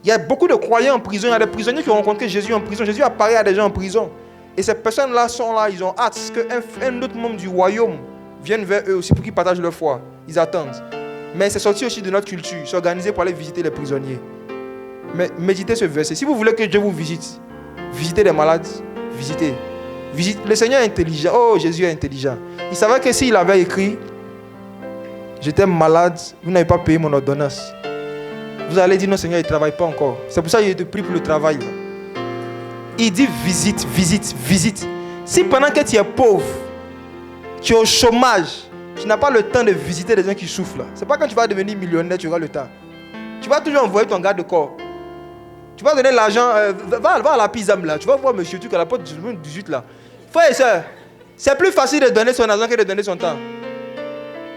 Il y a beaucoup de croyants en prison. Il y a des prisonniers qui ont rencontré Jésus en prison. Jésus apparaît à des gens en prison. Et ces personnes-là sont là, ils ont hâte qu'un autre membre du royaume vienne vers eux aussi pour qu'ils partagent leur foi. Ils attendent. Mais c'est sorti aussi de notre culture, s'organiser pour aller visiter les prisonniers. Mais méditez ce verset. Si vous voulez que Dieu vous visite, visitez les malades, visitez. Le Seigneur est intelligent. Oh, Jésus est intelligent. Il savait que s'il avait écrit, j'étais malade, vous n'avez pas payé mon ordonnance. Vous allez dire non, Seigneur, il ne travaille pas encore. C'est pour ça qu'il te prie pour le travail. Il dit visite, visite, visite. Si pendant que tu es pauvre, tu es au chômage, tu n'as pas le temps de visiter les gens qui souffrent là. C'est pas quand tu vas devenir millionnaire, tu auras le temps. Tu vas toujours envoyer ton garde de corps. Tu vas donner l'argent, va à la Pisam là. Tu vas voir monsieur Tuc à la porte du 18 là. Frères et sœurs, c'est plus facile de donner son argent que de donner son temps.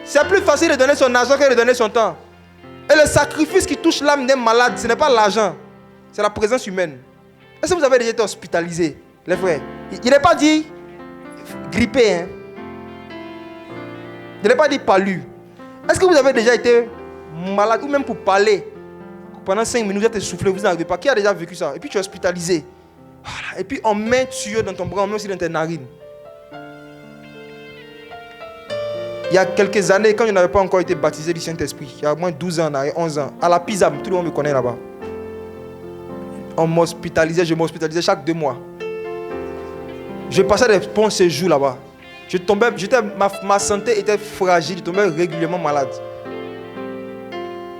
C'est plus facile de donner son argent que de donner son temps. Et le sacrifice qui touche l'âme d'un malade, ce n'est pas l'argent, c'est la présence humaine. Est-ce que vous avez déjà été hospitalisé, les frères? Il n'est pas dit grippé, hein? Il n'est pas dit palu. Est-ce que vous avez déjà été malade ou même pour parler pendant 5 minutes, vous êtes essoufflé, vous n'arrivez pas? Qui a déjà vécu ça? Et puis tu es hospitalisé. Voilà. Et puis on met tuyau dans ton bras, on met aussi dans tes narines. Il y a quelques années, quand je n'avais pas encore été baptisé du Saint-Esprit, il y a au moins 12 ans, 11 ans, à la Pisam, tout le monde me connaît là-bas. On m'hospitalisait, je m'hospitalisais chaque 2 mois. Je passais des bons séjours là-bas. Ma santé était fragile, je tombais régulièrement malade.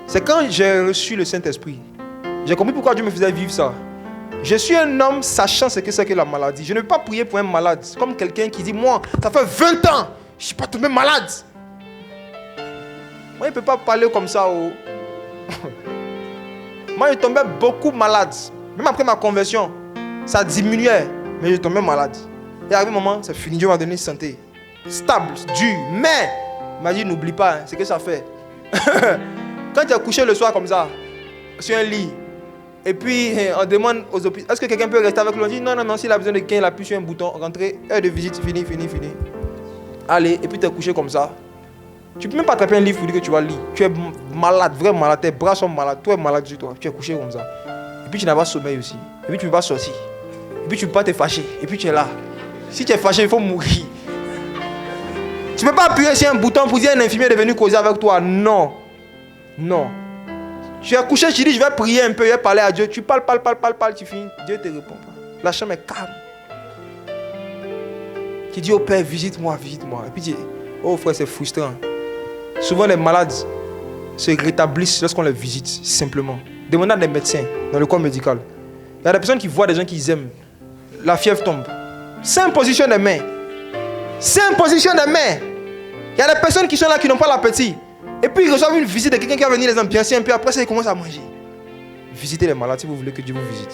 C'est quand j'ai reçu le Saint-Esprit, j'ai compris pourquoi Dieu me faisait vivre ça. Je suis un homme sachant ce que c'est que la maladie. Je ne peux pas prier pour un malade. C'est comme quelqu'un qui dit, moi, ça fait 20 ans, je ne suis pas tombé malade. Moi, il ne peut pas parler comme ça. Moi, je tombais beaucoup malade. Même après ma conversion, ça diminuait, mais je tombais malade. Et à un moment, c'est fini. Dieu m'a donné une santé stable, dure. Mais, il m'a dit, n'oublie pas, c'est que ça fait. Quand tu es couché le soir comme ça, sur un lit, et puis on demande aux hôpitaux, est-ce que quelqu'un peut rester avec lui? On dit, non, s'il a besoin de quelqu'un, il appuie sur un bouton, rentrer, heure de visite, fini. Allez, et puis tu es couché comme ça. Tu ne peux même pas attraper un livre pour dire que tu vas lire. Tu es malade, vraiment malade, tes bras sont malades, toi es malade sur toi, tu es couché comme ça. Et puis tu n'as pas sommeil aussi. Et puis tu ne peux pas sortir. Et puis tu ne peux pas te fâcher. Et puis tu es là. Si tu es fâché, il faut mourir. Tu ne peux pas appuyer sur un bouton pour dire à un infirmier de venir causer avec toi. Non. Tu es couché, tu dis, je vais prier un peu, je vais parler à Dieu. Tu parles, tu finis. Dieu ne te répond pas. La chambre est calme. Tu dis au Père, visite-moi. Et puis tu dis, oh frère, c'est frustrant. Souvent les malades se rétablissent lorsqu'on les visite, simplement. Demandez à des médecins dans le corps médical. Il y a des personnes qui voient des gens qu'ils aiment. La fièvre tombe. C'est une position des mains. Il y a des personnes qui sont là qui n'ont pas l'appétit. Et puis ils reçoivent une visite de quelqu'un qui va venir les ambiancer un peu. Après ça, ils commencent à manger. Visitez les malades si vous voulez que Dieu vous visite.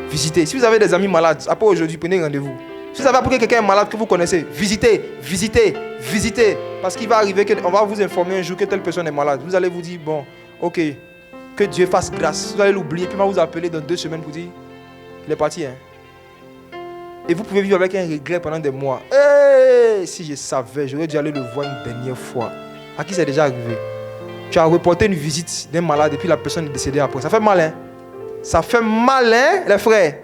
Visitez. Si vous avez des amis malades, après aujourd'hui, prenez rendez-vous. Si vous avez appris que quelqu'un est malade que vous connaissez, visitez. Parce qu'il va arriver qu'on va vous informer un jour que telle personne est malade. Vous allez vous dire, bon, ok, que Dieu fasse grâce. Vous allez l'oublier, puis il va vous appeler dans 2 semaines pour dire, il est parti. Et vous pouvez vivre avec un regret pendant des mois. Si je savais, j'aurais dû aller le voir une dernière fois. À qui c'est déjà arrivé? Tu as reporté une visite d'un malade et puis la personne est décédée après. Ça fait mal, hein? Ça fait mal, hein, les frères?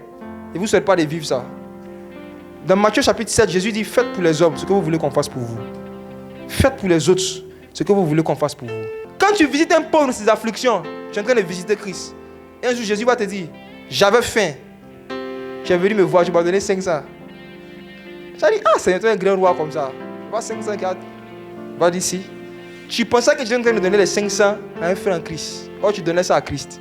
Et vous ne souhaitez pas de vivre ça. Dans Matthieu chapitre 7, Jésus dit, faites pour les hommes ce que vous voulez qu'on fasse pour vous. Faites pour les autres ce que vous voulez qu'on fasse pour vous. Quand tu visites un pauvre dans ses afflictions, tu es en train de visiter Christ. Et un jour, Jésus va te dire, j'avais faim. Tu es venu me voir, tu m'as donné 500. Tu as dit, c'est un grand roi comme ça. Va 500, regarde. Va d'ici. Tu pensais que tu étais en train de donner les 500 à un frère en Christ. Or, tu donnais ça à Christ.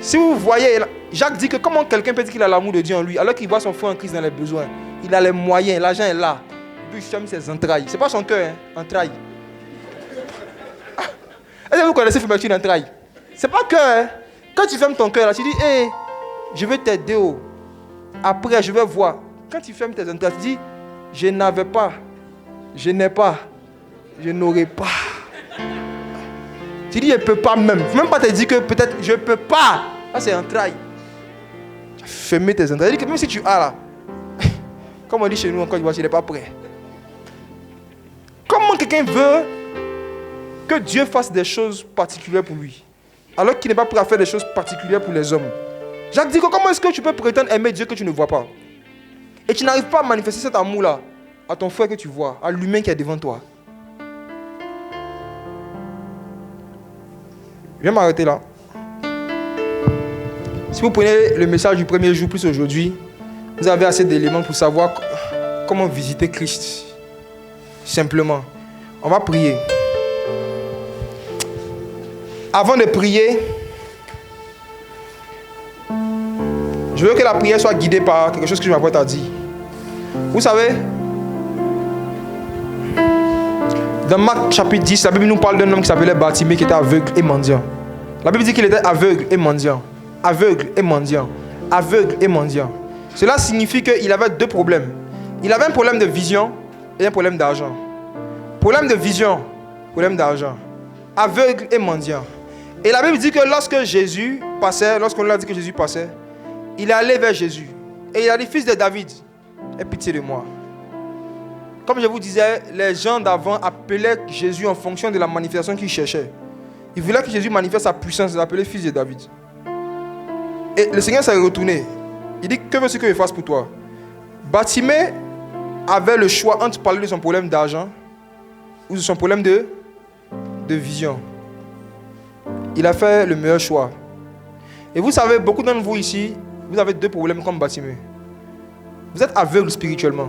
Si vous voyez, Jacques dit que comment quelqu'un peut dire qu'il a l'amour de Dieu en lui, alors qu'il voit son frère en Christ dans les besoins. Il a les moyens, l'argent est là. Et puis il ferme ses entrailles. C'est pas son cœur, hein, entrailles. Est-ce que vous connaissez fermeture d'entrailles? C'est pas cœur. Hein. Quand tu fermes ton cœur, là, tu dis, hey, je veux t'aider. Après, je vais voir. Quand tu fermes tes entrailles, tu dis, je n'avais pas, je n'ai pas, je n'aurai pas. Tu dis, je ne peux pas même. Il ne faut même pas te dire que peut-être je ne peux pas. Là, c'est entrailles. Tu as fermé tes entrailles. C'est-à-dire que même si tu as là, comme on dit chez nous encore, il n'est pas prêt. Comment quelqu'un veut que Dieu fasse des choses particulières pour lui, alors qu'il n'est pas prêt à faire des choses particulières pour les hommes? Jacques dit que comment est-ce que tu peux prétendre aimer Dieu que tu ne vois pas? Et tu n'arrives pas à manifester cet amour-là à ton frère que tu vois, à l'humain qui est devant toi. Je vais m'arrêter là. Si vous prenez le message du premier jour plus aujourd'hui, vous avez assez d'éléments pour savoir comment visiter Christ. Simplement. On va prier. Avant de prier, je veux que la prière soit guidée par quelque chose que je m'apprête à dire. Vous savez, dans Marc chapitre 10, la Bible nous parle d'un homme qui s'appelait Bartimée qui était aveugle et mendiant. La Bible dit qu'il était aveugle et mendiant. Aveugle et mendiant. Aveugle et mendiant. Cela signifie qu'il avait 2 problèmes. Il avait un problème de vision et un problème d'argent. Problème de vision, problème d'argent. Aveugle et mendiant. Et la Bible dit que lorsque Jésus passait, lorsqu'on lui a dit que Jésus passait, il est allé vers Jésus. Et il a dit, fils de David, aie pitié de moi. Comme je vous disais, les gens d'avant appelaient Jésus en fonction de la manifestation qu'ils cherchaient. Ils voulaient que Jésus manifeste sa puissance, ils l'appelaient fils de David. Et le Seigneur s'est retourné. Il dit, que veux-tu que je fasse pour toi? Bartimée avait le choix entre parler de son problème d'argent ou de son problème de vision. Il a fait le meilleur choix. Et vous savez, beaucoup d'entre vous ici, vous avez 2 problèmes comme Bartimée. Vous êtes aveugle spirituellement.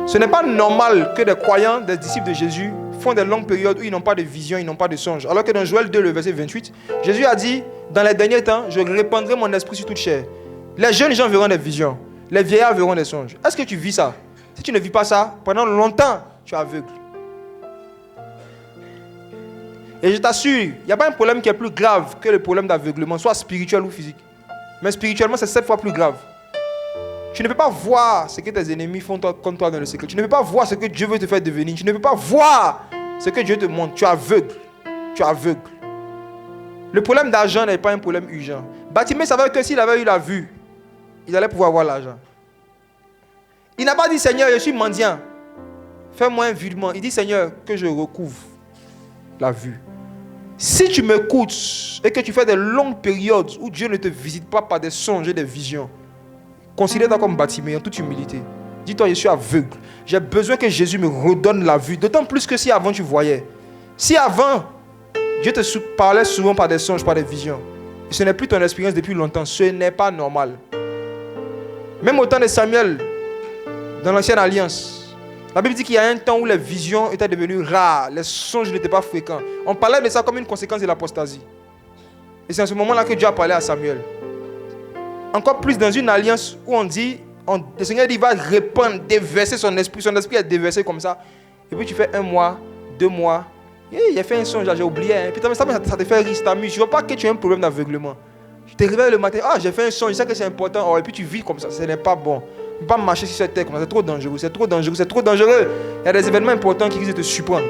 Ce n'est pas normal que des croyants, des disciples de Jésus, font des longues périodes où ils n'ont pas de vision, ils n'ont pas de songe. Alors que dans Joël 2, le verset 28, Jésus a dit, dans les derniers temps, je répandrai mon esprit sur toute chair. Les jeunes gens verront des visions, les vieillards verront des songes. Est-ce que tu vis ça? Si tu ne vis pas ça, pendant longtemps, tu es aveugle. Et je t'assure, il n'y a pas un problème qui est plus grave que le problème d'aveuglement, soit spirituel ou physique. Mais spirituellement, c'est 7 fois plus grave. Tu ne peux pas voir ce que tes ennemis font contre toi dans le secret. Tu ne peux pas voir ce que Dieu veut te faire devenir. Tu ne peux pas voir ce que Dieu te montre. Tu es aveugle. Tu es aveugle. Le problème d'argent n'est pas un problème urgent. Bartimée savait que s'il avait eu la vue, il allait pouvoir avoir l'argent. Il n'a pas dit, Seigneur, je suis mendiant. Fais-moi un virement. Il dit, Seigneur, que je recouvre la vue. Si tu m'écoutes et que tu fais des longues périodes où Dieu ne te visite pas par des songes et des visions, considère-toi comme Bartimée en toute humilité. Dis-toi, je suis aveugle. J'ai besoin que Jésus me redonne la vue. D'autant plus que si avant tu voyais. Si avant, Dieu te parlait souvent par des songes, par des visions. Et ce n'est plus ton expérience depuis longtemps. Ce n'est pas normal. Même au temps de Samuel, dans l'ancienne alliance, la Bible dit qu'il y a un temps où les visions étaient devenues rares. Les songes n'étaient pas fréquents. On parlait de ça comme une conséquence de l'apostasie. Et c'est en ce moment-là que Dieu a parlé à Samuel. Encore plus dans une alliance où on dit, le Seigneur dit, il va répandre, déverser son esprit est déversé comme ça. Et puis tu fais 1 mois, 2 mois, il a fait un songe, j'ai oublié. Et puis ça te fait rire, ça t'amuse. Je ne veux pas que tu aies un problème d'aveuglement. Tu te réveilles le matin, j'ai fait un songe, je sais que c'est important, et puis tu vis comme ça, ce n'est pas bon. ne peux pas marcher sur cette terre comme ça. C'est trop dangereux, c'est trop dangereux, c'est trop dangereux. Il y a des événements importants qui risquent de te surprendre.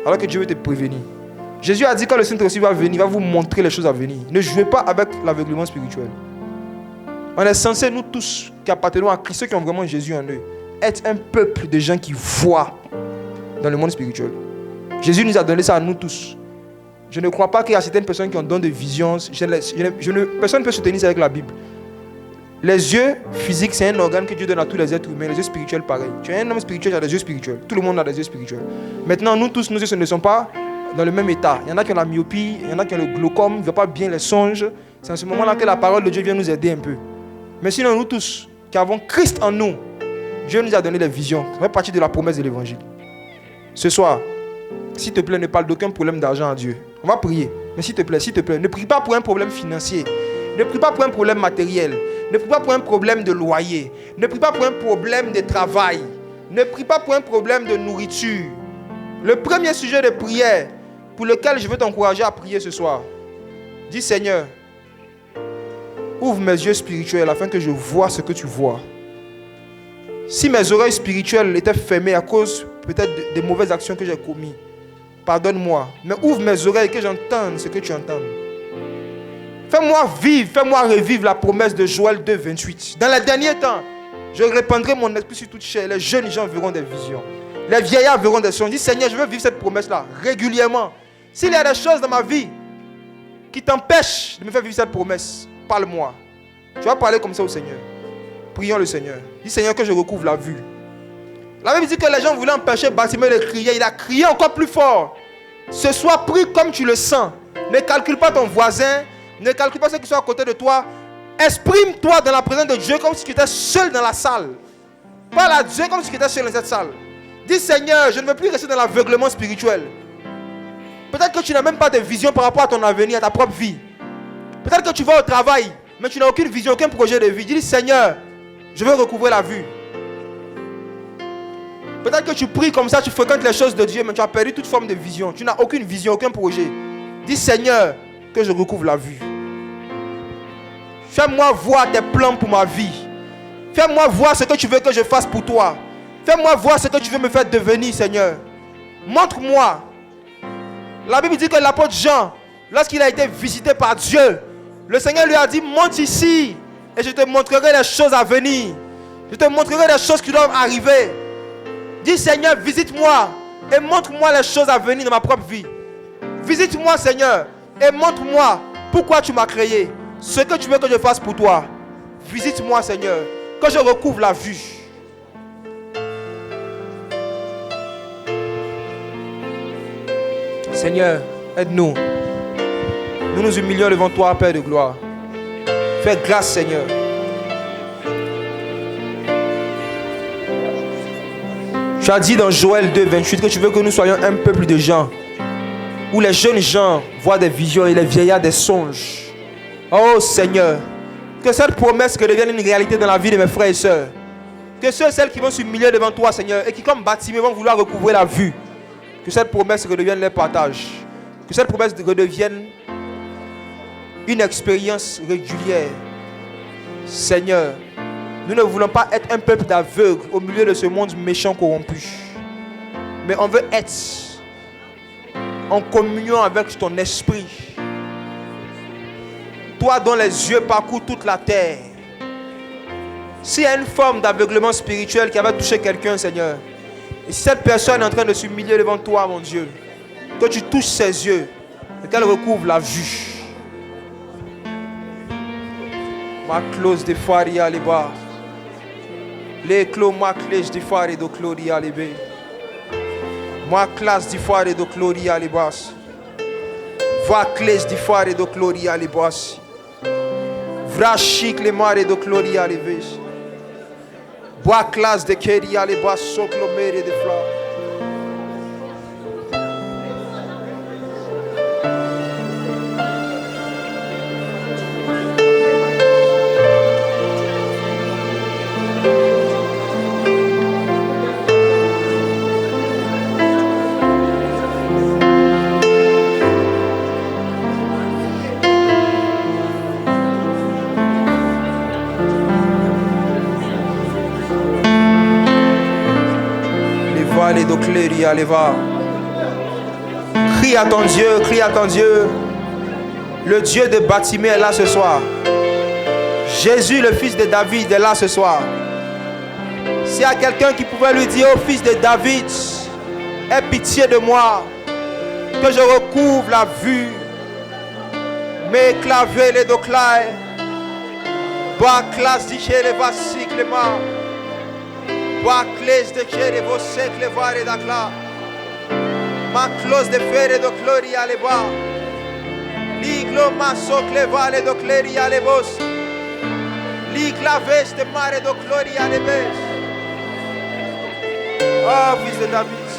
Alors que Dieu veut te prévenir. Jésus a dit quand le Saint-Esprit va venir, il va vous montrer les choses à venir. Ne jouez pas avec l'aveuglement spirituel. On est censé, nous tous qui appartenons à Christ, ceux qui ont vraiment Jésus en eux, être un peuple de gens qui voient dans le monde spirituel. Jésus nous a donné ça à nous tous. Je ne crois pas qu'il y a certaines personnes qui ont don de vision. Personne ne peut soutenir ça avec la Bible. Les yeux physiques, c'est un organe que Dieu donne à tous les êtres humains. Les yeux spirituels, pareil. Tu es un homme spirituel, tu as des yeux spirituels. Tout le monde a des yeux spirituels. Maintenant, nous tous, nos yeux ne sont pas dans le même état. Il y en a qui ont la myopie, il y en a qui ont le glaucome, ils ne voient pas bien les songes. C'est en ce moment-là que la parole de Dieu vient nous aider un peu. Mais sinon, nous tous, qui avons Christ en nous, Dieu nous a donné des visions. Ça fait partie de la promesse de l'évangile. Ce soir, s'il te plaît, ne parle d'aucun problème d'argent à Dieu. On va prier. Mais s'il te plaît, ne prie pas pour un problème financier. Ne prie pas pour un problème matériel. Ne prie pas pour un problème de loyer. Ne prie pas pour un problème de travail. Ne prie pas pour un problème de nourriture. Le premier sujet de prière pour lequel je veux t'encourager à prier ce soir, dis Seigneur, ouvre mes yeux spirituels afin que je vois ce que tu vois. Si mes oreilles spirituelles étaient fermées à cause peut-être des mauvaises actions que j'ai commises, pardonne-moi. Mais ouvre mes oreilles que j'entende ce que tu entends. Fais-moi vivre, fais-moi revivre la promesse de Joël 2, 28. Dans les derniers temps, je répandrai mon esprit sur toute chair. Les jeunes gens verront des visions. Les vieillards verront des songes. Dis Seigneur, je veux vivre cette promesse-là régulièrement. S'il y a des choses dans ma vie qui t'empêchent de me faire vivre cette promesse, parle-moi. Tu vas parler comme ça au Seigneur. Prions le Seigneur. Dis Seigneur que je recouvre la vue. La Bible dit que les gens voulaient empêcher Bartimée de crier. Il a crié encore plus fort. Ce soir, prie comme tu le sens. Ne calcule pas ton voisin. Ne calcule pas ceux qui sont à côté de toi. Exprime-toi dans la présence de Dieu comme si tu étais seul dans la salle. Parle à Dieu comme si tu étais seul dans cette salle. Dis Seigneur, je ne veux plus rester dans l'aveuglement spirituel. Peut-être que tu n'as même pas de vision par rapport à ton avenir, à ta propre vie. Peut-être que tu vas au travail, mais tu n'as aucune vision, aucun projet de vie. Dis Seigneur, je veux recouvrer la vue. Peut-être que tu pries comme ça, tu fréquentes les choses de Dieu, mais tu as perdu toute forme de vision. Tu n'as aucune vision, aucun projet. Dis Seigneur, que je recouvre la vue. Fais-moi voir tes plans pour ma vie. Fais-moi voir ce que tu veux que je fasse pour toi. Fais-moi voir ce que tu veux me faire devenir, Seigneur. Montre-moi. La Bible dit que l'apôtre Jean, lorsqu'il a été visité par Dieu, le Seigneur lui a dit, monte ici et je te montrerai les choses à venir. Je te montrerai les choses qui doivent arriver. Dis Seigneur, visite-moi et montre-moi les choses à venir dans ma propre vie. Visite-moi Seigneur et montre-moi pourquoi tu m'as créé. Ce que tu veux que je fasse pour toi. Visite-moi Seigneur, que je recouvre la vue. Seigneur, aide-nous. Nous nous humilions devant toi, Père de gloire. Fais grâce Seigneur. Tu as dit dans Joël 2, 28 que tu veux que nous soyons un peuple de gens où les jeunes gens voient des visions et les vieillards des songes. Oh Seigneur, que cette promesse devienne une réalité dans la vie de mes frères et sœurs. Que ceux et celles qui vont s'humilier devant toi Seigneur et qui comme Bartimée vont vouloir recouvrer la vue, que cette promesse redevienne leur partage. Que cette promesse redevienne une expérience régulière. Seigneur, nous ne voulons pas être un peuple d'aveugles au milieu de ce monde méchant corrompu. Mais on veut être en communion avec ton esprit. Toi dont les yeux parcourent toute la terre. S'il y a une forme d'aveuglement spirituel qui avait touché quelqu'un, Seigneur, et si cette personne est en train de s'humilier devant toi, mon Dieu, que tu touches ses yeux et qu'elle recouvre la vue. Ma close de faria les bas. Les clos ma clèche de fare de gloria les bé. Ma classe de fare de gloria les bas. Va clèche de fare de gloria les bas. Vra chic les mare de gloria les bé. Bois classe de keria les bas soclomere de fleurs. vale do cleria leva. Crie à ton Dieu, crie à ton Dieu. Le Dieu de Batimée est là ce soir. Jésus, le fils de David, est là ce soir. S'il y a quelqu'un qui pouvait lui dire, ô fils de David, aie pitié de moi, que je recouvre la vue, mes claviers les doclaires, bois classe de chez va cyclement, bois classe de chez vos siècles voir et d'acla, ma clause de fer et de gloria les bas, l'iglo ma socle vale de cleria les bos, l'igla veste de mare de gloria les bes. Oh, fils de David,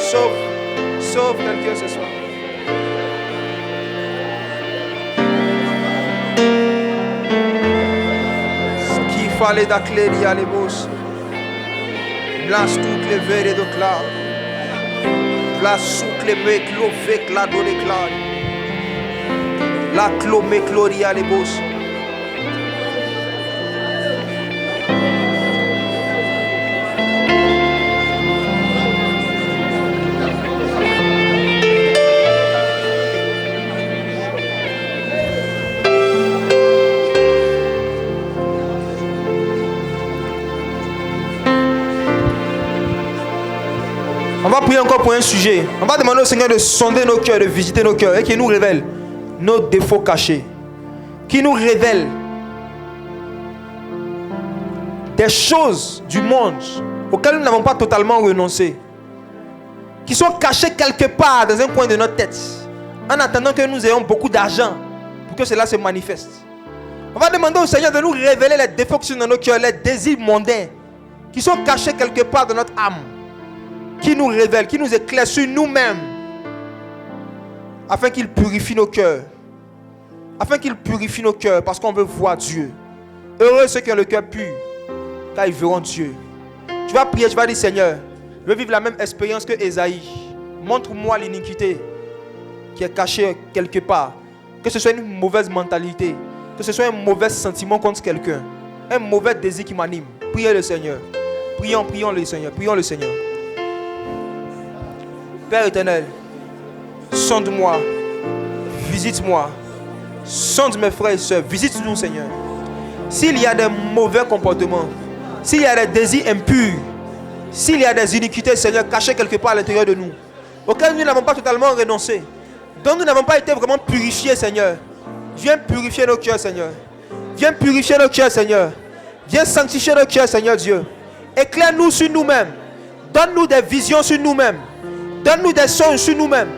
sauve quelqu'un ce soir. Ce qu'il fallait d'aclérer à l'ébos, blanche toutes les verres et de clair, blanche souk les mecs, l'ovec, la donne éclat, la clomé, gloria à l'ébos. On va prier encore pour un sujet. On va demander au Seigneur de sonder nos cœurs, de visiter nos cœurs et qu'il nous révèle nos défauts cachés. Qu'il nous révèle des choses du monde auxquelles nous n'avons pas totalement renoncé. Qui sont cachées quelque part dans un coin de notre tête. En attendant que nous ayons beaucoup d'argent pour que cela se manifeste. On va demander au Seigneur de nous révéler les défauts qui sont dans nos cœurs, les désirs mondains qui sont cachés quelque part dans notre âme. Qui nous révèle, qui nous éclaire sur nous-mêmes, afin qu'il purifie nos cœurs. Afin qu'il purifie nos cœurs, parce qu'on veut voir Dieu. Heureux ceux qui ont le cœur pur, car ils verront Dieu. Tu vas prier, tu vas dire, Seigneur, je veux vivre la même expérience que Ésaïe. Montre-moi l'iniquité qui est cachée quelque part. Que ce soit une mauvaise mentalité, que ce soit un mauvais sentiment contre quelqu'un, un mauvais désir qui m'anime. Priez le Seigneur. Prions le Seigneur. Prions le Seigneur. Père éternel, sonde-moi, visite-moi, sonde mes frères et sœurs, visite-nous Seigneur. S'il y a des mauvais comportements, s'il y a des désirs impurs, s'il y a des iniquités Seigneur cachées quelque part à l'intérieur de nous, auxquelles nous n'avons pas totalement renoncé, dont nous n'avons pas été vraiment purifiés Seigneur, viens purifier nos cœurs Seigneur. Viens purifier nos cœurs Seigneur. Viens sanctifier nos cœurs Seigneur Dieu. Éclaire-nous sur nous-mêmes. Donne-nous des visions sur nous-mêmes. Donne-nous des songes sur nous-mêmes.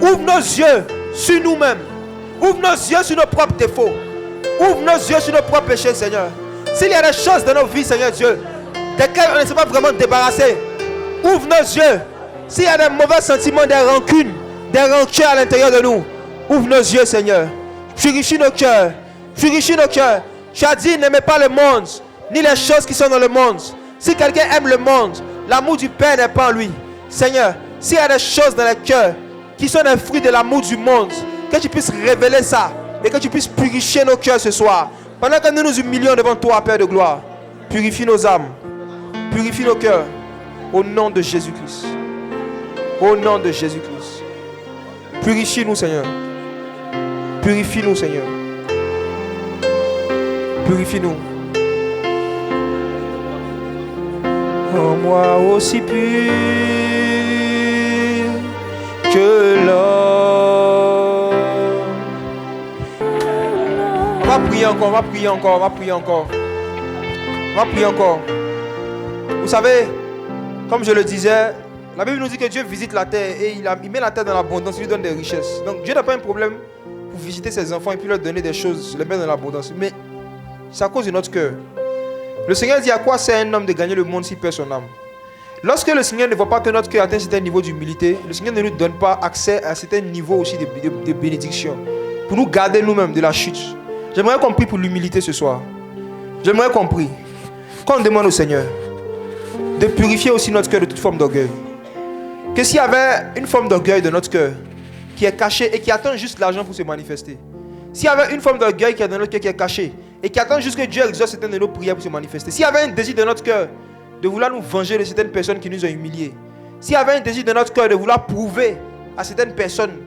Ouvre nos yeux sur nous-mêmes. Ouvre nos yeux sur nos propres défauts. Ouvre nos yeux sur nos propres péchés, Seigneur. S'il y a des choses dans nos vies, Seigneur Dieu, desquelles on ne s'est pas vraiment débarrassé, ouvre nos yeux. S'il y a des mauvais sentiments, des rancunes, des rancœurs à l'intérieur de nous, ouvre nos yeux, Seigneur. Purifie nos cœurs. Purifie nos cœurs. Tu as dit, n'aimez pas le monde, ni les choses qui sont dans le monde. Si quelqu'un aime le monde, l'amour du Père n'est pas en lui. Seigneur, s'il y a des choses dans le cœur qui sont des fruits de l'amour du monde, que tu puisses révéler ça et que tu puisses purifier nos cœurs ce soir. Pendant que nous nous humilions devant toi, Père de gloire, purifie nos âmes, purifie nos cœurs, au nom de Jésus-Christ. Au nom de Jésus-Christ. Purifie-nous, Seigneur. Purifie-nous, Seigneur. Purifie-nous. Oh, moi aussi pur que l'or. On va prier encore, on va prier encore, on va prier encore. On va prier encore. Vous savez, comme je le disais, la Bible nous dit que Dieu visite la terre et il met la terre dans l'abondance, il lui donne des richesses. Donc Dieu n'a pas un problème pour visiter ses enfants et puis leur donner des choses, les mettre dans l'abondance. Mais c'est à cause de notre cœur. Le Seigneur dit, à quoi sert un homme de gagner le monde s'il perd son âme? Lorsque le Seigneur ne voit pas que notre cœur atteint un certain niveau d'humilité, le Seigneur ne nous donne pas accès à un certain niveau aussi de bénédiction pour nous garder nous-mêmes de la chute. J'aimerais qu'on prie pour l'humilité ce soir. J'aimerais qu'on prie, qu'on demande au Seigneur de purifier aussi notre cœur de toute forme d'orgueil. Que s'il y avait une forme d'orgueil de notre cœur qui est cachée et qui attend juste l'argent pour se manifester, s'il y avait une forme d'orgueil qui est dans notre cœur qui est cachée et qui attend juste que Dieu exauce certaines de nos prières pour se manifester, s'il y avait un désir de notre cœur de vouloir nous venger de certaines personnes qui nous ont humiliés, s'il y avait un désir dans notre cœur de vouloir prouver à certaines personnes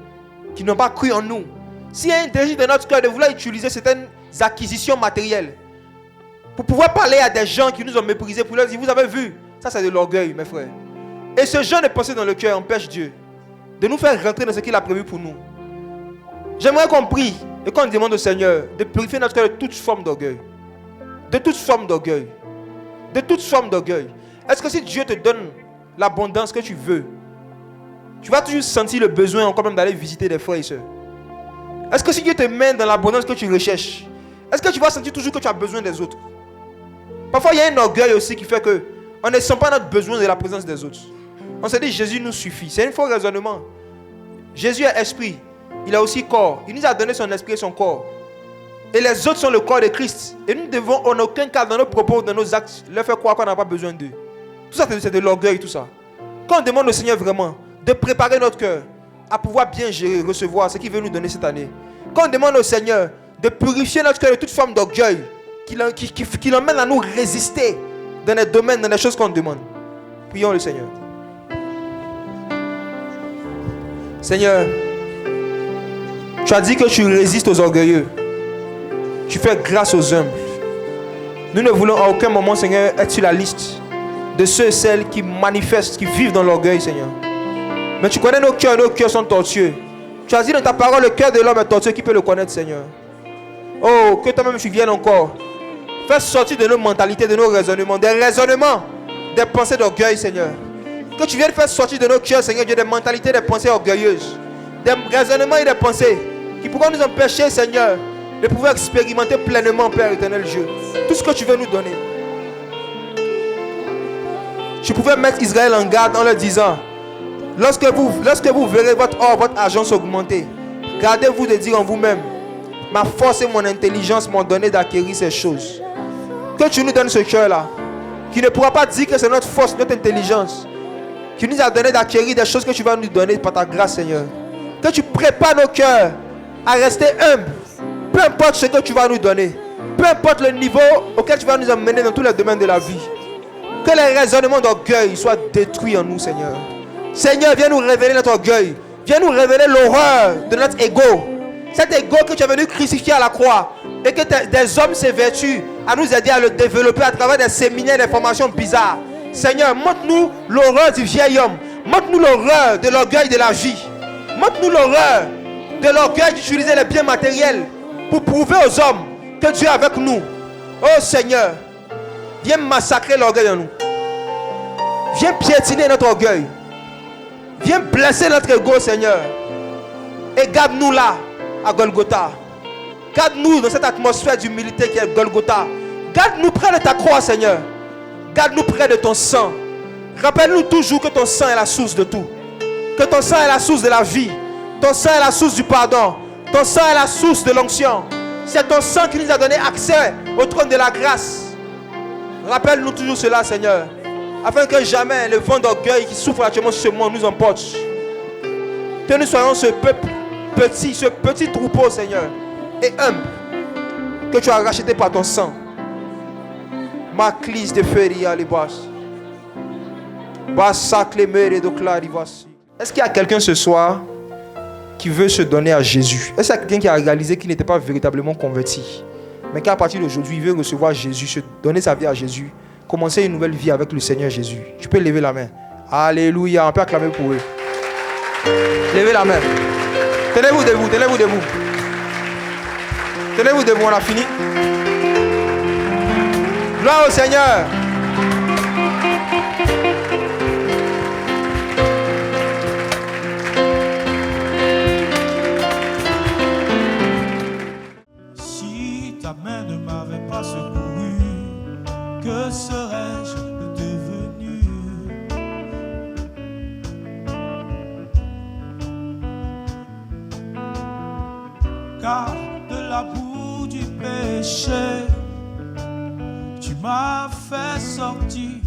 qui n'ont pas cru en nous, s'il y a un désir dans notre cœur de vouloir utiliser certaines acquisitions matérielles pour pouvoir parler à des gens qui nous ont méprisés, pour leur dire, vous avez vu, ça c'est de l'orgueil, mes frères. Et ce genre de pensée dans le cœur empêche Dieu de nous faire rentrer dans ce qu'il a prévu pour nous. J'aimerais qu'on prie et qu'on demande au Seigneur de purifier notre cœur de toute forme d'orgueil. De toute forme d'orgueil. De toute forme d'orgueil. Est-ce que si Dieu te donne l'abondance que tu veux, tu vas toujours sentir le besoin encore même d'aller visiter des frères et sœurs? Est-ce que si Dieu te met dans l'abondance que tu recherches, est-ce que tu vas sentir toujours que tu as besoin des autres? Parfois il y a un orgueil aussi qui fait que on ne sent pas notre besoin de la présence des autres. On se dit Jésus nous suffit. C'est un faux raisonnement. Jésus est esprit. Il a aussi corps. Il nous a donné son esprit et son corps. Et les autres sont le corps de Christ. Et nous devons en aucun cas dans nos propos, dans nos actes, leur faire croire qu'on n'a pas besoin d'eux. Tout ça c'est de l'orgueil, tout ça. Quand on demande au Seigneur vraiment de préparer notre cœur à pouvoir bien gérer, recevoir ce qu'il veut nous donner cette année. Quand on demande au Seigneur de purifier notre cœur de toute forme d'orgueil qui l'emmène à nous résister dans les domaines, dans les choses qu'on demande. Prions le Seigneur. Seigneur, tu as dit que tu résistes aux orgueilleux. Tu fais grâce aux humbles. Nous ne voulons à aucun moment, Seigneur, être sur la liste de ceux et celles qui manifestent, qui vivent dans l'orgueil, Seigneur. Mais tu connais nos cœurs sont tortueux. Tu as dit dans ta parole, le cœur de l'homme est tortueux, qui peut le connaître, Seigneur? Oh, que toi-même tu viennes encore. Fais sortir de nos mentalités, de nos raisonnements, des raisonnements, des pensées d'orgueil, Seigneur. Que tu viennes faire sortir de nos cœurs, Seigneur Dieu, des mentalités, des pensées orgueilleuses, des raisonnements et des pensées qui pourront nous empêcher, Seigneur, de pouvoir expérimenter pleinement, Père éternel Dieu, tout ce que tu veux nous donner. Tu pouvais mettre Israël en garde en leur disant, lorsque vous verrez votre or, votre argent s'augmenter, gardez-vous de dire en vous-même, ma force et mon intelligence m'ont donné d'acquérir ces choses. Que tu nous donnes ce cœur-là, qui ne pourra pas dire que c'est notre force, notre intelligence, qui nous a donné d'acquérir des choses que tu vas nous donner par ta grâce, Seigneur. Que tu prépares nos cœurs à rester humbles, peu importe ce que tu vas nous donner, peu importe le niveau auquel tu vas nous emmener dans tous les domaines de la vie. Que les raisonnements d'orgueil soient détruits en nous, Seigneur. Seigneur, viens nous révéler notre orgueil. Viens nous révéler l'horreur de notre ego. Cet ego que tu es venu crucifier à la croix. Et que des hommes s'évertuent à nous aider à le développer à travers des séminaires, des formations bizarres. Seigneur, montre-nous l'horreur du vieil homme. Montre-nous l'horreur de l'orgueil de la vie. Montre-nous l'horreur de l'orgueil d'utiliser les biens matériels pour prouver aux hommes que Dieu est avec nous. Oh Seigneur, viens massacrer l'orgueil en nous. Viens piétiner notre orgueil. Viens blesser notre ego, Seigneur. Et garde-nous là, à Golgotha. Garde-nous dans cette atmosphère d'humilité qui est Golgotha. Garde-nous près de ta croix, Seigneur. Garde-nous près de ton sang. Rappelle-nous toujours que ton sang est la source de tout. Que ton sang est la source de la vie. Ton sang est la source du pardon. Ton sang est la source de l'onction. C'est ton sang qui nous a donné accès au trône de la grâce. Rappelle-nous toujours cela, Seigneur. Afin que jamais le vent d'orgueil qui souffle actuellement sur ce monde nous emporte. Que nous soyons ce peuple petit, ce petit troupeau, Seigneur, et humble, que tu as racheté par ton sang. Ma clise de feria les basses. Est-ce qu'il y a quelqu'un ce soir qui veut se donner à Jésus? Est-ce qu'il y a quelqu'un qui a réalisé qu'il n'était pas véritablement converti, mais qu'à partir d'aujourd'hui, il veut recevoir Jésus, se donner sa vie à Jésus, commencer une nouvelle vie avec le Seigneur Jésus? Tu peux lever la main. Alléluia, on peut acclamer pour eux. Levez la main. Tenez-vous debout, tenez-vous debout. Tenez-vous debout, on a fini. Gloire au Seigneur. Si ta main ne m'avait pas secouru, que serais-je devenu? Car de la boue du péché, tu m'as fait sortir